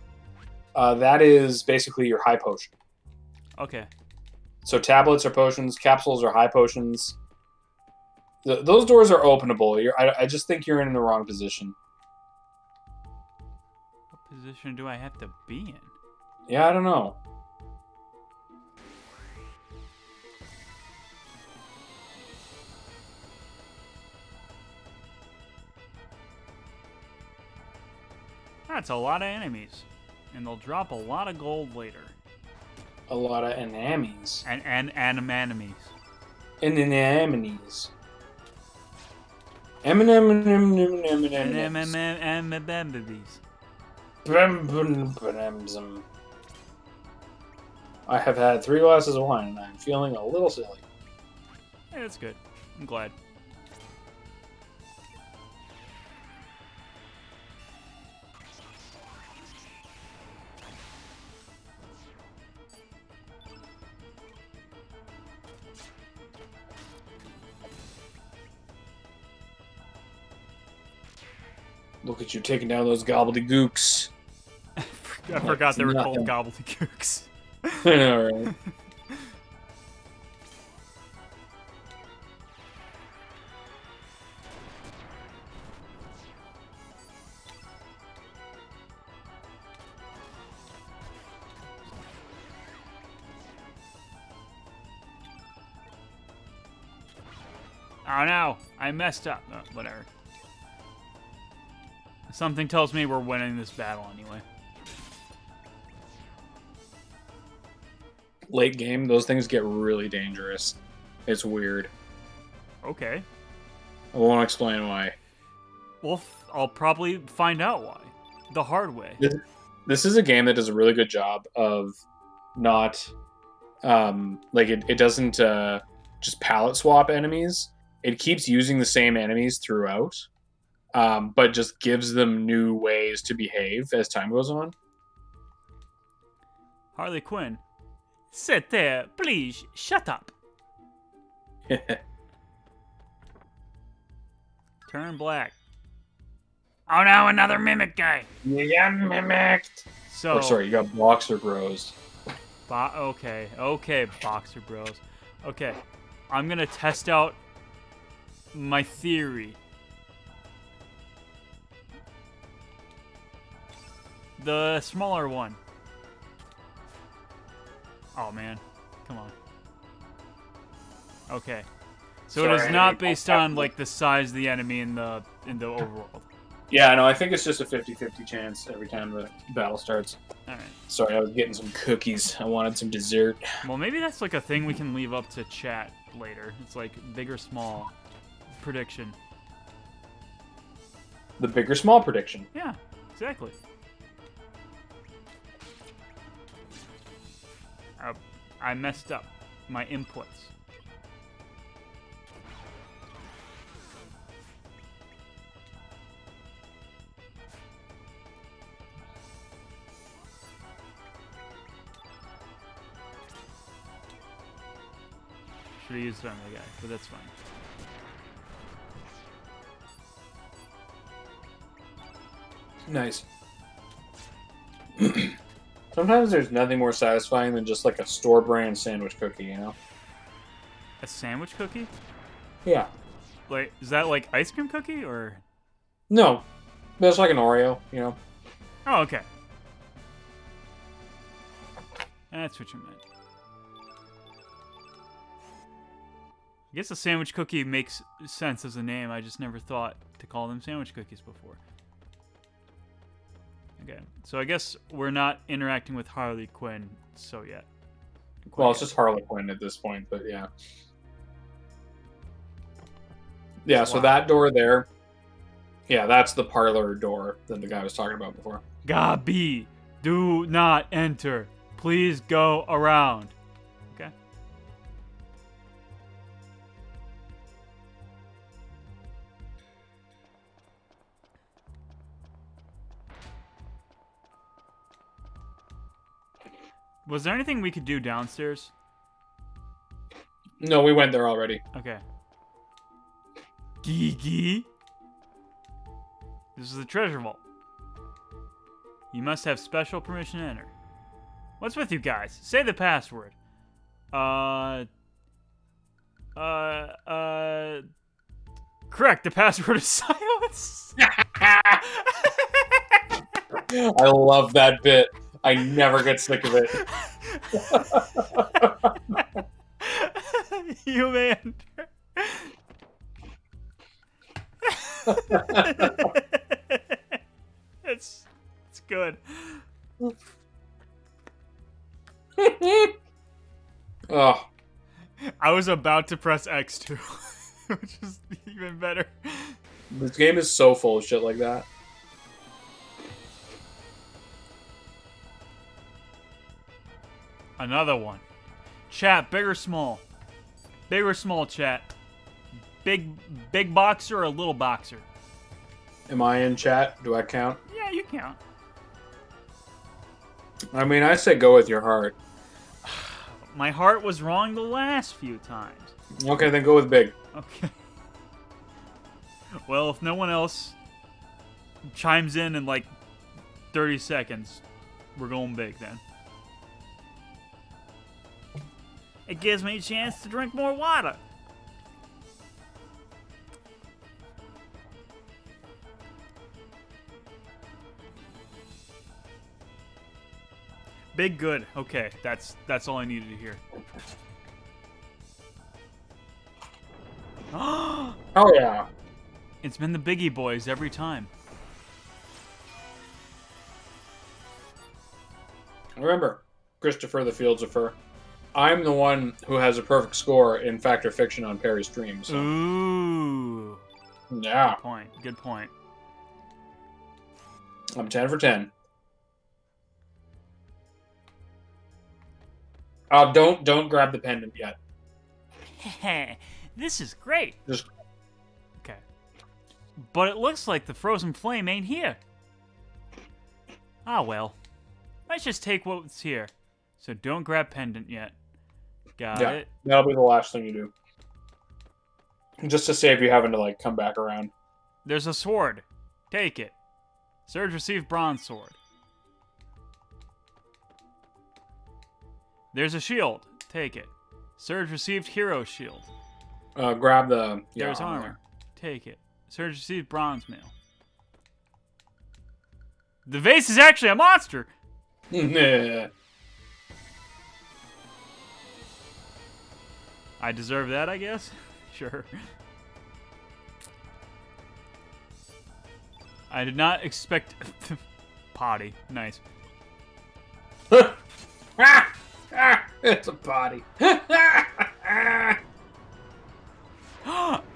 Speaker 3: That is basically your high potion.
Speaker 1: Okay.
Speaker 3: So tablets are potions, capsules are high potions. Those doors are openable. I just think you're in the wrong position.
Speaker 1: What position do I have to be in?
Speaker 3: Yeah, I don't know.
Speaker 1: That's a lot of enemies. And they'll drop a lot of gold later.
Speaker 3: A lot of enemies.
Speaker 1: And enemies.
Speaker 3: Enemies. I have had 3 glasses of wine and I'm feeling a little silly.
Speaker 1: Hey, that's good. I'm glad.
Speaker 3: Look at you taking down those gobbledygooks.
Speaker 1: I forgot they were called gobbledygooks.
Speaker 3: I know, right?
Speaker 1: Oh no, I messed up. Whatever. Something tells me we're winning this battle anyway.
Speaker 3: Late game, those things get really dangerous. It's weird.
Speaker 1: Okay.
Speaker 3: I won't explain why.
Speaker 1: Well, I'll probably find out why. The hard way.
Speaker 3: This is a game that does a really good job of not, like it doesn't just palette swap enemies. It keeps using the same enemies throughout, but just gives them new ways to behave as time goes on.
Speaker 1: Harley Quinn. Sit there, please. Shut up. Turn black. Oh no, another mimic guy.
Speaker 3: You got mimicked.
Speaker 1: So.
Speaker 3: Or sorry, you got boxer bros.
Speaker 1: Okay, Boxer Bros. Okay, I'm gonna test out my theory. The smaller one. Oh man, come on. Okay, so it is not based on like the size of the enemy in the overworld.
Speaker 3: Yeah, no, I think it's just a 50-50 chance every time the battle starts.
Speaker 1: All right.
Speaker 3: Sorry, I was getting some cookies. I wanted some dessert.
Speaker 1: Well, maybe that's like a thing we can leave up to chat later. It's like big or small prediction.
Speaker 3: The big or small prediction.
Speaker 1: Yeah, exactly. I messed up my inputs. Should have used Family Guy, but that's fine.
Speaker 3: Nice. Sometimes there's nothing more satisfying than just like a store brand sandwich cookie, you know?
Speaker 1: A sandwich cookie?
Speaker 3: Yeah.
Speaker 1: Like, is that like ice cream cookie or?
Speaker 3: No. That's like an Oreo, you know?
Speaker 1: Oh, okay. That's what you meant. I guess a sandwich cookie makes sense as a name. I just never thought to call them sandwich cookies before. Okay, so I guess we're not interacting with Harley Quinn so yet.
Speaker 3: Well, it's just Harley Quinn at this point, but yeah. Yeah, so that door there, yeah, that's the parlor door that the guy was talking about before.
Speaker 1: Gabi, do not enter. Please go around. Okay. Was there anything we could do downstairs?
Speaker 3: No, we went there already.
Speaker 1: Okay. Gigi? This is the treasure vault. You must have special permission to enter. What's with you guys? Say the password. Correct. The password is silence.
Speaker 3: I love that bit. I never get sick of it.
Speaker 1: You man. It's good.
Speaker 3: Oh,
Speaker 1: I was about to press X2, which is even better.
Speaker 3: this game is so full of shit like that.
Speaker 1: Another one. Chat, big or small? Big or small, chat? Big boxer or a little boxer?
Speaker 3: Am I in chat? Do I count?
Speaker 1: Yeah, you count.
Speaker 3: I mean, I say go with your heart.
Speaker 1: My heart was wrong the last few times.
Speaker 3: Okay, then go with big.
Speaker 1: Okay. Well, if no one else chimes in like 30 seconds, we're going big then. It gives me a chance to drink more water. Big good. Okay, that's all I needed to hear.
Speaker 3: Oh yeah.
Speaker 1: It's been the biggie boys every time.
Speaker 3: Remember, Christopher the Fields of Fur. I'm the one who has a perfect score in Fact or Fiction on Perry's Dream. So.
Speaker 1: Ooh.
Speaker 3: Yeah.
Speaker 1: Good point. Good point.
Speaker 3: I'm 10 for 10. Don't grab the pendant yet.
Speaker 1: This is great.
Speaker 3: Just
Speaker 1: Okay. But it looks like the frozen flame ain't here. Ah, well. Let's just take what's here. So don't grab pendant yet. Got it.
Speaker 3: That'll be the last thing you do. Just to save you having to like come back around.
Speaker 1: There's a sword. Take it. Surge received bronze sword. There's a shield. Take it. Surge received hero shield.
Speaker 3: Grab the.
Speaker 1: There's armor. Take it. Surge received bronze mail. The vase is actually a monster.
Speaker 3: There.
Speaker 1: I deserve that, I guess. Sure. I did not expect potty. Nice.
Speaker 3: It's a body.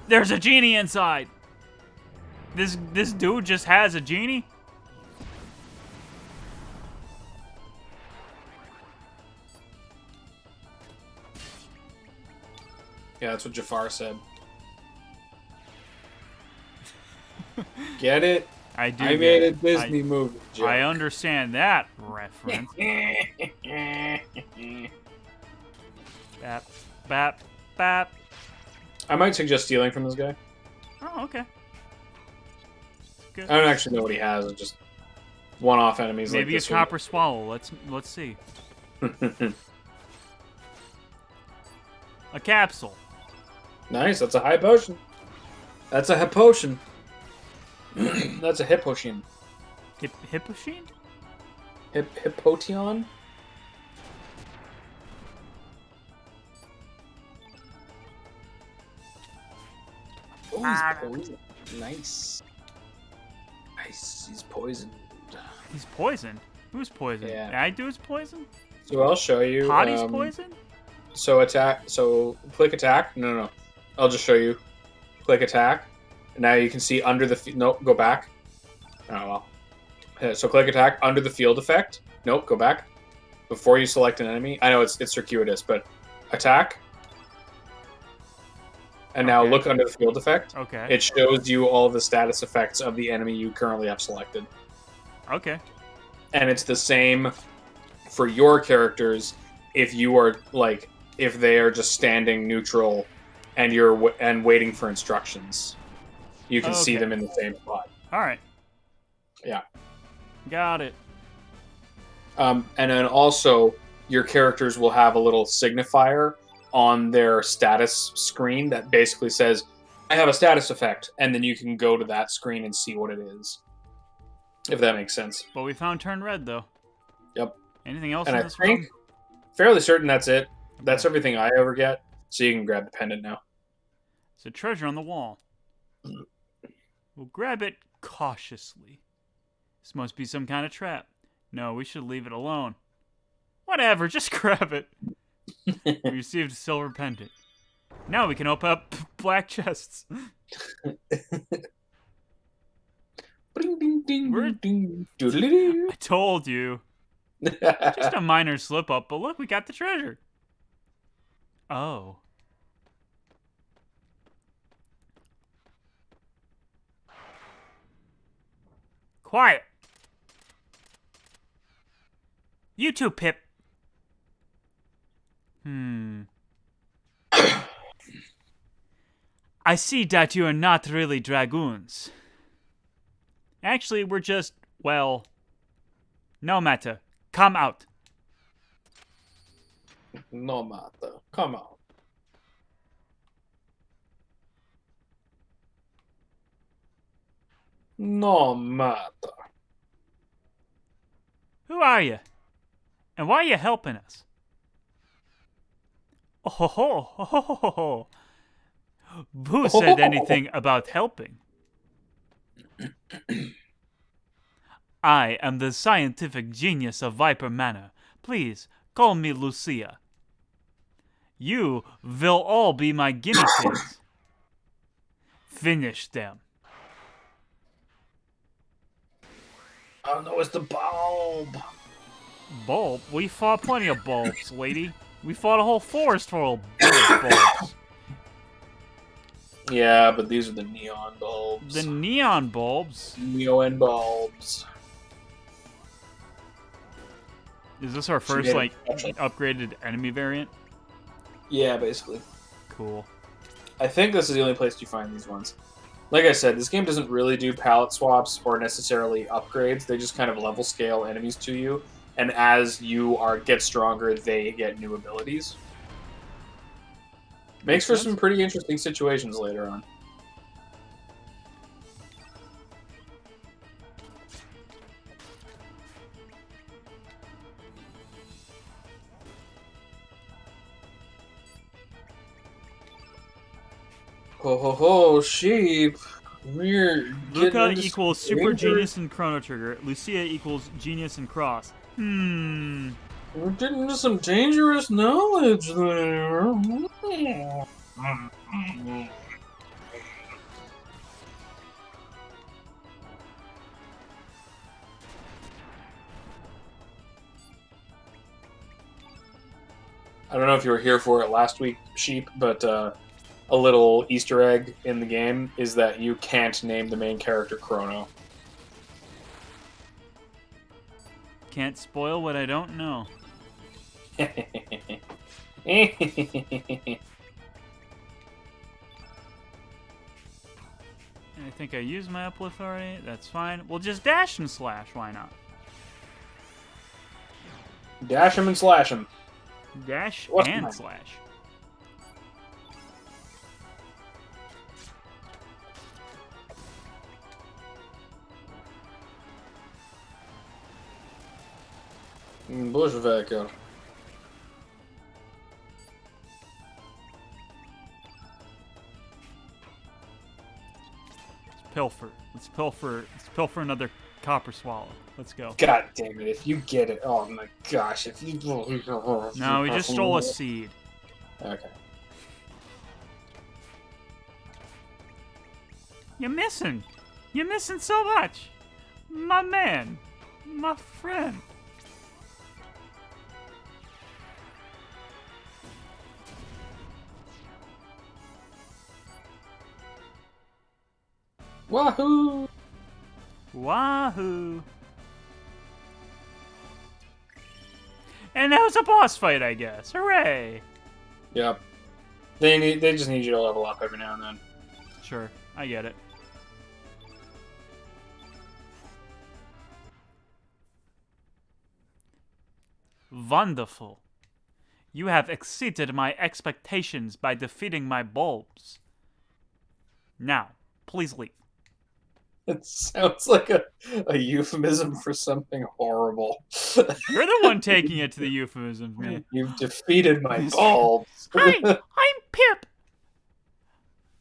Speaker 1: There's a genie inside. This dude just has a genie?
Speaker 3: Yeah, that's what Jafar said. Get it?
Speaker 1: I do.
Speaker 3: I
Speaker 1: get
Speaker 3: made a
Speaker 1: it.
Speaker 3: Disney movie joke.
Speaker 1: I understand that reference. Bap, bap, bap.
Speaker 3: I might suggest stealing from this guy.
Speaker 1: Oh, okay. Good.
Speaker 3: I don't actually know what he has. It's just one-off enemies.
Speaker 1: Maybe
Speaker 3: like
Speaker 1: a
Speaker 3: this
Speaker 1: copper swallow. Let's see.
Speaker 3: one.
Speaker 1: A capsule.
Speaker 3: Nice. That's a high potion. That's a hip potion. That's a hip potion.
Speaker 1: Hipposheen?
Speaker 3: Hippotion? Oh, he's poisoned. Nice. Nice. He's poisoned.
Speaker 1: He's poisoned. Who's poisoned?
Speaker 3: Yeah.
Speaker 1: I do is poison?
Speaker 3: So I'll show you.
Speaker 1: Potty's poison?
Speaker 3: So attack. So click attack. No. I'll just show you. Click attack. And now you can see under the. Nope. Go back. Oh well. So click attack under the field effect. Nope. Go back. Before you select an enemy. I know it's circuitous, but attack. And now
Speaker 1: Okay.
Speaker 3: look under the field effect.
Speaker 1: Okay.
Speaker 3: It shows you all the status effects of the enemy you currently have selected.
Speaker 1: Okay.
Speaker 3: And it's the same for your characters if you are like if they are just standing neutral and you're and waiting for instructions. You can see
Speaker 1: Okay.
Speaker 3: them in the same spot.
Speaker 1: All right.
Speaker 3: Yeah.
Speaker 1: Got it.
Speaker 3: And then also your characters will have a little signifier on their status screen that basically says, I have a status effect, and then you can go to that screen and see what it is. If that makes sense.
Speaker 1: But we found turn red, though.
Speaker 3: Yep.
Speaker 1: Anything else
Speaker 3: And
Speaker 1: in
Speaker 3: I
Speaker 1: this
Speaker 3: think,
Speaker 1: room?
Speaker 3: fairly certain that's it. That's
Speaker 1: Okay.
Speaker 3: everything I ever get. So you can grab the pendant now.
Speaker 1: It's a treasure on the wall. We'll grab it cautiously. This must be some kind of trap. No, we should leave it alone. Whatever, just grab it. We received a silver pendant. Now we can open up black chests.
Speaker 3: Ding, ding, ding,
Speaker 1: We're-
Speaker 3: ding, doodle-doo.
Speaker 1: I told you. Just a minor slip up, but look, we got the treasure. Oh. Quiet. You too, Pip. I see that you are not really dragoons. Actually, we're just, well, no matter. Come out.
Speaker 3: No matter. Come on. No matter.
Speaker 1: Who are you? And why are you helping us? Oh ho ho ho ho ho ho. Who said anything about helping? I am the scientific genius of Viper Manor. Please, call me Lucia. You will all be my guinea pigs. Finish them.
Speaker 3: Oh no, it's the bulb.
Speaker 1: Bulb? We fought plenty of bulbs, lady. We fought a whole forest full of bulbs.
Speaker 3: Yeah, but these are the neon bulbs.
Speaker 1: The neon bulbs?
Speaker 3: Neon bulbs.
Speaker 1: Is this our first, like, upgraded enemy variant?
Speaker 3: Yeah, basically.
Speaker 1: Cool.
Speaker 3: I think this is the only place you find these ones. Like I said, this game doesn't really do palette swaps or necessarily upgrades. They just kind of level scale enemies to you, and as you get stronger, they get new abilities. Makes for some pretty interesting situations later on. Ho ho ho, sheep! We're
Speaker 1: Luca equals super genius in Chrono Trigger. Lucia equals genius in Cross.
Speaker 3: We're getting into some dangerous knowledge there. I don't know if you were here for it last week, Sheep, but a little Easter egg in the game is that you can't name the main character Chrono.
Speaker 1: Can't spoil what I don't know. I think I used my uplift already. That's fine. We'll just dash and slash. Why not?
Speaker 3: Dash him and slash him.
Speaker 1: Dash
Speaker 3: What's
Speaker 1: and
Speaker 3: mine?
Speaker 1: slash.
Speaker 3: Bushwhacker.
Speaker 1: Pilfer. Let's pilfer another copper swallow. Let's go.
Speaker 3: God damn it, if you get it. Oh my gosh, if you...
Speaker 1: No, we just stole a seed.
Speaker 3: Okay.
Speaker 1: You're missing. You're missing so much. My man. My friend.
Speaker 3: Wahoo!
Speaker 1: Wahoo! And that was a boss fight, I guess. Hooray!
Speaker 3: Yep. They just need you to level up every now and then.
Speaker 1: Sure, I get it. Wonderful. You have exceeded my expectations by defeating my bulbs. Now, please leave.
Speaker 3: It sounds like a euphemism for something horrible.
Speaker 1: You're the one taking it to the euphemism, man.
Speaker 3: You've defeated my bulbs.
Speaker 1: Hi, I'm Pip.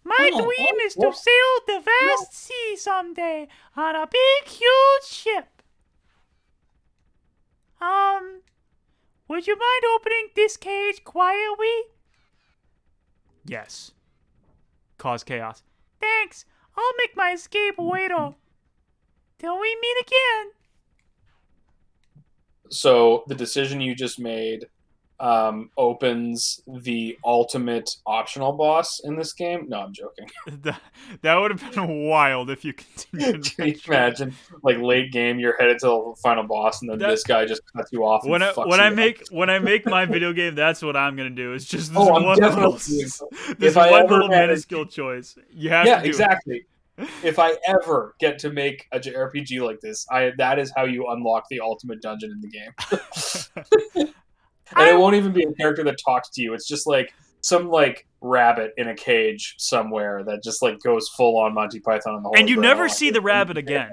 Speaker 1: My dream is to sail the vast sea someday on a big, huge ship. Would you mind opening this cage quietly? Yes. Cause chaos. Thanks. I'll make my escape later. Till we meet again.
Speaker 3: So the decision you just made opens the ultimate optional boss in this game. No, I'm joking.
Speaker 1: That would have been wild if you continued.
Speaker 3: Can you imagine, like late game, you're headed to the final boss, and then this guy just cuts you off.
Speaker 1: When I make my video game, that's what I'm gonna do. It's just this one little minuscule choice. You have to do
Speaker 3: exactly. If I ever get to make a JRPG like this, that is how you unlock the ultimate dungeon in the game. And it won't even be a character that talks to you. It's just like some like rabbit in a cage somewhere that just like goes full on Monty Python on the whole.
Speaker 1: And you never see the rabbit again.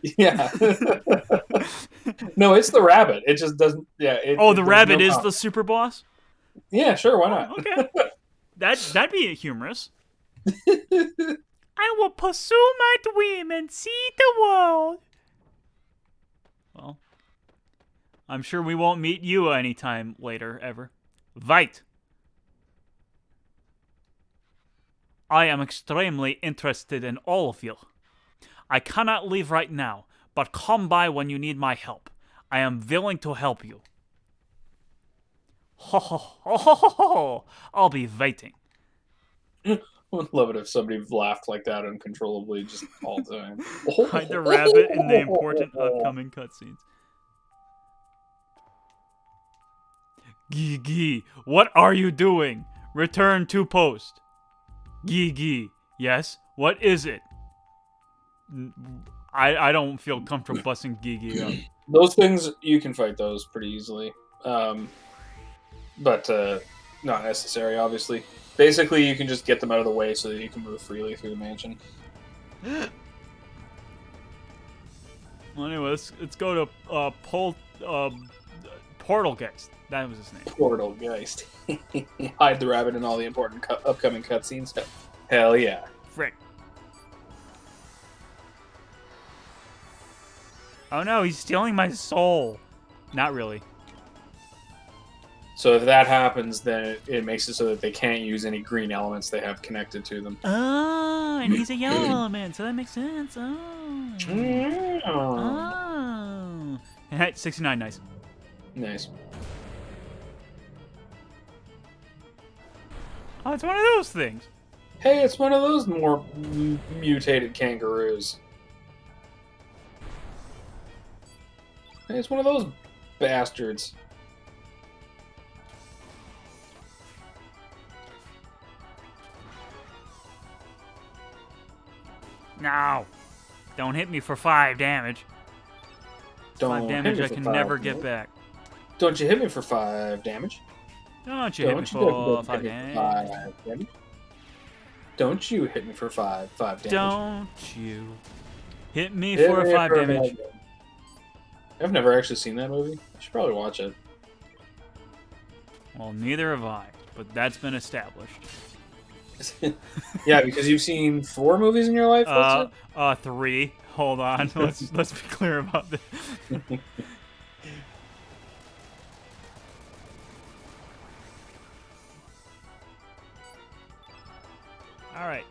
Speaker 3: Yeah. No, it's the rabbit. It just doesn't. Yeah.
Speaker 1: The rabbit is the super boss.
Speaker 3: Yeah, sure. Why not?
Speaker 1: Okay. That'd be humorous. I will pursue my dream and see the world. Well, I'm sure we won't meet you anytime later, ever. Vite. I am extremely interested in all of you. I cannot leave right now, but come by when you need my help. I am willing to help you. Ho ho ho ho ho ho! I'll be waiting.
Speaker 2: I would love it if somebody laughed like that uncontrollably just all the time.
Speaker 1: Hide the rabbit in the important upcoming cutscenes. Gigi, what are you doing? Return to post. Gigi, yes? What is it? I don't feel comfortable busting Gigi up.
Speaker 2: Those things, you can fight those pretty easily. But not necessary, obviously. Basically, you can just get them out of the way so that you can move freely through the mansion.
Speaker 1: Well, anyway, let's go to Portalgeist. That was his name.
Speaker 2: Portalgeist. Hide the rabbit in all the important upcoming cutscenes. Hell yeah.
Speaker 1: Frick. Oh no, he's stealing my soul. Not really.
Speaker 2: So if that happens, then it makes it so that they can't use any green elements they have connected to them.
Speaker 1: Oh, and he's a yellow element, so that makes sense. Oh. Oh. 69, nice.
Speaker 2: Nice.
Speaker 1: Oh, it's one of those things.
Speaker 2: Hey, it's one of those more mutated kangaroos. Hey, it's one of those bastards.
Speaker 1: No. Don't hit me for 5 damage.
Speaker 2: Don't
Speaker 1: 5
Speaker 2: hit
Speaker 1: damage
Speaker 2: me
Speaker 1: I
Speaker 2: for
Speaker 1: can
Speaker 2: 5
Speaker 1: never get
Speaker 2: damage.
Speaker 1: back.
Speaker 2: Don't you hit me for 5 damage.
Speaker 1: Don't you hit me for 5 damage.
Speaker 2: Don't you hit me for 5 damage.
Speaker 1: Don't you hit me for 5 damage.
Speaker 2: I've never actually seen that movie. I should probably watch it.
Speaker 1: Well, neither have I, but that's been established.
Speaker 2: Yeah, because you've seen 4 movies in your life. What's it?
Speaker 1: 3. Hold on. Let's be clear about this. All right.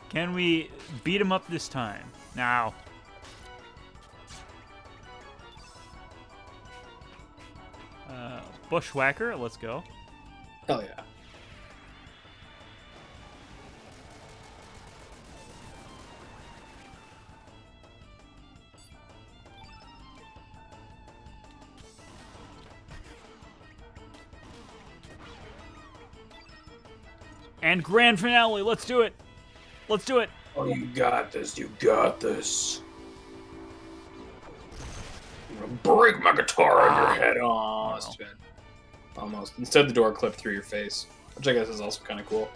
Speaker 1: Can we beat him up this time? Now. Bushwhacker, let's go.
Speaker 2: Hell yeah.
Speaker 1: And grand finale, let's do it. Let's do it.
Speaker 2: Oh, you got this. You got this. I'm gonna break my guitar on your head. Oh, that's too bad. Almost. Instead, the door clipped through your face, which I guess is also kind of cool.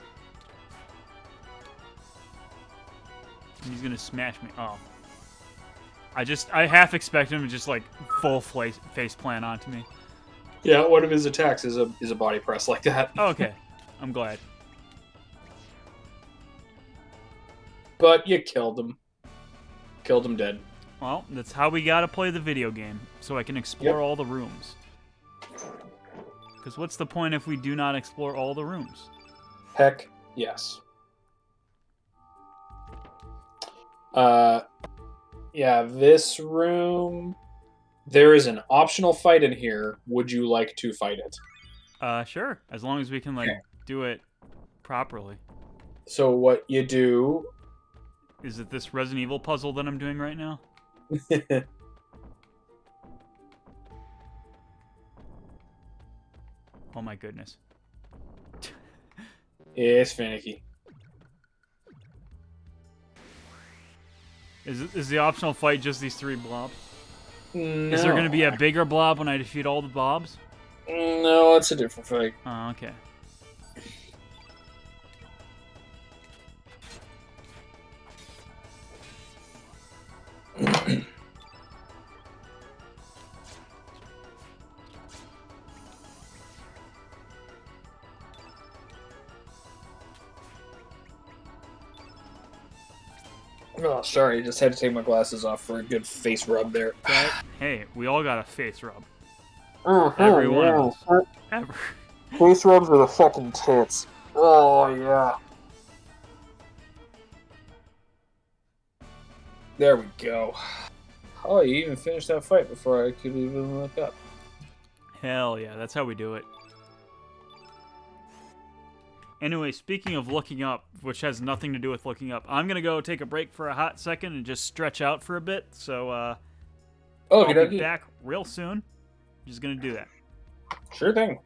Speaker 1: He's gonna smash me. Oh. I half expect him to just like full face plant onto me.
Speaker 2: Yeah, one of his attacks is a body press like that.
Speaker 1: Okay. I'm glad.
Speaker 2: But you killed him. Killed him dead.
Speaker 1: Well, that's how we gotta play the video game, so I can explore all the rooms. Because what's the point if we do not explore all the rooms?
Speaker 2: Heck, yes. Yeah, this room... There is an optional fight in here. Would you like to fight it?
Speaker 1: Sure. As long as we can, like, do it properly.
Speaker 2: So what you do...
Speaker 1: Is it this Resident Evil puzzle that I'm doing right now? Oh my goodness.
Speaker 2: It's finicky.
Speaker 1: Is the optional fight just these 3 blobs?
Speaker 2: No.
Speaker 1: Is there going to be a bigger blob when I defeat all the blobs?
Speaker 2: No, it's a different fight.
Speaker 1: Oh, okay.
Speaker 3: Oh, sorry, just had to take my glasses off for a good face rub there.
Speaker 1: Hey, we all got a face rub.
Speaker 3: Oh,
Speaker 1: Every one of
Speaker 3: yeah.
Speaker 1: us. Ever.
Speaker 3: Face rubs are the fucking tits. Oh, yeah. There we go. Oh, you even finished that fight before I could even look up.
Speaker 1: Hell yeah, that's how we do it. Anyway, speaking of looking up, which has nothing to do with looking up, I'm gonna go take a break for a hot second and just stretch out for a bit. So I'll be back real soon. Just gonna do that.
Speaker 3: Sure thing.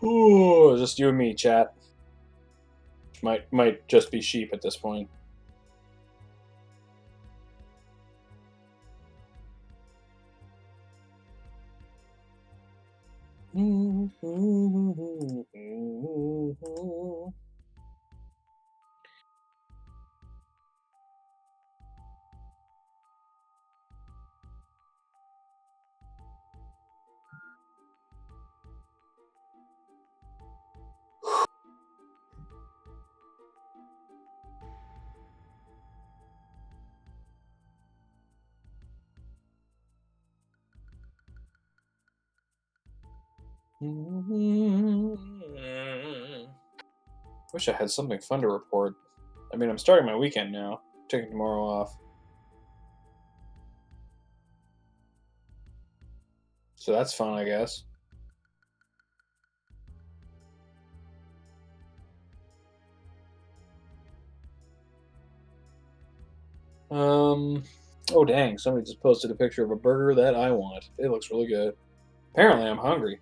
Speaker 3: Ooh, just you and me, chat. Might just be sheep at this point. Wish I had something fun to report. I mean, I'm starting my weekend now. Taking tomorrow off. So that's fun, I guess. Oh dang, somebody just posted a picture of a burger that I want. It looks really good. Apparently I'm hungry.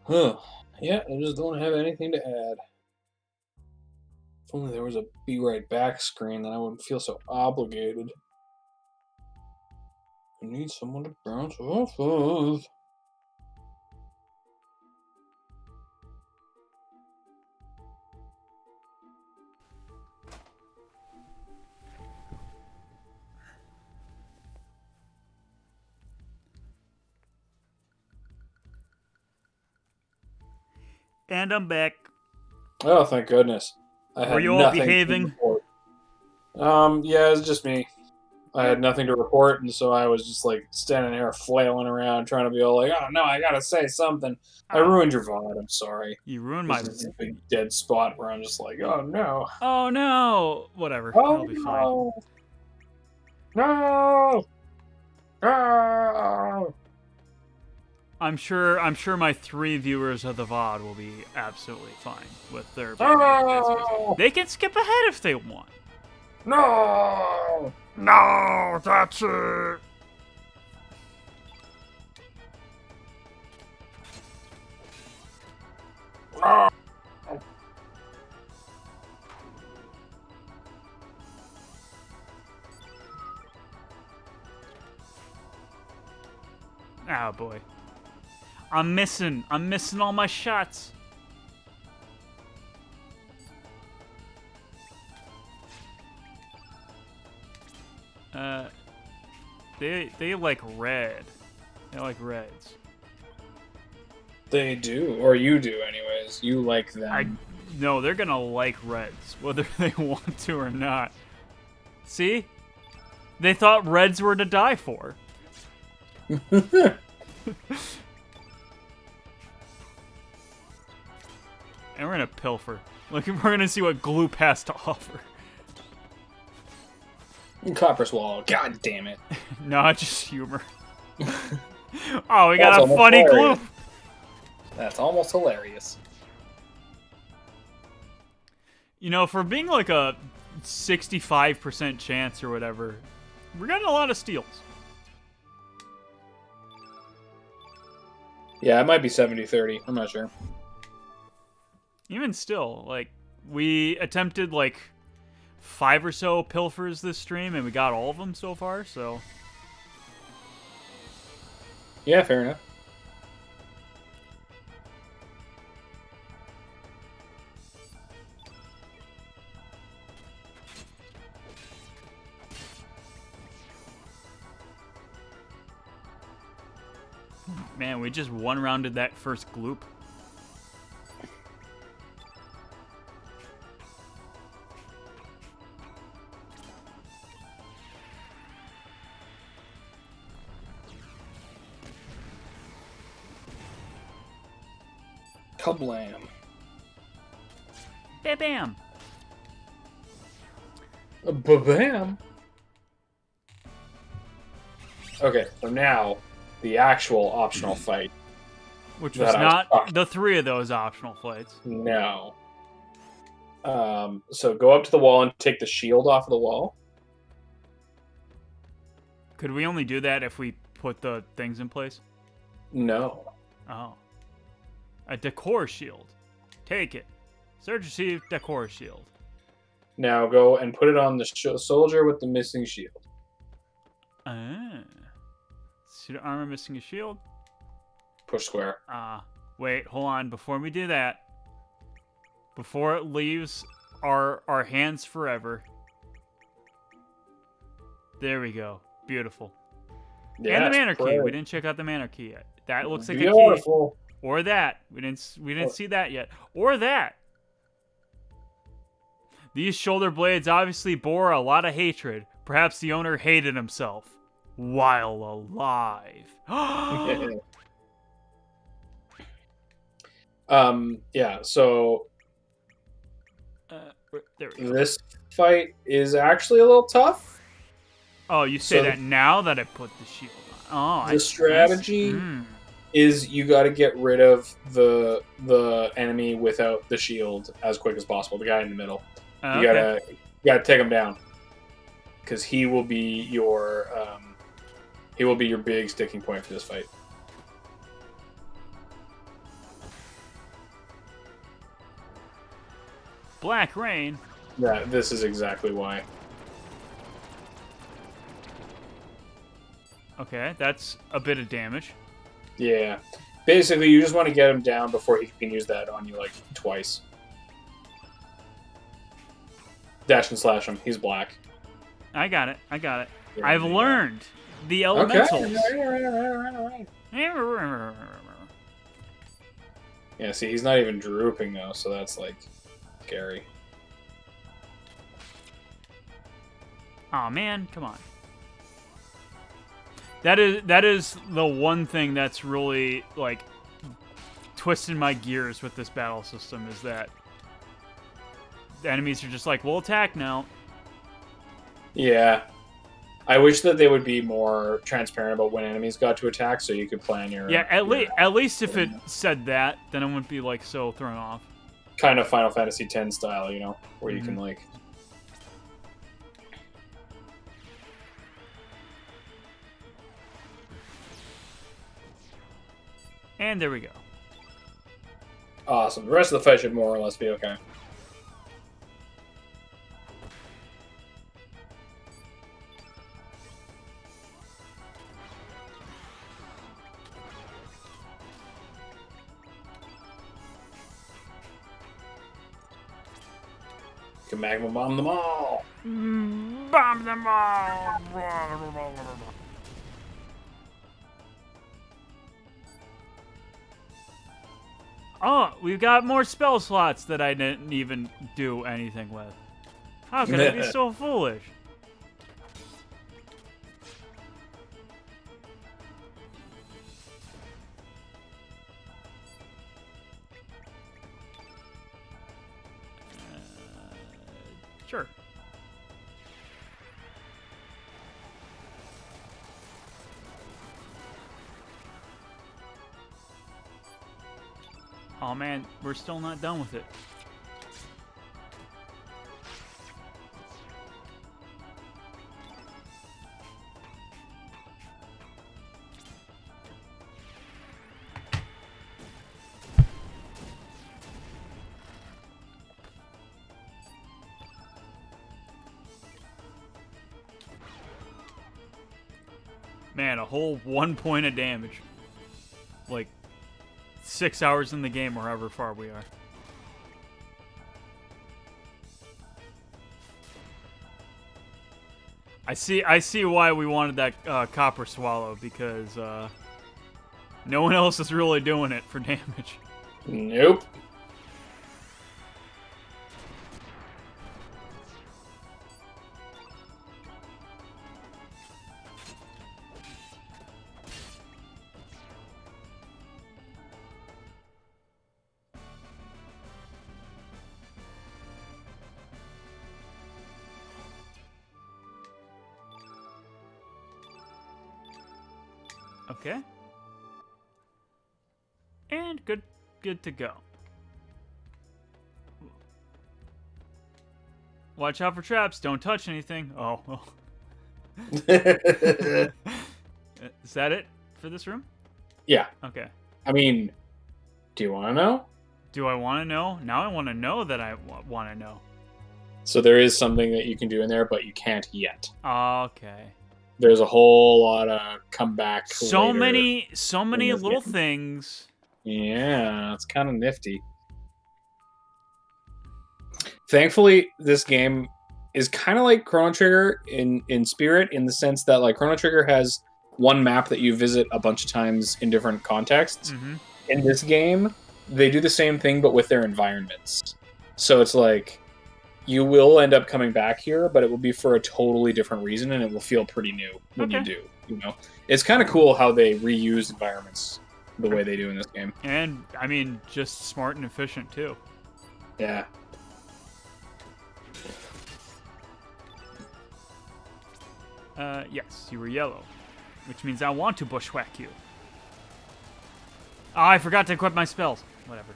Speaker 3: Huh. Yeah, I just don't have anything to add. If only there was a be right back screen, then I wouldn't feel so obligated. I need someone to bounce off of.
Speaker 1: And I'm back.
Speaker 3: Oh, thank goodness. I
Speaker 1: Were
Speaker 3: had
Speaker 1: you all
Speaker 3: nothing to
Speaker 1: behaving?
Speaker 3: report. Yeah, it's just me. I had nothing to report, and so I was just like standing there flailing around, trying to be all like, "Oh no, I gotta say something." I
Speaker 1: Oh,
Speaker 3: ruined your VOD. I'm sorry.
Speaker 1: you ruined
Speaker 3: There's
Speaker 1: my.
Speaker 3: just a big dead spot where I'm just like, "Oh no,
Speaker 1: Oh no! Whatever.
Speaker 3: oh
Speaker 1: It'll be fine.
Speaker 3: no, no, no."
Speaker 1: I'm sure my 3 viewers of the VOD will be absolutely fine with their business.
Speaker 3: No!
Speaker 1: They can skip ahead if they want.
Speaker 3: No! No! That's it! No!
Speaker 1: Oh boy. I'm missing all my shots. They like red. They like reds.
Speaker 3: They do, or you do, anyways. You like them.
Speaker 1: No, they're gonna like reds, whether they want to or not. See? They thought reds were to die for. And we're gonna pilfer. Look, we're gonna see what Gloop has to offer.
Speaker 3: Copper swallow. God damn it.
Speaker 1: Not just humor. Oh, we got
Speaker 3: That's
Speaker 1: a
Speaker 3: almost
Speaker 1: funny
Speaker 3: hilarious.
Speaker 1: Gloop.
Speaker 3: That's almost hilarious.
Speaker 1: You know, for being like a 65% chance or whatever, we're getting a lot of steals.
Speaker 3: Yeah, it might be 70-30. I'm not sure.
Speaker 1: Even still, like, we attempted like 5 or so pilfers this stream, and we got all of them so far, so...
Speaker 3: Yeah, fair enough.
Speaker 1: Man, we just one-rounded that first gloop.
Speaker 3: Kablam.
Speaker 1: Bam!
Speaker 3: Ba-bam. Okay, so now the actual optional fight.
Speaker 1: Which was not the 3 of those optional fights.
Speaker 3: No. So go up to the wall and take the shield off of the wall.
Speaker 1: Could we only do that if we put the things in place?
Speaker 3: No.
Speaker 1: Oh. A decor shield. Take it. Search receive decor shield.
Speaker 3: Now go and put it on the soldier with the missing shield.
Speaker 1: Ah. Suit of armor missing a shield.
Speaker 3: Push square.
Speaker 1: Wait, hold on. Before we do that, before it leaves our hands forever. There we go. Beautiful.
Speaker 3: Yeah,
Speaker 1: and the manor key. We didn't check out the manor key yet. That looks like a key.
Speaker 3: Beautiful.
Speaker 1: Or that. We didn't see that yet. Or that. These shoulder blades obviously bore a lot of hatred. Perhaps the owner hated himself while alive.
Speaker 3: Yeah, so
Speaker 1: there we go.
Speaker 3: this fight is actually a little tough.
Speaker 1: Oh, you say that now that I put the shield on. Oh,
Speaker 3: the strategy is you got to get rid of the enemy without the shield as quick as possible. The guy in the middle. You gotta take him down because he will be your big sticking point for this fight.
Speaker 1: Black Rain.
Speaker 3: Yeah, this is exactly why.
Speaker 1: Okay, that's a bit of damage.
Speaker 3: Yeah. Basically, you just want to get him down before he can use that on you, like, twice. Dash and slash him. He's black.
Speaker 1: I got it.
Speaker 3: Yeah,
Speaker 1: I've learned the elementals.
Speaker 3: Okay. Yeah, see, he's not even drooping, though, so that's, like, scary.
Speaker 1: Aw, man, come on. That is the one thing that's really, like, twisting my gears with this battle system, is that the enemies are just like, we'll attack now.
Speaker 3: Yeah. I wish that they would be more transparent about when enemies got to attack, so you could plan your...
Speaker 1: Yeah, at least if it said that, then it wouldn't be, like, so thrown off.
Speaker 3: Kind of Final Fantasy X style, you know, where you can, like...
Speaker 1: And there we go.
Speaker 3: Awesome. The rest of the fight should more or less be okay. You can magma bomb them all.
Speaker 1: Bomb them all! Oh, we've got more spell slots that I didn't even do anything with. How can I be so foolish? Sure. Oh man, we're still not done with it. Man, a whole 1 point of damage. Like 6 hours in the game or however far we are. I see why we wanted that copper swallow, because no one else is really doing it for damage.
Speaker 2: Nope.
Speaker 1: Okay. And good to go. Watch out for traps. Don't touch anything. Oh, well. Is that it for this room?
Speaker 2: Yeah.
Speaker 1: Okay.
Speaker 2: I mean, do you want to know?
Speaker 1: Do I want to know? Now I want to know that I want to know.
Speaker 2: So there is something that you can do in there, but you can't yet.
Speaker 1: Okay.
Speaker 2: There's a whole lot of comeback.
Speaker 1: So
Speaker 2: later
Speaker 1: many
Speaker 2: this
Speaker 1: little
Speaker 2: game.
Speaker 1: things.
Speaker 2: Yeah, it's kind of nifty. Thankfully, this game is kind of like Chrono Trigger in spirit, in the sense that like Chrono Trigger has one map that you visit a bunch of times in different contexts.
Speaker 1: Mm-hmm.
Speaker 2: In this game, they do the same thing, but with their environments. So it's like you will end up coming back here, but it will be for a totally different reason, and it will feel pretty new when you do. You know, it's kind of cool how they reuse environments the way they do in this game.
Speaker 1: And I mean, just smart and efficient too.
Speaker 2: Yeah.
Speaker 1: Yes, you were yellow, which means I want to bushwhack you. Oh, I forgot to equip my spells. Whatever.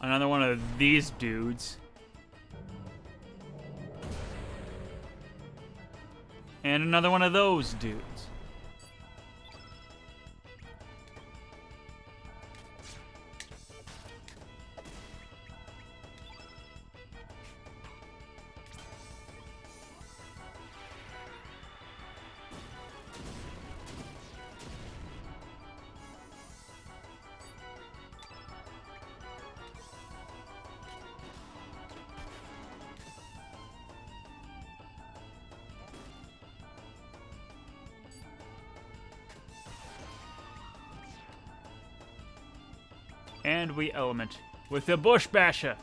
Speaker 1: Another one of these dudes. And another one of those dudes. And we element with the Bush Basher.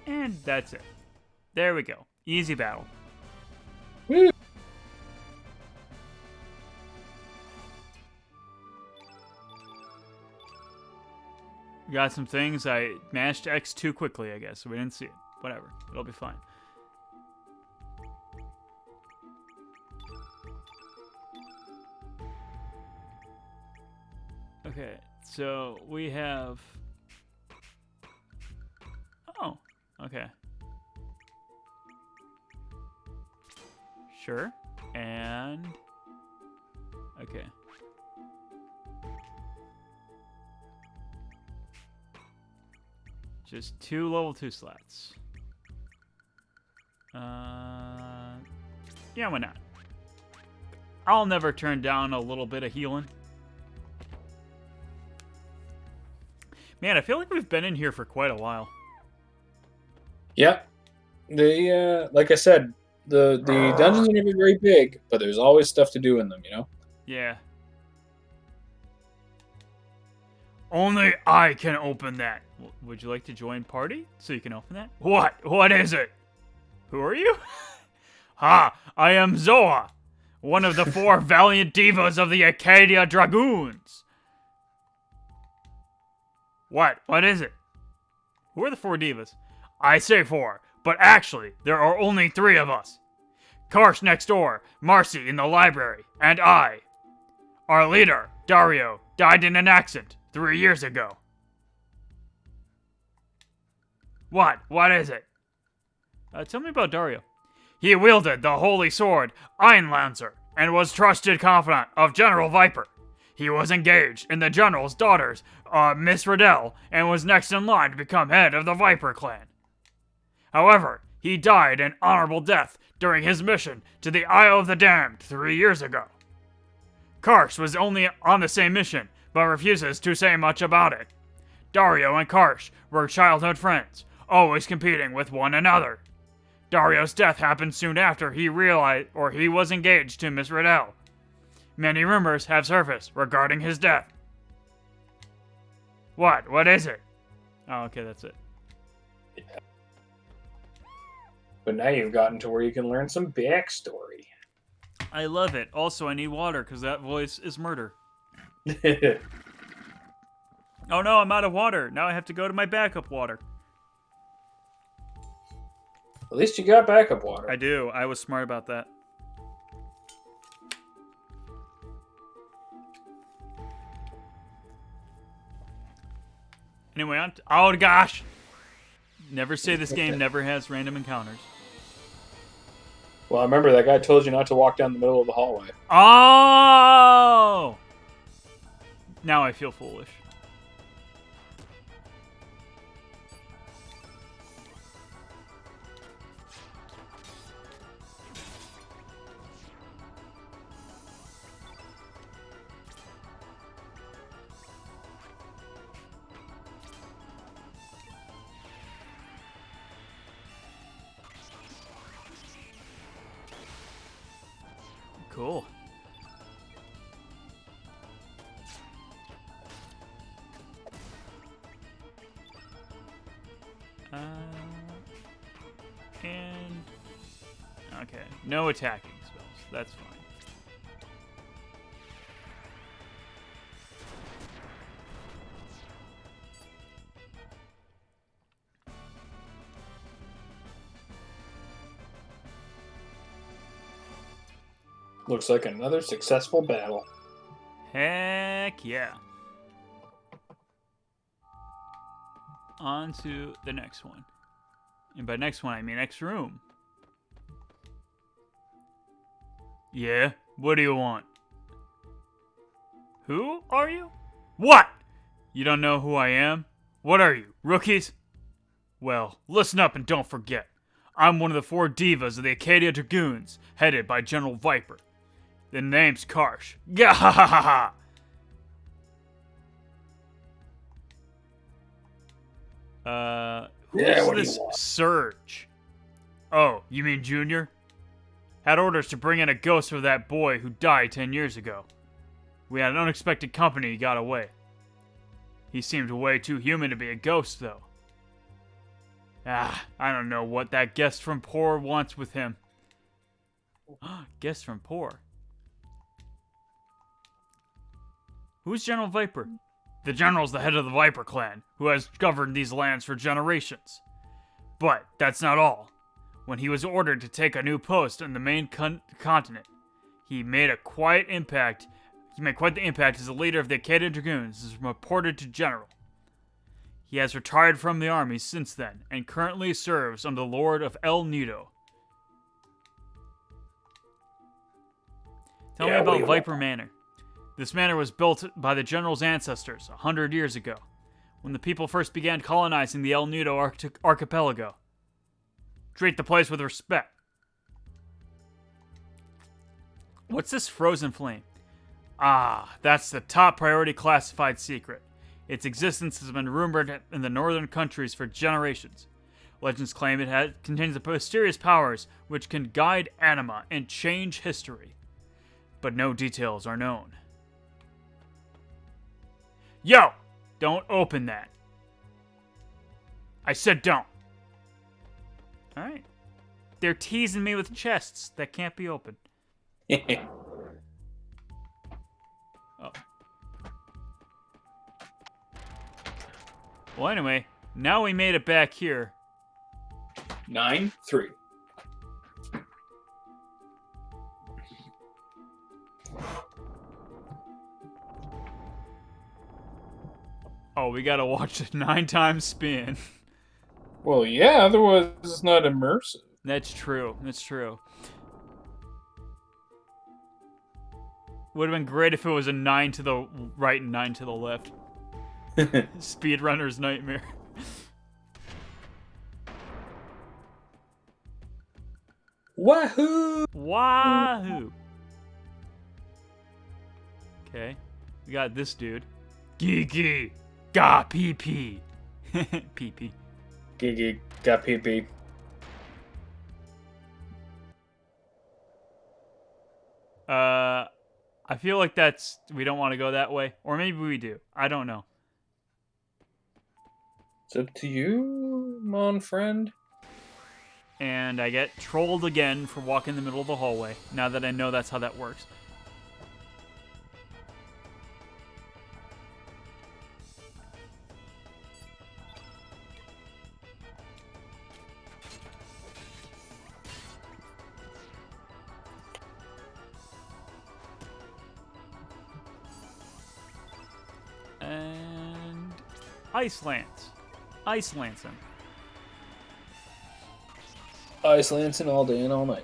Speaker 1: And that's it. There we go. Easy battle.
Speaker 2: Woo.
Speaker 1: Got some things. I mashed X too quickly, I guess, so we didn't see it. Whatever. It'll be fine. Okay, so we have... Oh, okay. Sure. And... Okay. Just 2 level 2 slots. Yeah, why not? I'll never turn down a little bit of healing. Man, I feel like we've been in here for quite a while.
Speaker 3: Yeah. Like I said, the dungeons are never very big, but there's always stuff to do in them, you know?
Speaker 1: Yeah. Only I can open that. Would you like to join party so you can open that? What? What is it? Who are you? Ha! I am Zoa, one of the 4 valiant divas of the Acadia Dragoons. What? What is it? Who are the 4 divas? I say 4, but actually, there are only 3 of us. Karsh next door, Marcy in the library, and I. Our leader, Dario, died in an accident 3 years ago. What? What is it? Tell me about Dario. He wielded the holy sword, Einlanzer, and was trusted confidant of General Viper. He was engaged in the General's daughter's, Miss Riddell, and was next in line to become head of the Viper clan. However, he died an honorable death during his mission to the Isle of the Damned 3 years ago. Karsh was only on the same mission, but refuses to say much about it. Dario and Karsh were childhood friends, always competing with one another. Dario's death happened soon after he was engaged to Miss Riddell. Many rumors have surfaced regarding his death. What? What is it? Oh, okay, that's it.
Speaker 3: Yeah. But now you've gotten to where you can learn some backstory.
Speaker 1: I love it. Also, I need water because that voice is murder. Oh no, I'm out of water. Now I have to go to my backup water.
Speaker 3: At least you got backup water.
Speaker 1: I do. I was smart about that. Anyway, oh gosh! Never say this game never has random encounters.
Speaker 3: Well, remember that guy told you not to walk down the middle of the hallway.
Speaker 1: Oh! Now I feel foolish. Cool. And okay, no attacking spells. That's fine.
Speaker 3: Looks like another successful battle.
Speaker 1: Heck yeah. On to the next one. And by next one, I mean next room. Yeah? What do you want? Who are you? What? You don't know who I am? What are you, rookies? Well, listen up and don't forget. I'm one of the 4 divas of the Acadia Dragoons, headed by General Viper. The name's Karsh. Gahahaha! Who's this Surge? Oh, you mean Junior? Had orders to bring in a ghost for that boy who died 10 years ago. We had an unexpected company he got away. He seemed way too human to be a ghost, though. I don't know what that guest from Poor wants with him. Guest from Poor? Who's General Viper? The General's the head of the Viper clan, who has governed these lands for generations. But that's not all. When he was ordered to take a new post on the main continent, he made quite the impact as the leader of the Acadia Dragoons, as reported to General. He has retired from the army since then, and currently serves under the Lord of El Nido. Tell me about Viper Manor. This manor was built by the General's ancestors 100 years ago, when the people first began colonizing the El Nido archipelago. Treat the place with respect. What's this frozen flame? Ah, that's the top priority classified secret. Its existence has been rumored in the northern countries for generations. Legends claim it contains mysterious powers which can guide anima and change history. But no details are known. Yo! Don't open that. I said don't. Alright. They're teasing me with chests that can't be opened. Oh. Well, anyway, now we made it back here.
Speaker 3: 9-3.
Speaker 1: Oh, we gotta watch the 9 times spin.
Speaker 3: Well, yeah, otherwise it's not immersive.
Speaker 1: That's true. That's true. Would have been great if it was a 9 to the right and 9 to the left. Speedrunner's nightmare.
Speaker 3: Wahoo!
Speaker 1: Wahoo! Okay. We got this dude. Gigi! Ga pee pee! Pee pee.
Speaker 3: Gigi got pee-pee.
Speaker 1: I feel like we don't want to go that way. Or maybe we do. I don't know.
Speaker 3: It's up to you, mon friend.
Speaker 1: And I get trolled again for walking in the middle of the hallway, now that I know that's how that works. And Ice Lance. Ice Lancing.
Speaker 3: Ice Lancing all day and all night.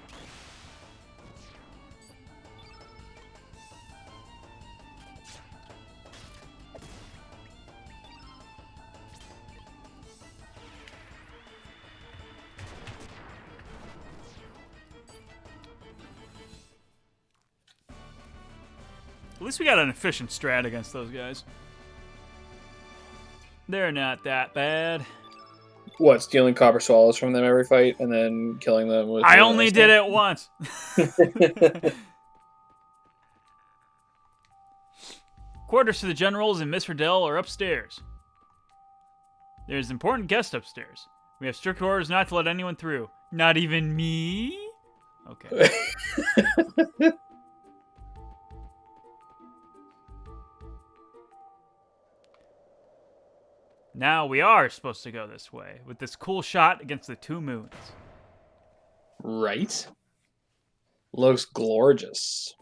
Speaker 1: At least we got an efficient strat against those guys. They're not that bad.
Speaker 3: What, stealing copper swallows from them every fight and then killing them with...
Speaker 1: I only did it once. Quarters to the generals and Miss Riddell are upstairs. There's an important guest upstairs. We have strict orders not to let anyone through. Not even me? Okay. Now we are supposed to go this way, with this cool shot against the 2 moons.
Speaker 3: Right? Looks gorgeous.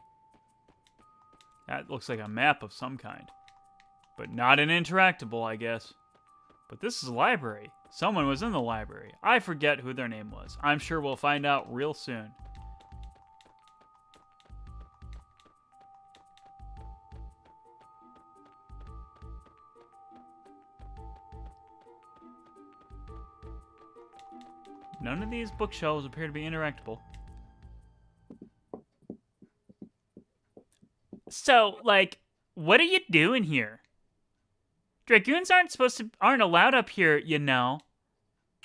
Speaker 1: That looks like a map of some kind. But not an interactable, I guess. But this is a library. Someone was in the library. I forget who their name was. I'm sure we'll find out real soon. None of these bookshelves appear to be interactable. So, like, what are you doing here? Dragoons aren't allowed up here, you know.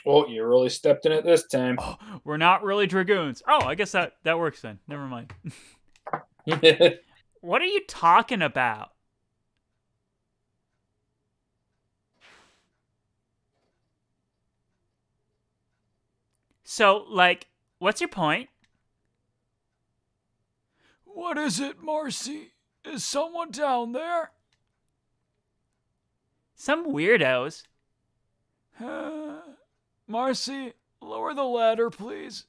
Speaker 3: Well, you really stepped in it this time.
Speaker 1: Oh, we're not really dragoons. Oh, I guess that works then. Never mind. What are you talking about? So, like, what's your point? What is it, Marcy? Is someone down there? Some weirdos. Marcy, lower the ladder, please.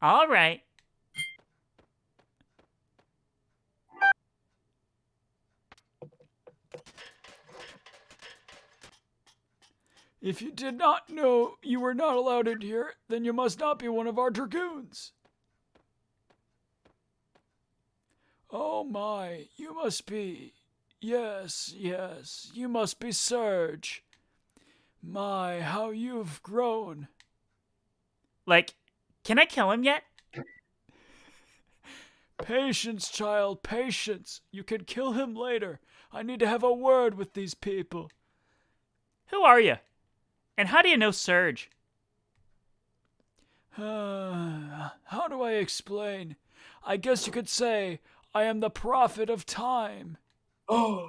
Speaker 1: All right. If you did not know you were not allowed in here, then you must not be one of our dragoons. Oh my, you must be. Yes, you must be Serge. My, how you've grown. Like, can I kill him yet?
Speaker 4: Patience, child, patience. You can kill him later. I need to have a word with these people.
Speaker 1: Who are you? And how do you know Surge?
Speaker 4: How do I explain? I guess you could say I am the prophet of time.
Speaker 3: Oh.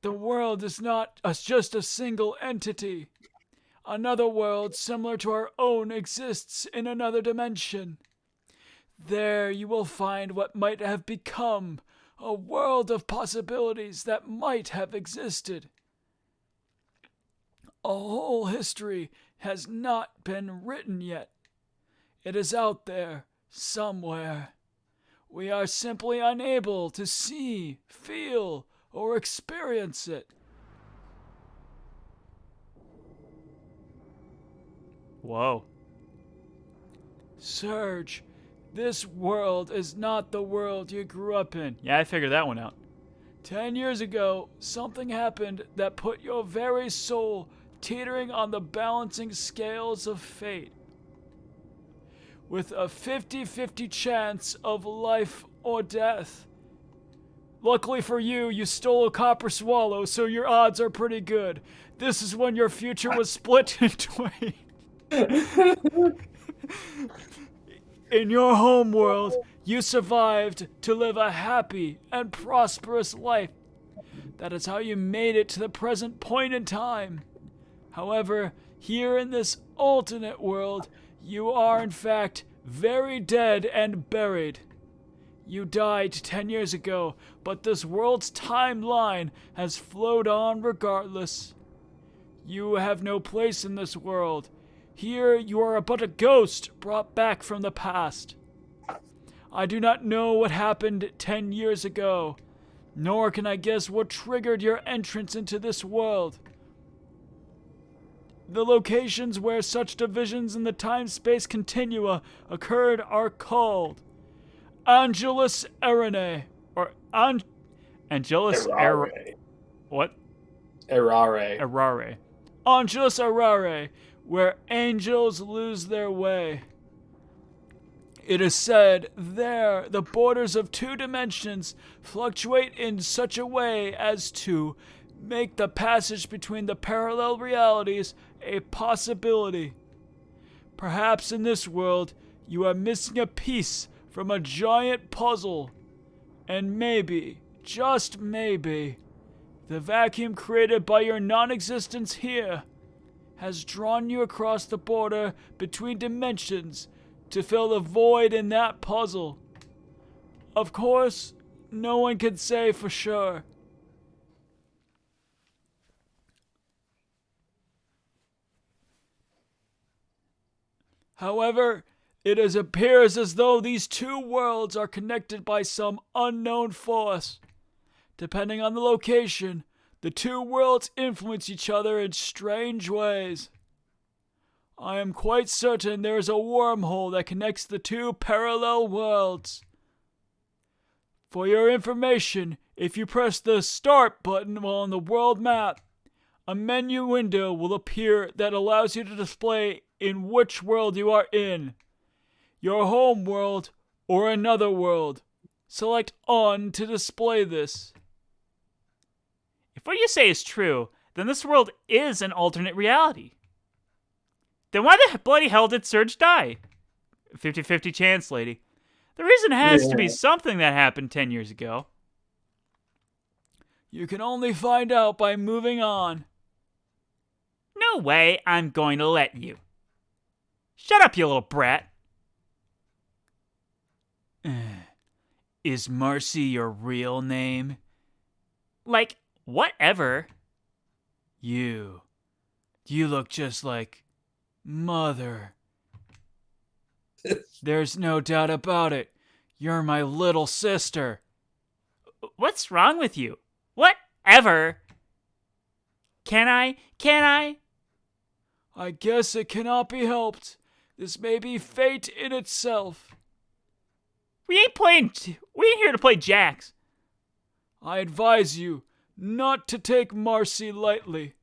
Speaker 4: The world is not just a single entity. Another world similar to our own exists in another dimension. There you will find what might have become a world of possibilities that might have existed. A whole history has not been written yet. It is out there, somewhere. We are simply unable to see, feel, or experience it.
Speaker 1: Whoa.
Speaker 4: Surge, this world is not the world you grew up in.
Speaker 1: Yeah, I figured that one out.
Speaker 4: 10 years ago, something happened that put your very soul teetering on the balancing scales of fate. With a 50-50 chance of life or death. Luckily for you, you stole a copper swallow, so your odds are pretty good. This is when your future was split in twain. In your home world, you survived to live a happy and prosperous life. That is how you made it to the present point in time. However, here in this alternate world, you are in fact very dead and buried. You died 10 years ago, but this world's timeline has flowed on regardless. You have no place in this world. Here you are but a ghost brought back from the past. I do not know what happened 10 years ago, nor can I guess what triggered your entrance into this world. The locations where such divisions in the time-space continua occurred are called Angelus Erene, or Angelus
Speaker 3: Errare.
Speaker 1: What?
Speaker 3: Errare.
Speaker 1: Errare.
Speaker 4: Angelus Errare, where angels lose their way. It is said there the borders of two dimensions fluctuate in such a way as to make the passage between the parallel realities a possibility. Perhaps in this world you are missing a piece from a giant puzzle, and maybe, just maybe, the vacuum created by your non-existence here has drawn you across the border between dimensions to fill the void in that puzzle. Of course, no one can say for sure. However, it appears as though these two worlds are connected by some unknown force. Depending on the location, the two worlds influence each other in strange ways. I am quite certain there is a wormhole that connects the two parallel worlds. For your information, if you press the Start button on the world map, a menu window will appear that allows you to display in which world you are in. Your home world or another world. Select On to display this.
Speaker 1: If what you say is true, then this world is an alternate reality. Then why the bloody hell did Surge die? 50-50 chance, lady. The reason has to be something that happened 10 years ago.
Speaker 4: You can only find out by moving on.
Speaker 1: No way I'm going to let you. Shut up, you little brat.
Speaker 4: Is Marcy your real name?
Speaker 1: Like, whatever.
Speaker 4: You look just like Mother. There's no doubt about it. You're my little sister.
Speaker 1: What's wrong with you? Whatever. Can I?
Speaker 4: I guess it cannot be helped. This may be fate in itself.
Speaker 1: We ain't here to play jacks.
Speaker 4: I advise you not to take Marcy lightly.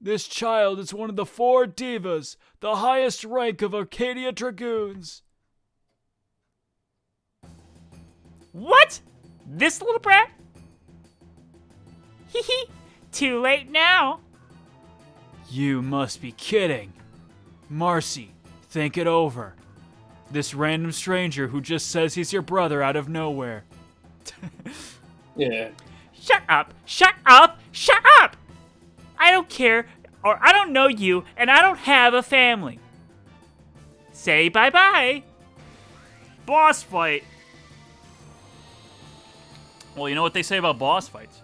Speaker 4: This child is one of the 4 divas, the highest rank of Arcadia Dragoons.
Speaker 1: What? This little brat? Hee hee. Too late now.
Speaker 4: You must be kidding. Marcy, think it over. This random stranger who just says he's your brother out of nowhere.
Speaker 3: Yeah.
Speaker 1: Shut up. Shut up. Shut up. I don't care, or I don't know you, and I don't have a family. Say bye-bye. Boss fight. Well, you know what they say about boss fights.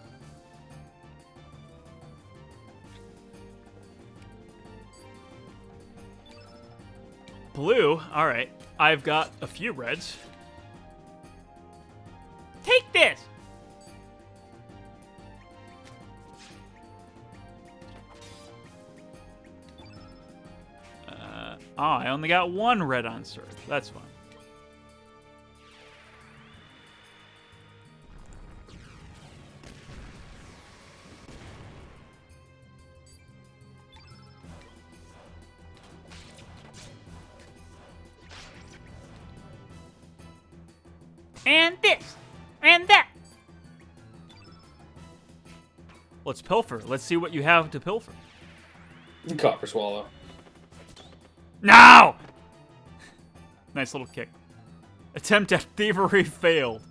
Speaker 1: Blue, alright. I've got a few reds. Take this! I only got one red on Surge. That's fine. And this. And that. Let's pilfer. Let's see what you have to pilfer.
Speaker 3: Copper Swallow.
Speaker 1: No! Nice little kick. Attempt at thievery failed.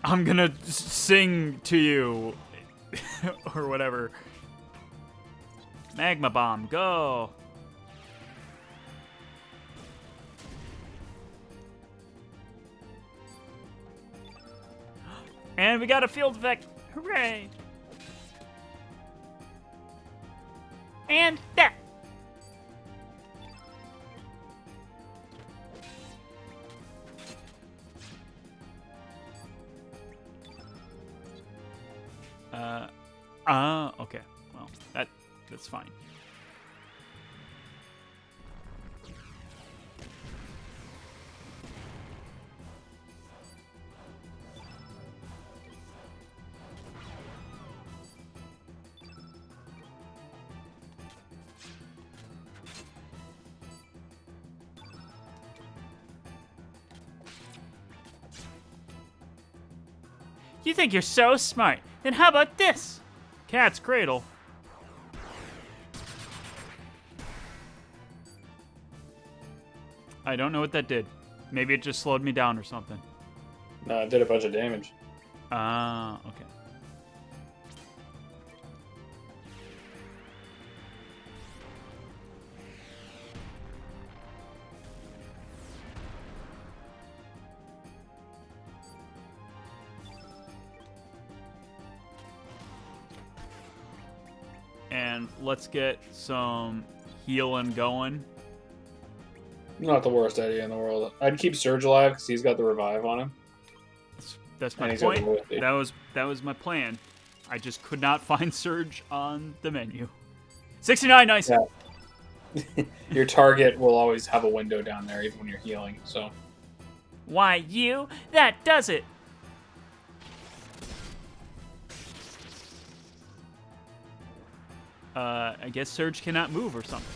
Speaker 1: I'm gonna sing to you. Or whatever. Magma bomb, go. And we got a field effect. Hooray! And that. Okay. Well, that's fine. You think you're so smart. Then how about this? Cat's Cradle. I don't know what that did. Maybe it just slowed me down or something.
Speaker 3: No, it did a bunch of damage.
Speaker 1: Okay. And let's get some healing going.
Speaker 3: Not the worst idea in the world. I'd keep Surge alive because he's got the revive on him.
Speaker 1: That's my
Speaker 3: And he's got
Speaker 1: point.
Speaker 3: the loyalty.
Speaker 1: That was my plan. I just could not find Surge on the menu. 69, nice.
Speaker 3: Yeah. Your target will always have a window down there, even when you're healing. So.
Speaker 1: Why you? That does it. I guess Surge cannot move or something.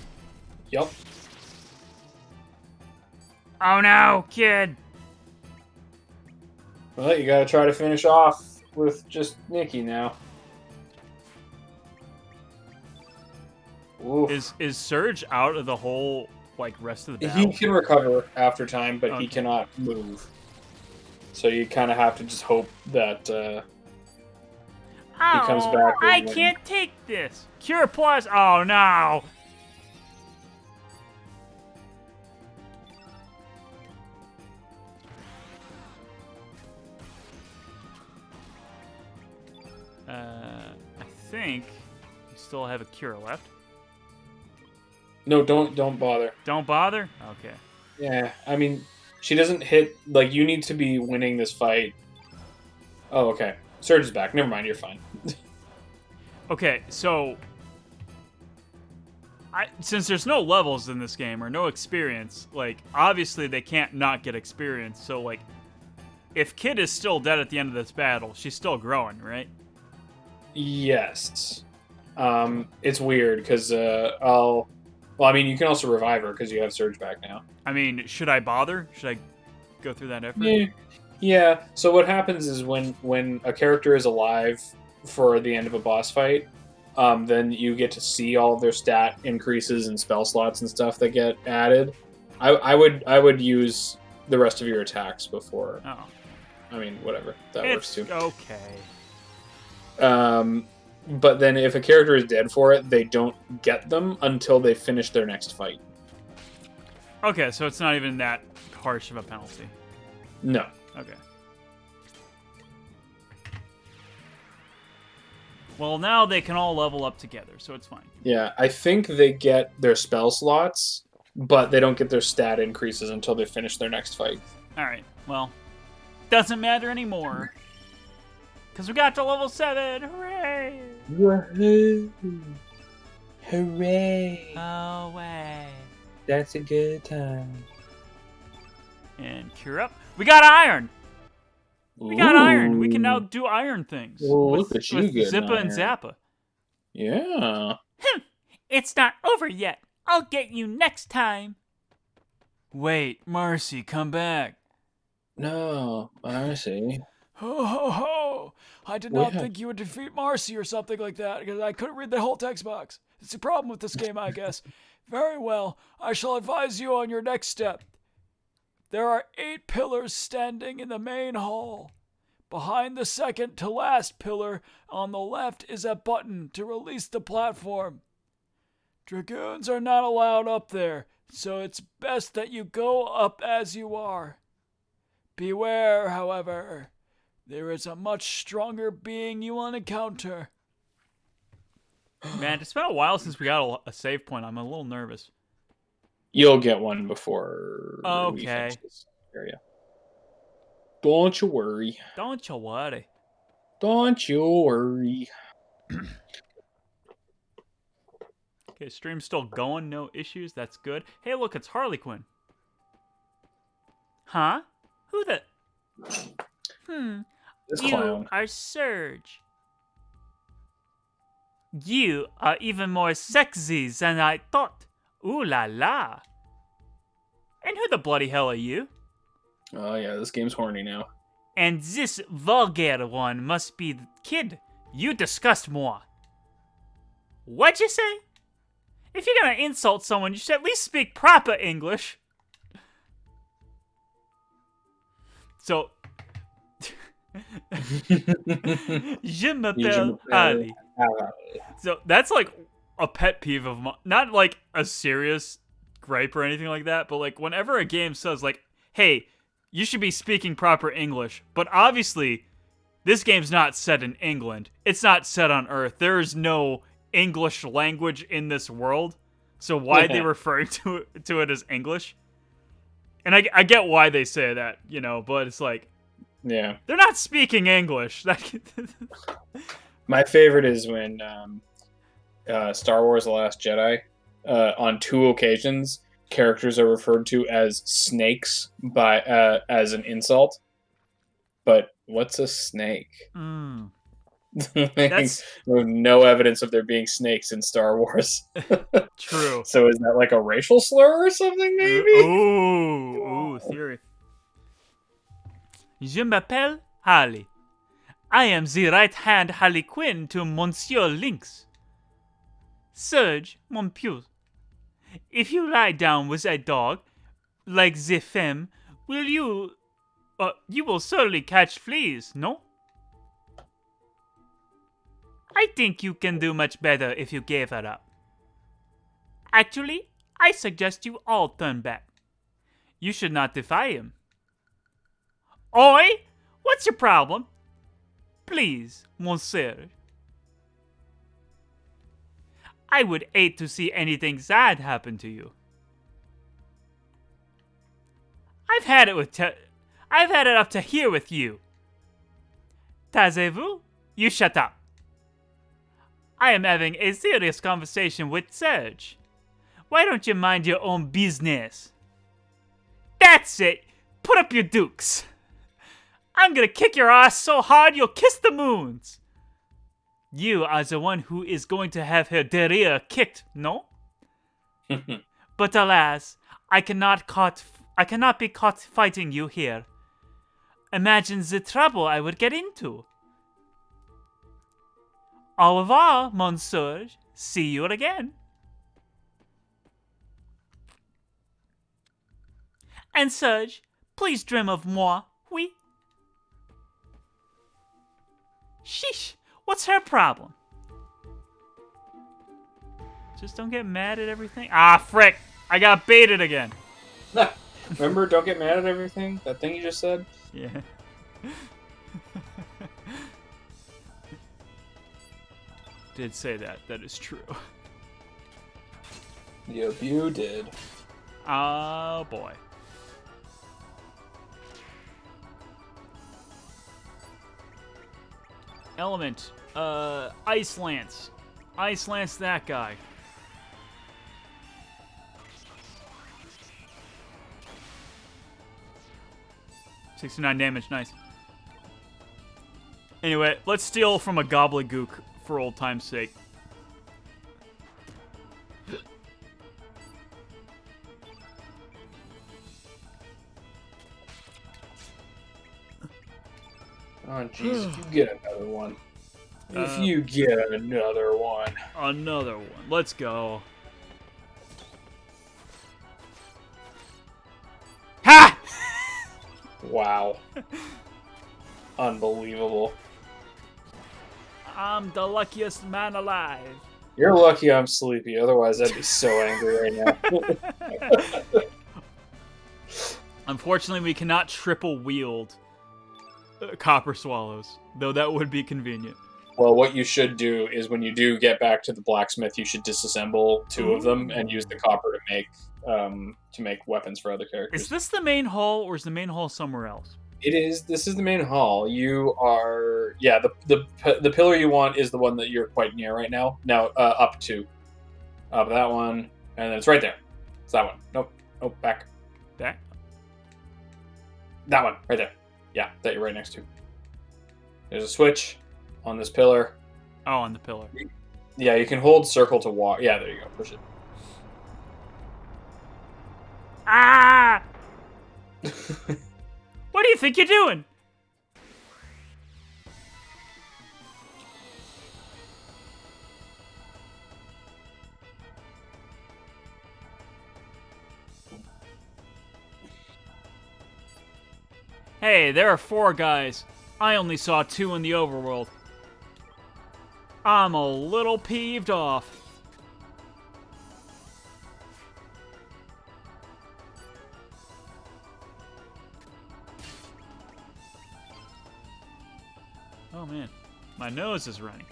Speaker 3: Yep.
Speaker 1: Oh no, kid.
Speaker 3: Well, you gotta try to finish off with just Nikki now. Oof.
Speaker 1: Is Surge out of the whole rest of the
Speaker 3: He
Speaker 1: battle?
Speaker 3: can recover after time, but
Speaker 1: Okay.
Speaker 3: he cannot move. So you kind of have to just hope that he comes back.
Speaker 1: I
Speaker 3: and-
Speaker 1: can't take this. Cure plus. Oh no. I think we still have a cure left.
Speaker 3: No, don't bother.
Speaker 1: Don't bother? Okay.
Speaker 3: Yeah, I mean, she doesn't hit. Like, you need to be winning this fight. Oh, okay. Surge is back. Never mind. You're fine.
Speaker 1: Okay, so since there's no levels in this game or no experience, obviously they can't not get experience. So if Kid is still dead at the end of this battle, she's still growing, right?
Speaker 3: Yes. It's weird because Well, I mean, you can also revive her because you have Surge back now.
Speaker 1: I mean, should I bother? Should I go through that effort.
Speaker 3: Yeah. So what happens is when a character is alive for the end of a boss fight, then you get to see all of their stat increases and spell slots and stuff that get added. I would use the rest of your attacks before.
Speaker 1: Oh,
Speaker 3: I mean, whatever, that
Speaker 1: it's
Speaker 3: works too.
Speaker 1: okay.
Speaker 3: But then if a character is dead for it, they don't get them until they finish their next fight.
Speaker 1: Okay, so it's not even that harsh of a penalty.
Speaker 3: No.
Speaker 1: Okay. Well, now they can all level up together, so it's fine.
Speaker 3: Yeah, I think they get their spell slots, but they don't get their stat increases until they finish their next fight.
Speaker 1: All right. Well, doesn't matter anymore. Because we got to level 7. Hooray!
Speaker 3: Woohoo! Hooray!
Speaker 1: Oh, way.
Speaker 3: That's a good time.
Speaker 1: And cure up. We got iron! We got iron. We can now do iron things.
Speaker 3: Ooh,
Speaker 1: with,
Speaker 3: look at you
Speaker 1: with
Speaker 3: getting
Speaker 1: Zippa and
Speaker 3: iron.
Speaker 1: Zappa.
Speaker 3: Yeah.
Speaker 1: It's not over yet. I'll get you next time. Wait, Marcy, come back.
Speaker 3: No, I see.
Speaker 4: Ho ho ho! I did not
Speaker 3: Yeah.
Speaker 4: think you would defeat Marcy or something like that because I couldn't read the whole text box. It's a problem with this game, I guess. Very well. I shall advise you on your next step. There are 8 pillars standing in the main hall. Behind the second to last pillar on the left is a button to release the platform. Dragoons are not allowed up there, so it's best that you go up as you are. Beware, however. There is a much stronger being you will encounter.
Speaker 1: Man, it's been a while since we got a save point. I'm a little nervous.
Speaker 3: You'll get one before we
Speaker 1: Okay.
Speaker 3: finish this area. Don't you worry.
Speaker 1: Don't you worry.
Speaker 3: Don't you worry.
Speaker 1: Okay, stream's still going. No issues. That's good. Hey, look, it's Harley Quinn. Huh? Who the...
Speaker 3: This
Speaker 1: You
Speaker 3: clown.
Speaker 1: are Surge. You are even more sexy than I thought. Ooh la la. And who the bloody hell are you?
Speaker 3: Oh yeah, this game's horny now.
Speaker 1: And this vulgar one must be the kid. You disgust moi. What'd you say? If you're gonna insult someone, you should at least speak proper English. So... Je m'appelle Ali. So that's like a pet peeve of mine. Not like a serious gripe or anything like that, but like whenever a game says like, hey, you should be speaking proper English, but obviously this game's not set in England. It's not set on Earth. There is no English language in this world. So why are they referring to it as English? And I get why they say that, you know, but it's like,
Speaker 3: Yeah.
Speaker 1: they're not speaking English.
Speaker 3: My favorite is when Star Wars: The Last Jedi, on 2 occasions, characters are referred to as snakes by as an insult. But what's a snake?
Speaker 1: That's
Speaker 3: There's no evidence of there being snakes in Star Wars.
Speaker 1: true.
Speaker 3: So is that like a racial slur or something, maybe?
Speaker 1: Ooh, theory. Je m'appelle Harley. I am the right-hand Harley Quinn to Monsieur Lynx. Surge, mon pieu. If you lie down with a dog, like the femme, you will certainly catch fleas, no? I think you can do much better if you gave her up. Actually, I suggest you all turn back. You should not defy him. Oi! What's your problem? Please, monsieur. I would hate to see anything sad happen to you. I've had it up to here with you. Taisez-vous? You shut up. I am having a serious conversation with Serge. Why don't you mind your own business? That's it! Put up your dukes! I'm gonna kick your ass so hard you'll kiss the moons! You are the one who is going to have her derriere kicked, no? But alas, I cannot I cannot be caught fighting you here. Imagine the trouble I would get into. Au revoir, monsieur. See you again. And Serge, please dream of moi, oui? Sheesh, what's her problem? Just don't get mad at everything. Ah, frick! I got baited again.
Speaker 2: Remember, don't get mad at everything? That thing you just said?
Speaker 1: Yeah. Did say that. That is true.
Speaker 2: Yep, you did.
Speaker 1: Oh, boy. Element. Ice Lance. Ice Lance that guy. $69 damage, nice. Anyway, let's steal from a gobbledygook for old time's sake.
Speaker 2: Oh, jeez, if you get another one. If you get another one.
Speaker 1: Another one. Let's go. Ha!
Speaker 2: Wow. Unbelievable.
Speaker 1: I'm the luckiest man alive.
Speaker 2: You're lucky I'm sleepy, otherwise I'd be so angry right now.
Speaker 1: Unfortunately, we cannot triple wield copper swallows, though that would be convenient.
Speaker 2: Well, what you should do is when you do get back to the blacksmith, you should disassemble 2 of them and use the copper to make weapons for other characters.
Speaker 1: Is this the main hall, or is the main hall somewhere else?
Speaker 2: It is. This is the main hall. You are. Yeah, the pillar you want is the one that you're quite near right now. Now up to, that one, and then it's right there. It's that one. Nope. Nope. Back.
Speaker 1: Back?
Speaker 2: That one right there. Yeah, that you're right next to. There's a switch on this pillar.
Speaker 1: Oh, on the pillar.
Speaker 2: Yeah, you can hold circle to walk. Yeah, there you go. Push it.
Speaker 1: Ah! What do you think you're doing? Hey, there are 4 guys. I only saw 2 in the overworld. I'm a little peeved off. Oh man, my nose is running.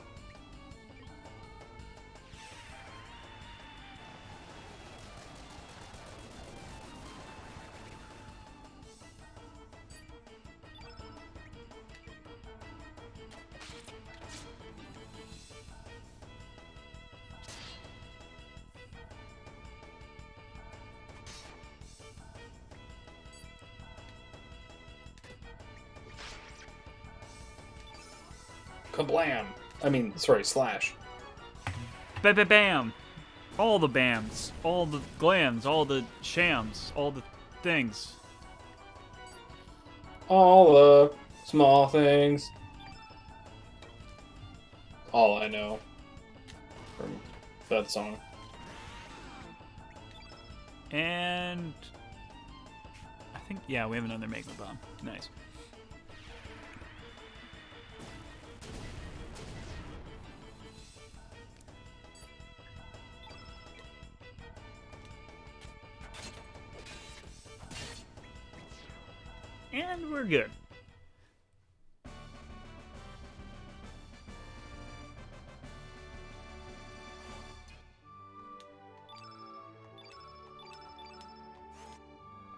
Speaker 2: Kablam! I mean, sorry, slash.
Speaker 1: Bam! All the bams, all the glams, all the shams, all the things.
Speaker 2: All the small things. All I know from that song.
Speaker 1: And I think, yeah, we have another magma bomb. Nice. And we're good.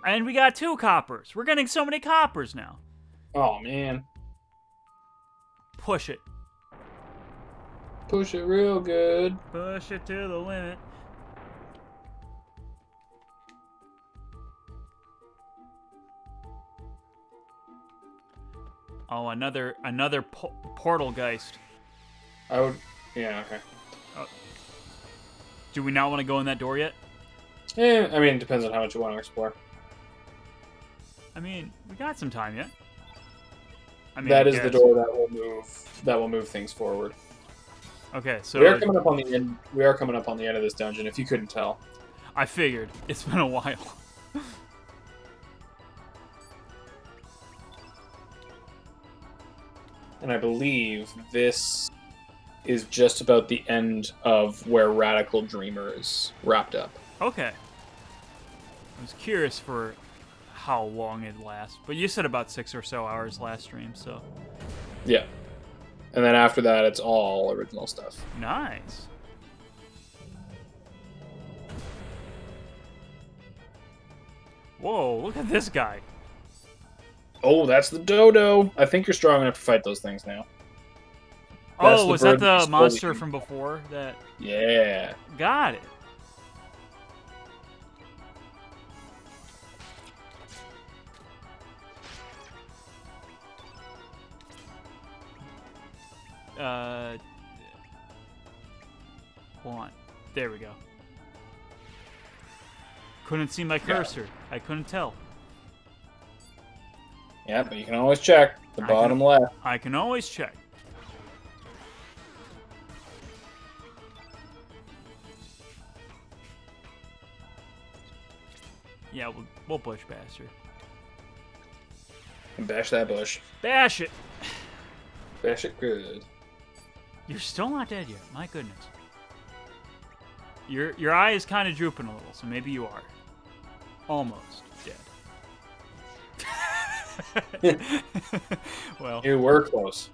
Speaker 1: And we got 2 coppers. We're getting so many coppers now.
Speaker 2: Oh man.
Speaker 1: Push it.
Speaker 2: Push it real good.
Speaker 1: Push it to the limit. Oh, another portal geist.
Speaker 2: I would. Yeah. Okay.
Speaker 1: Do we not want to go in that door yet?
Speaker 2: I mean, it depends on how much you want to explore.
Speaker 1: I mean, we got some time yet. I mean,
Speaker 2: That
Speaker 1: I
Speaker 2: is the
Speaker 1: guess.
Speaker 2: door that will move things forward.
Speaker 1: Okay, so
Speaker 2: We are coming up on the end. We are coming up on the end of this dungeon. If you couldn't tell.
Speaker 1: I figured. It's been a while.
Speaker 2: And I believe this is just about the end of where Radical Dreamer is wrapped up.
Speaker 1: Okay. I was curious for how long it lasts, but you said about 6 or so hours last stream, so
Speaker 2: Yeah. And then after that, it's all original stuff.
Speaker 1: nice. Whoa, look at this guy.
Speaker 2: Oh, that's the dodo. I think you're strong enough to fight those things now. That's
Speaker 1: Oh,
Speaker 2: the
Speaker 1: was that
Speaker 2: bird
Speaker 1: the
Speaker 2: that's
Speaker 1: monster
Speaker 2: bullying.
Speaker 1: from before? That
Speaker 2: Yeah.
Speaker 1: got it. Hold on. There we go. Couldn't see my cursor. I couldn't tell.
Speaker 2: Yeah, but you can always check the
Speaker 1: I
Speaker 2: bottom
Speaker 1: can-
Speaker 2: left.
Speaker 1: I can always check. Yeah, we'll bush bash her.
Speaker 2: And bash that bush.
Speaker 1: Bash it!
Speaker 2: Bash it good.
Speaker 1: You're still not dead yet. My goodness. Your eye is kind of drooping a little, so maybe you are almost dead. Well,
Speaker 2: You were close.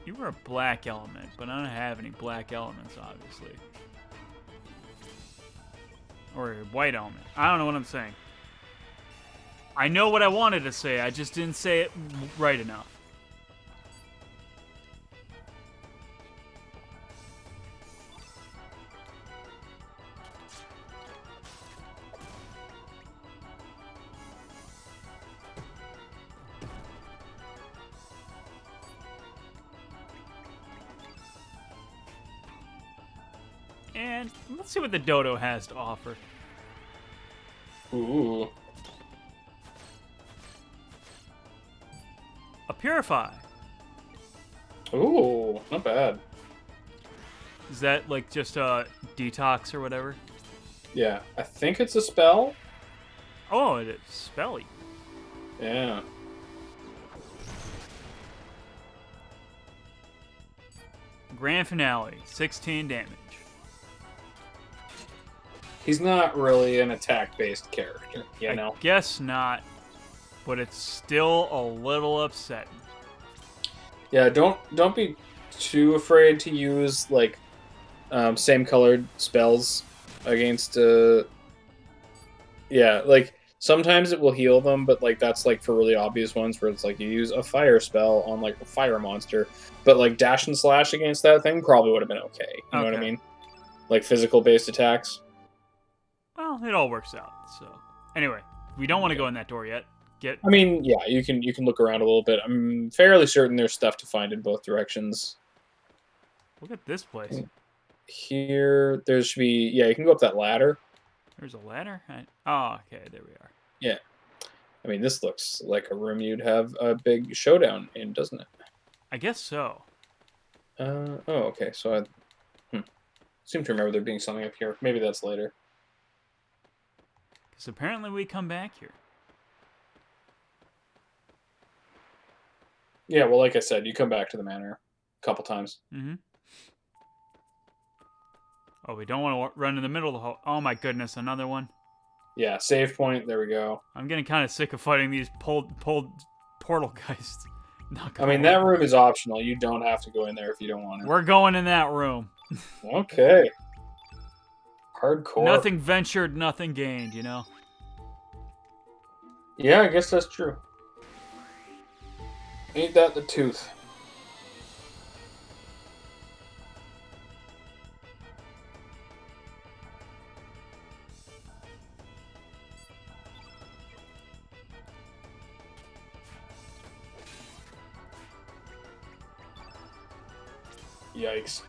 Speaker 1: you were a black element, but I don't have any black elements, obviously. Or a white element. I don't know what I'm saying. I know what I wanted to say, I just didn't say it right enough. And let's see what the dodo has to offer.
Speaker 2: Ooh.
Speaker 1: A purify.
Speaker 2: Ooh, not bad.
Speaker 1: Is that like just a detox or whatever?
Speaker 2: Yeah, I think it's a spell.
Speaker 1: Oh, it is spelly.
Speaker 2: Yeah.
Speaker 1: Grand finale, 16 damage.
Speaker 2: He's not really an attack-based character, you
Speaker 1: I
Speaker 2: know?
Speaker 1: guess not, but it's still a little upsetting.
Speaker 2: Yeah, don't be too afraid to use, like, same colored spells against, yeah, like, sometimes it will heal them, but, like, that's, like, for really obvious ones where it's, like, you use a fire spell on, like, a fire monster, but, like, dash and slash against that thing probably would have been okay. You know what I
Speaker 1: Okay.
Speaker 2: mean? Like, physical-based attacks.
Speaker 1: Well, it all works out, so. Anyway, we don't want to go in that door yet.
Speaker 2: I mean, yeah, you can look around a little bit. I'm fairly certain there's stuff to find in both directions.
Speaker 1: Look at this place.
Speaker 2: Here, there should be... Yeah, you can go up that ladder.
Speaker 1: There's a ladder? Oh, okay, there we are.
Speaker 2: Yeah. I mean, this looks like a room you'd have a big showdown in, doesn't it?
Speaker 1: I guess so.
Speaker 2: Oh, okay. So I seem to remember there being something up here. Maybe that's later.
Speaker 1: Because apparently we come back here.
Speaker 2: Yeah, well, like I said, you come back to the manor a couple times.
Speaker 1: Mm-hmm. Oh, we don't want to run in the middle of the hall. Oh my goodness, another one.
Speaker 2: Yeah, save point. There we go.
Speaker 1: I'm getting kind of sick of fighting these pulled portal guys. Not
Speaker 2: I mean, that room is optional. You don't have to go in there if you don't want to.
Speaker 1: We're going in that room.
Speaker 2: Okay. Hardcore.
Speaker 1: Nothing ventured, nothing gained, you know?
Speaker 2: Yeah, I guess that's true. Ain't that the tooth? Yikes.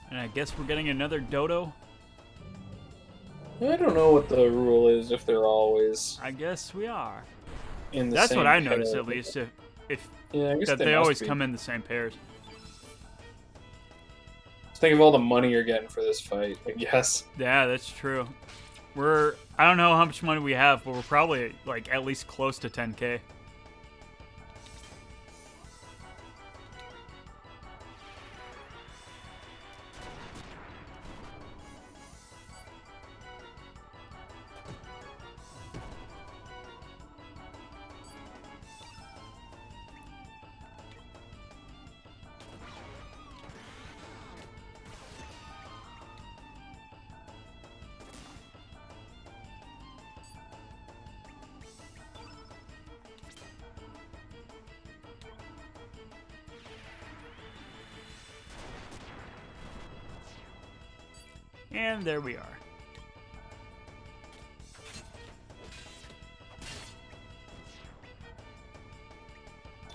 Speaker 1: And I guess we're getting another dodo.
Speaker 2: I don't know what the rule is if they're always
Speaker 1: I guess we are.
Speaker 2: in the
Speaker 1: That's
Speaker 2: same
Speaker 1: what I
Speaker 2: pair.
Speaker 1: noticed, at least. If
Speaker 2: Yeah, I guess
Speaker 1: that
Speaker 2: they
Speaker 1: they
Speaker 2: must
Speaker 1: always
Speaker 2: be.
Speaker 1: come in the same pairs.
Speaker 2: Just think of all the money you're getting for this fight, I guess.
Speaker 1: Yeah, that's true. I don't know how much money we have, but we're probably like at least close to 10K. And there we are.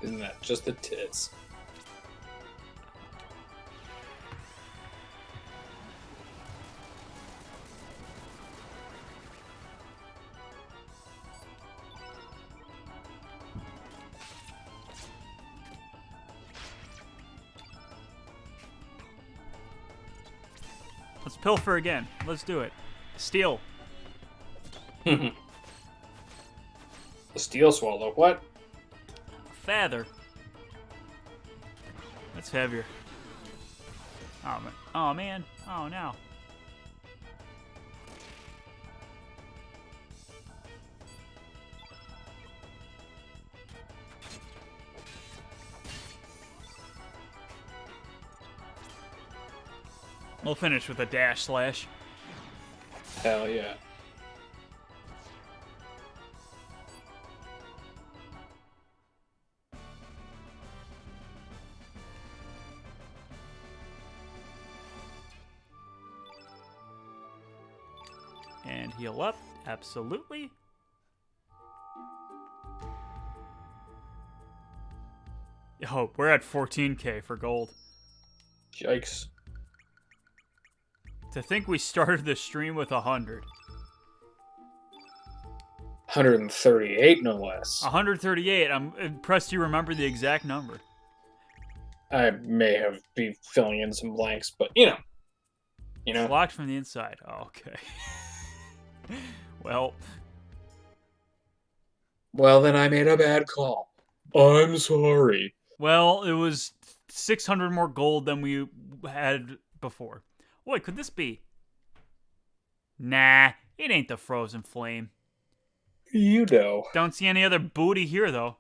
Speaker 2: Isn't that just the tits?
Speaker 1: Let's pilfer again. Let's do it. Steal.
Speaker 2: The steel swallow. What?
Speaker 1: Feather. That's heavier. Oh man. Oh man. Oh no. We'll finish with a dash slash.
Speaker 2: Hell yeah.
Speaker 1: And heal up. Absolutely. Oh, we're at 14K for gold.
Speaker 2: Yikes.
Speaker 1: To think we started the stream with 100.
Speaker 2: 138, no less.
Speaker 1: 138. I'm impressed you remember the exact number.
Speaker 2: I may have be filling in some blanks, but you know.
Speaker 1: Locked from the inside. Oh, okay. Well,
Speaker 2: then I made a bad call. I'm sorry.
Speaker 1: well, it was 600 more gold than we had before. Wait, could this be? Nah, it ain't the frozen flame.
Speaker 2: You know.
Speaker 1: Don't see any other booty here, though.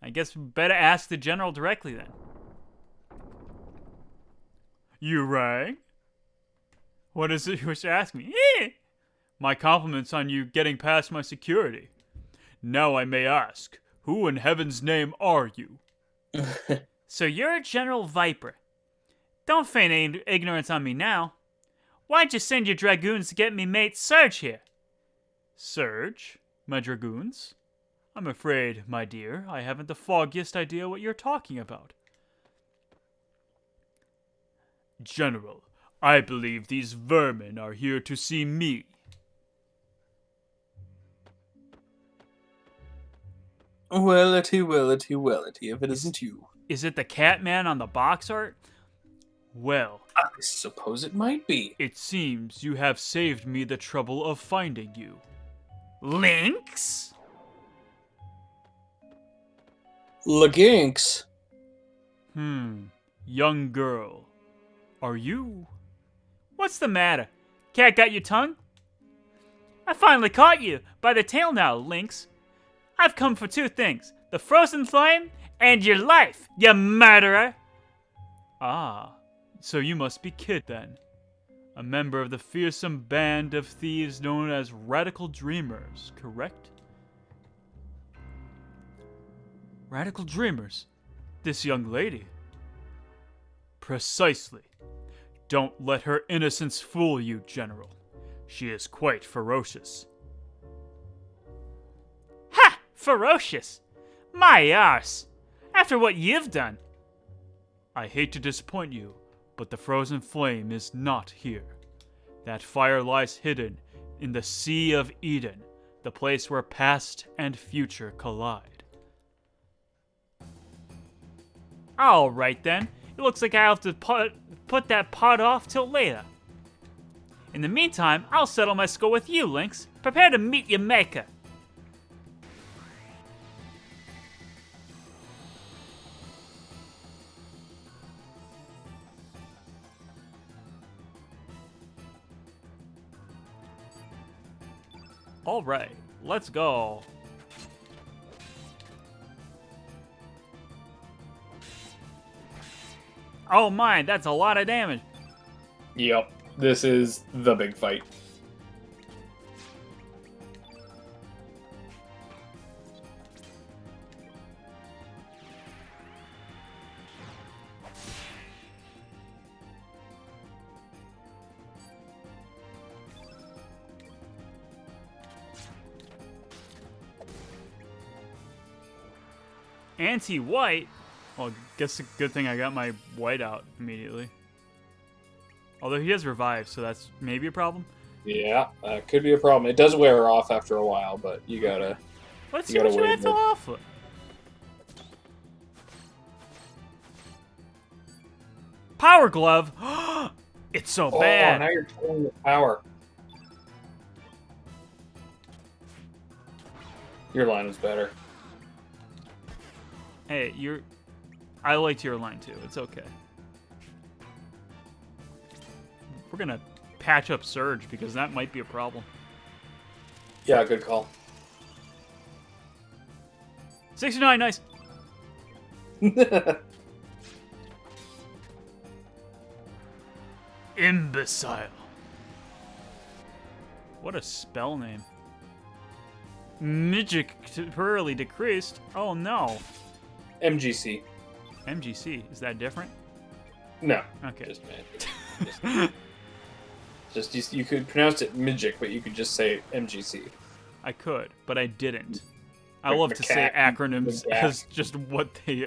Speaker 1: I guess we better ask the general directly then. You rang? What is it you wish to ask me? My compliments on you getting past my security. Now I may ask, who in heaven's name are you? So you're a General Viper. Don't feign ignorance on me now. Why'd you send your dragoons to get me mate Surge here? Surge? My dragoons? I'm afraid, my dear, I haven't the foggiest idea what you're talking about. General, I believe these vermin are here to see me.
Speaker 2: Wellity, wellity, wellity, if it isn't you.
Speaker 1: Is it the Catman on the box art? Well,
Speaker 2: I suppose it might be.
Speaker 1: it seems you have saved me the trouble of finding you. Lynx?
Speaker 2: Leginks.
Speaker 1: Young girl. Are you? What's the matter? Cat got your tongue? I finally caught you by the tail now, Lynx. I've come for two things. The frozen flame and your life, you murderer. Ah, so you must be Kid then. A member of the fearsome band of thieves known as Radical Dreamers, correct? Radical Dreamers? This young lady? Precisely. Don't let her innocence fool you, General. She is quite ferocious. Ha! Ferocious? My arse! After what you've done. I hate to disappoint you, but the frozen flame is not here. That fire lies hidden in the Sea of Eden, the place where past and future collide. All right then. It looks like I'll have to put that pot off till later. In the meantime, I'll settle my score with you, Lynx. Prepare to meet your maker. All right, let's go. Oh my, that's a lot of damage.
Speaker 2: Yep. This is the big fight.
Speaker 1: Anti-white? Well, guess a good thing I got my white out immediately. Although he has revive, so that's maybe a problem.
Speaker 2: Yeah, that could be a problem. It does wear off after a while, but you gotta.
Speaker 1: Let's see
Speaker 2: You gotta
Speaker 1: what you
Speaker 2: wait a
Speaker 1: have to
Speaker 2: bit.
Speaker 1: offer. Power glove. It's so
Speaker 2: Oh,
Speaker 1: bad.
Speaker 2: now you're pulling the power. Your line was better.
Speaker 1: Hey, I liked your line too. It's okay. We're gonna patch up Surge because that might be a problem.
Speaker 2: Yeah, good call.
Speaker 1: 69, nice. Imbecile. What a spell name. Magic temporarily decreased. Oh no.
Speaker 2: MGC.
Speaker 1: MGC. Is that different?
Speaker 2: No.
Speaker 1: Okay.
Speaker 2: Just man. You could pronounce it Mijic, but you could just say MGC.
Speaker 1: I could, but I didn't. I
Speaker 2: Like
Speaker 1: love to say
Speaker 2: macaque,
Speaker 1: acronyms
Speaker 2: macaque.
Speaker 1: as just what they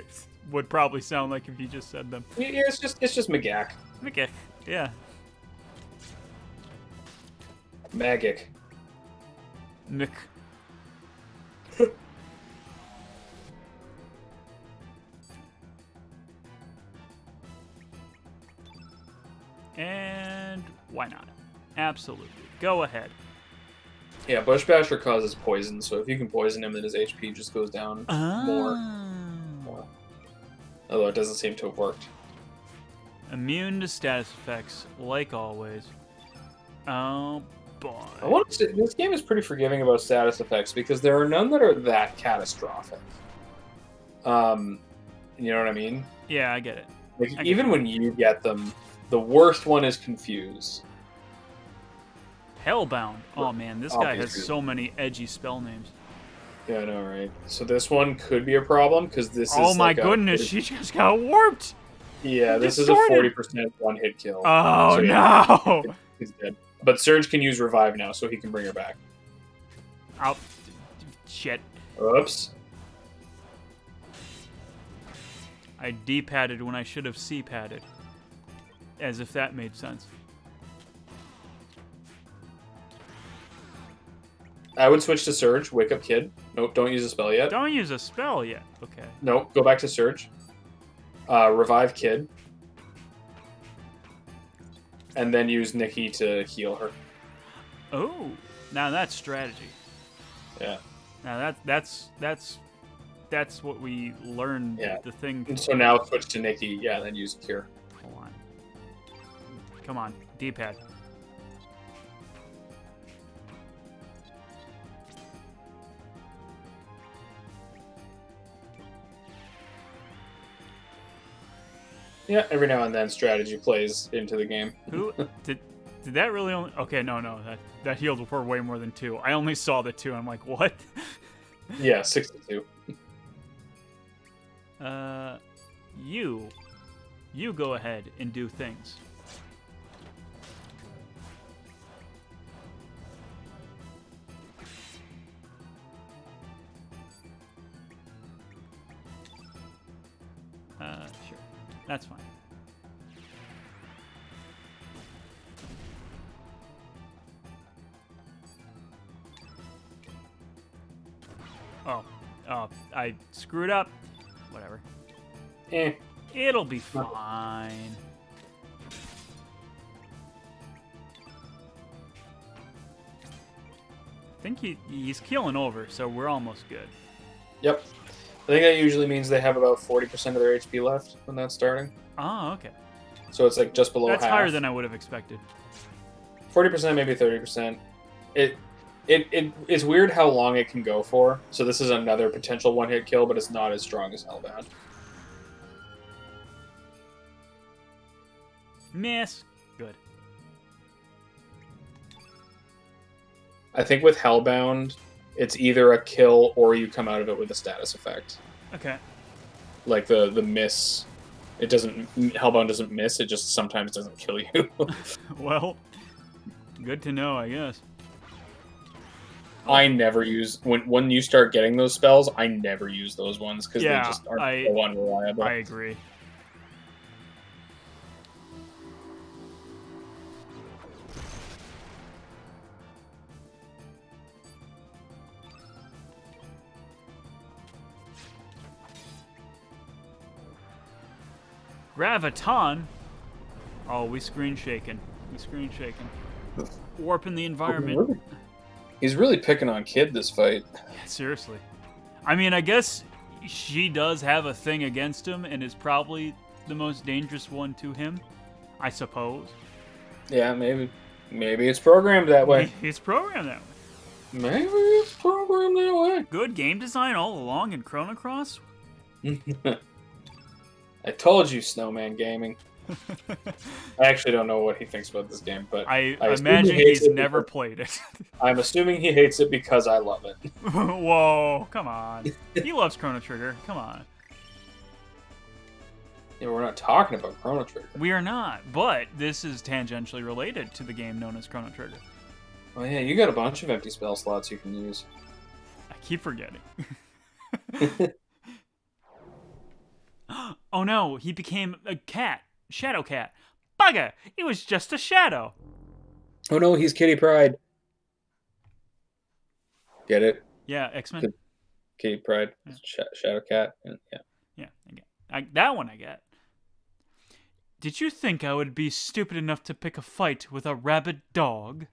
Speaker 1: would probably sound like if you just said them.
Speaker 2: Yeah, it's just McGack.
Speaker 1: Okay. Yeah.
Speaker 2: Magic.
Speaker 1: Nick. And why not? Absolutely. Go ahead.
Speaker 2: Yeah, Bush Basher causes poison, so if you can poison him, then his HP just goes down more. Although it doesn't seem to have worked.
Speaker 1: Immune to status effects, like always. Oh boy.
Speaker 2: I want to say, this game is pretty forgiving about status effects because there are none that are that catastrophic. You know what I mean?
Speaker 1: Yeah, I get it.
Speaker 2: Like
Speaker 1: I
Speaker 2: even when you get them, the worst one is confuse.
Speaker 1: Hellbound. Oh man, this guy has
Speaker 2: Obviously.
Speaker 1: so many edgy spell names.
Speaker 2: Yeah, I know, right? So this one could be a problem because this is.
Speaker 1: Oh my
Speaker 2: like
Speaker 1: goodness, she just got warped.
Speaker 2: Yeah, this is a
Speaker 1: distorted.
Speaker 2: 40% one hit kill.
Speaker 1: Oh
Speaker 2: So, yeah.
Speaker 1: no.
Speaker 2: He's dead. But Surge can use revive now, so he can bring her back.
Speaker 1: Oh, shit.
Speaker 2: Oops.
Speaker 1: I D-padded when I should have C-padded. As if that made sense.
Speaker 2: I would switch to Surge. Wake up, kid. Nope, don't use a spell yet.
Speaker 1: Don't use a spell yet. Okay.
Speaker 2: Nope, go back to Surge. Revive kid. And then use Nikki to heal her.
Speaker 1: Oh, now that's strategy.
Speaker 2: Yeah.
Speaker 1: Now that's what we learned.
Speaker 2: Yeah.
Speaker 1: The thing.
Speaker 2: And so now switch to Nikki. Yeah, then use Cure.
Speaker 1: Hold on. Come on, D-pad.
Speaker 2: Yeah, every now and then strategy plays into the game.
Speaker 1: Who did that really only? Okay, no, that healed for way more than 2. I only saw the 2. I'm like, what?
Speaker 2: Yeah, 62.
Speaker 1: You. You go ahead and do things. Sure. That's fine. Oh, I screwed up. Whatever.
Speaker 3: Eh.
Speaker 1: It'll be fine. I think he's keeling over, so we're almost good.
Speaker 3: Yep. I think that usually means they have about 40% of their HP left when that's starting.
Speaker 1: Oh, okay.
Speaker 3: So it's like just below
Speaker 1: That's
Speaker 3: half.
Speaker 1: higher than I would have expected.
Speaker 3: 40%, maybe 30%. It's weird how long it can go for. So this is another potential one-hit kill, but it's not as strong as Hellbound.
Speaker 1: Miss. Good.
Speaker 3: I think with Hellbound, it's either a kill or you come out of it with a status effect.
Speaker 1: Okay.
Speaker 3: Like the miss, Hellbound doesn't miss. It just sometimes doesn't kill you.
Speaker 1: Well, good to know, I guess.
Speaker 3: I never use when you start getting those spells. I never use those ones because they just are so unreliable.
Speaker 1: I agree. Graviton. Oh, we screen shaking. Warping the environment.
Speaker 3: He's really picking on Kid this fight.
Speaker 1: Yeah, seriously. I mean, I guess she does have a thing against him and is probably the most dangerous one to him, I suppose.
Speaker 3: Yeah, maybe it's programmed that way.
Speaker 1: It's programmed that way.
Speaker 3: Maybe it's programmed that way.
Speaker 1: Good game design all along in Chrono Cross.
Speaker 3: I told you, Snowman Gaming. I actually don't know what he thinks about this game, but
Speaker 1: I
Speaker 3: assume
Speaker 1: imagine
Speaker 3: he hates
Speaker 1: he's
Speaker 3: it
Speaker 1: never
Speaker 3: because-
Speaker 1: played it.
Speaker 3: I'm assuming he hates it because I love it.
Speaker 1: Whoa, come on. He loves Chrono Trigger. Come on.
Speaker 3: Yeah, we're not talking about Chrono Trigger.
Speaker 1: We are not, but this is tangentially related to the game known as Chrono Trigger.
Speaker 3: Oh yeah, you got a bunch of empty spell slots you can use.
Speaker 1: I keep forgetting. Oh no, he became a cat. Shadow cat. Bugger! It was just a shadow.
Speaker 3: Oh no, he's Kitty Pryde. Get it?
Speaker 1: Yeah, X-Men.
Speaker 3: Good. Kitty Pryde,
Speaker 1: Yeah.
Speaker 3: Shadow Cat, and yeah.
Speaker 1: Yeah, I get. That one I get. Did you think I would be stupid enough to pick a fight with a rabid dog?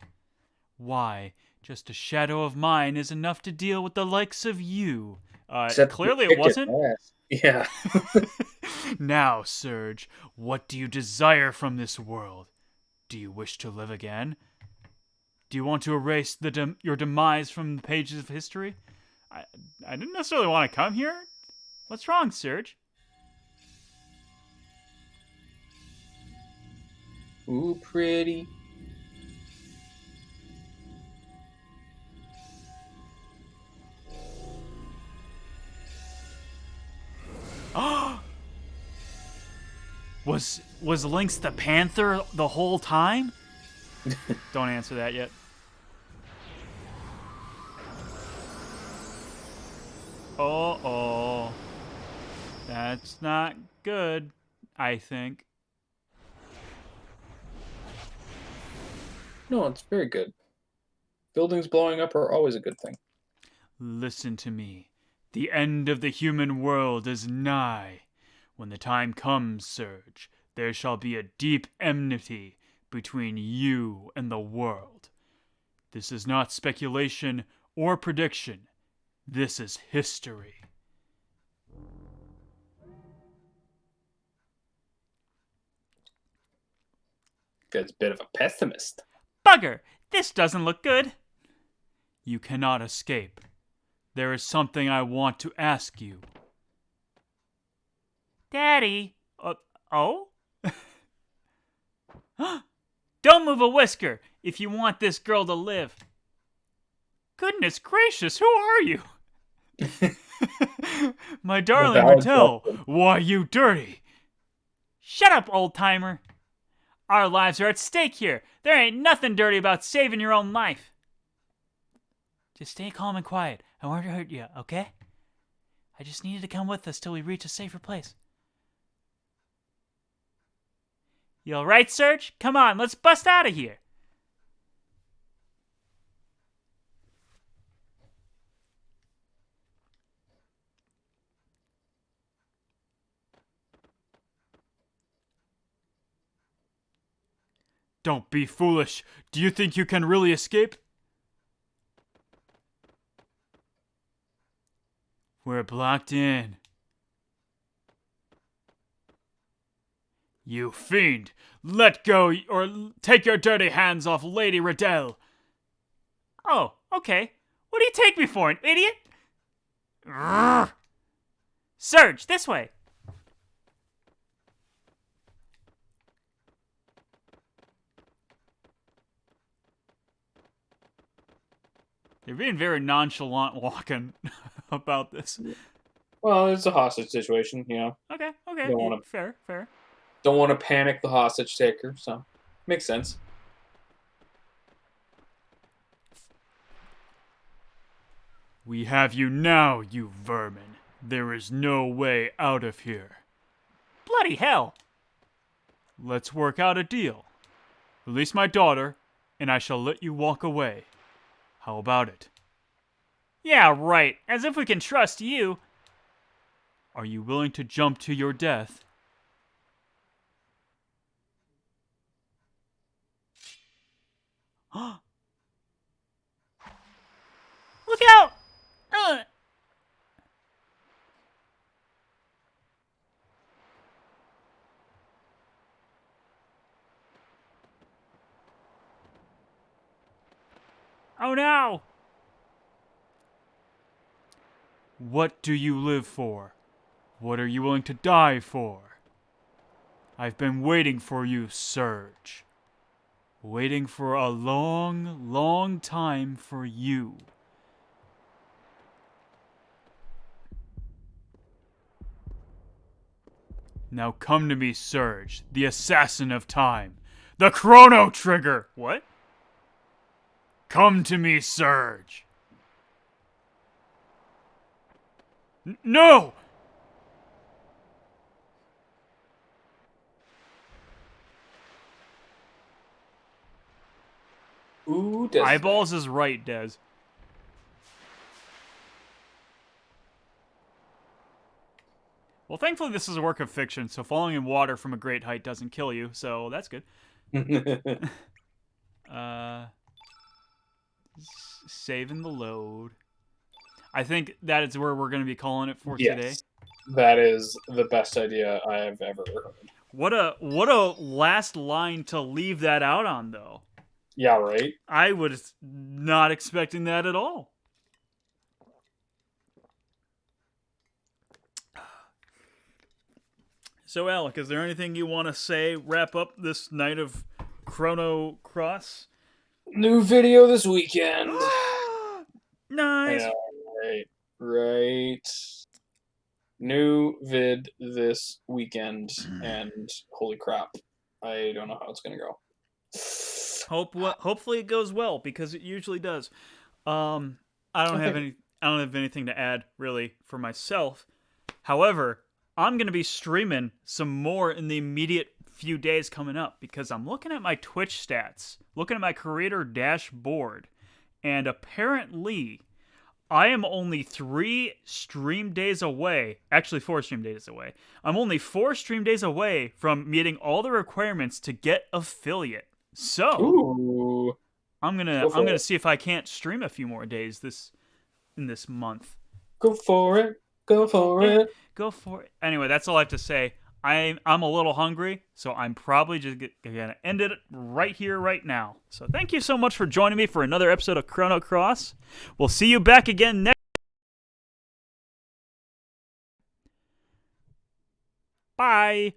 Speaker 1: Why, just a shadow of mine is enough to deal with the likes of you.
Speaker 3: Except
Speaker 1: Clearly
Speaker 3: you
Speaker 1: it
Speaker 3: kicked his
Speaker 1: wasn't.
Speaker 3: ass. Yeah.
Speaker 1: Now, Surge, what do you desire from this world? Do you wish to live again? Do you want to erase your demise from the pages of history? I didn't necessarily want to come here. What's wrong, Surge?
Speaker 3: Ooh, pretty.
Speaker 1: Was Lynx the Panther the whole time? Don't answer that yet. Uh-oh. That's not good, I think.
Speaker 3: No, it's very good. Buildings blowing up are always a good thing.
Speaker 1: Listen to me. The end of the human world is nigh. When the time comes, Surge, there shall be a deep enmity between you and the world. This is not speculation or prediction. This is history.
Speaker 3: That's a bit of a pessimist.
Speaker 1: Bugger! This doesn't look good. You cannot escape. There is something I want to ask you. Daddy? Oh? Don't move a whisker if you want this girl to live. Goodness gracious, who are you? My darling
Speaker 3: valid
Speaker 1: Mattel,
Speaker 3: question.
Speaker 1: why you dirty? Shut up, old-timer. Our lives are at stake here. There ain't nothing dirty about saving your own life. Just stay calm and quiet. I won't hurt you, okay? I just need you to come with us till we reach a safer place. You all right, Serge? Come on, let's bust out of here. Don't be foolish. Do you think you can really escape? We're blocked in. You fiend! Let go or take your dirty hands off Lady Riddell. Oh, okay. What do you take me for, an idiot? Urgh. Surge, this way. You're being very nonchalant walking about this.
Speaker 2: Well, it's a hostage situation, you know.
Speaker 1: Okay.
Speaker 2: Don't wanna-
Speaker 1: Fair.
Speaker 2: Don't want to panic the hostage taker, so makes sense.
Speaker 1: We have you now, you vermin. There is no way out of here. Bloody hell! Let's work out a deal. Release my daughter, and I shall let you walk away. How about it? Yeah, right. As if we can trust you. Are you willing to jump to your death? Look out! Oh no! What do you live for? What are you willing to die for? I've been waiting for you, Surge. Waiting for a long, long time for you. Now come to me, Surge, the assassin of time. The Chrono Trigger! What? Come to me, Surge. No!
Speaker 2: Ooh, Des.
Speaker 1: Eyeballs is right, Des. Well, thankfully this is a work of fiction, so falling in water from a great height doesn't kill you, so that's good. Saving the load. I think that is where we're going to be calling it for today.
Speaker 2: That is the best idea I have ever heard.
Speaker 1: What a last line to leave that out on, though.
Speaker 2: Yeah, right?
Speaker 1: I was not expecting that at all. So, Alec, is there anything you want to say, wrap up this night of Chrono Cross?
Speaker 2: New video this weekend.
Speaker 1: Nice.
Speaker 2: Yeah, right. New vid this weekend, and holy crap, I don't know how it's gonna go.
Speaker 1: Hopefully it goes well, because it usually does. I don't have anything to add really for myself. However, I'm gonna be streaming some more in the immediate few days coming up, because I'm looking at my Twitch stats, looking at my creator dashboard, and apparently I am only 3 stream days away, actually 4 stream days away. I'm only 4 stream days away from meeting all the requirements to get affiliate. So,
Speaker 2: Ooh.
Speaker 1: I'm gonna see if I can't stream a few more days in this month.
Speaker 2: Go for it. Go for it.
Speaker 1: Go for it. Anyway, that's all I have to say. I'm a little hungry, so I'm probably just gonna end it right here, right now. So thank you so much for joining me for another episode of Chrono Cross. We'll see you back again next. Bye.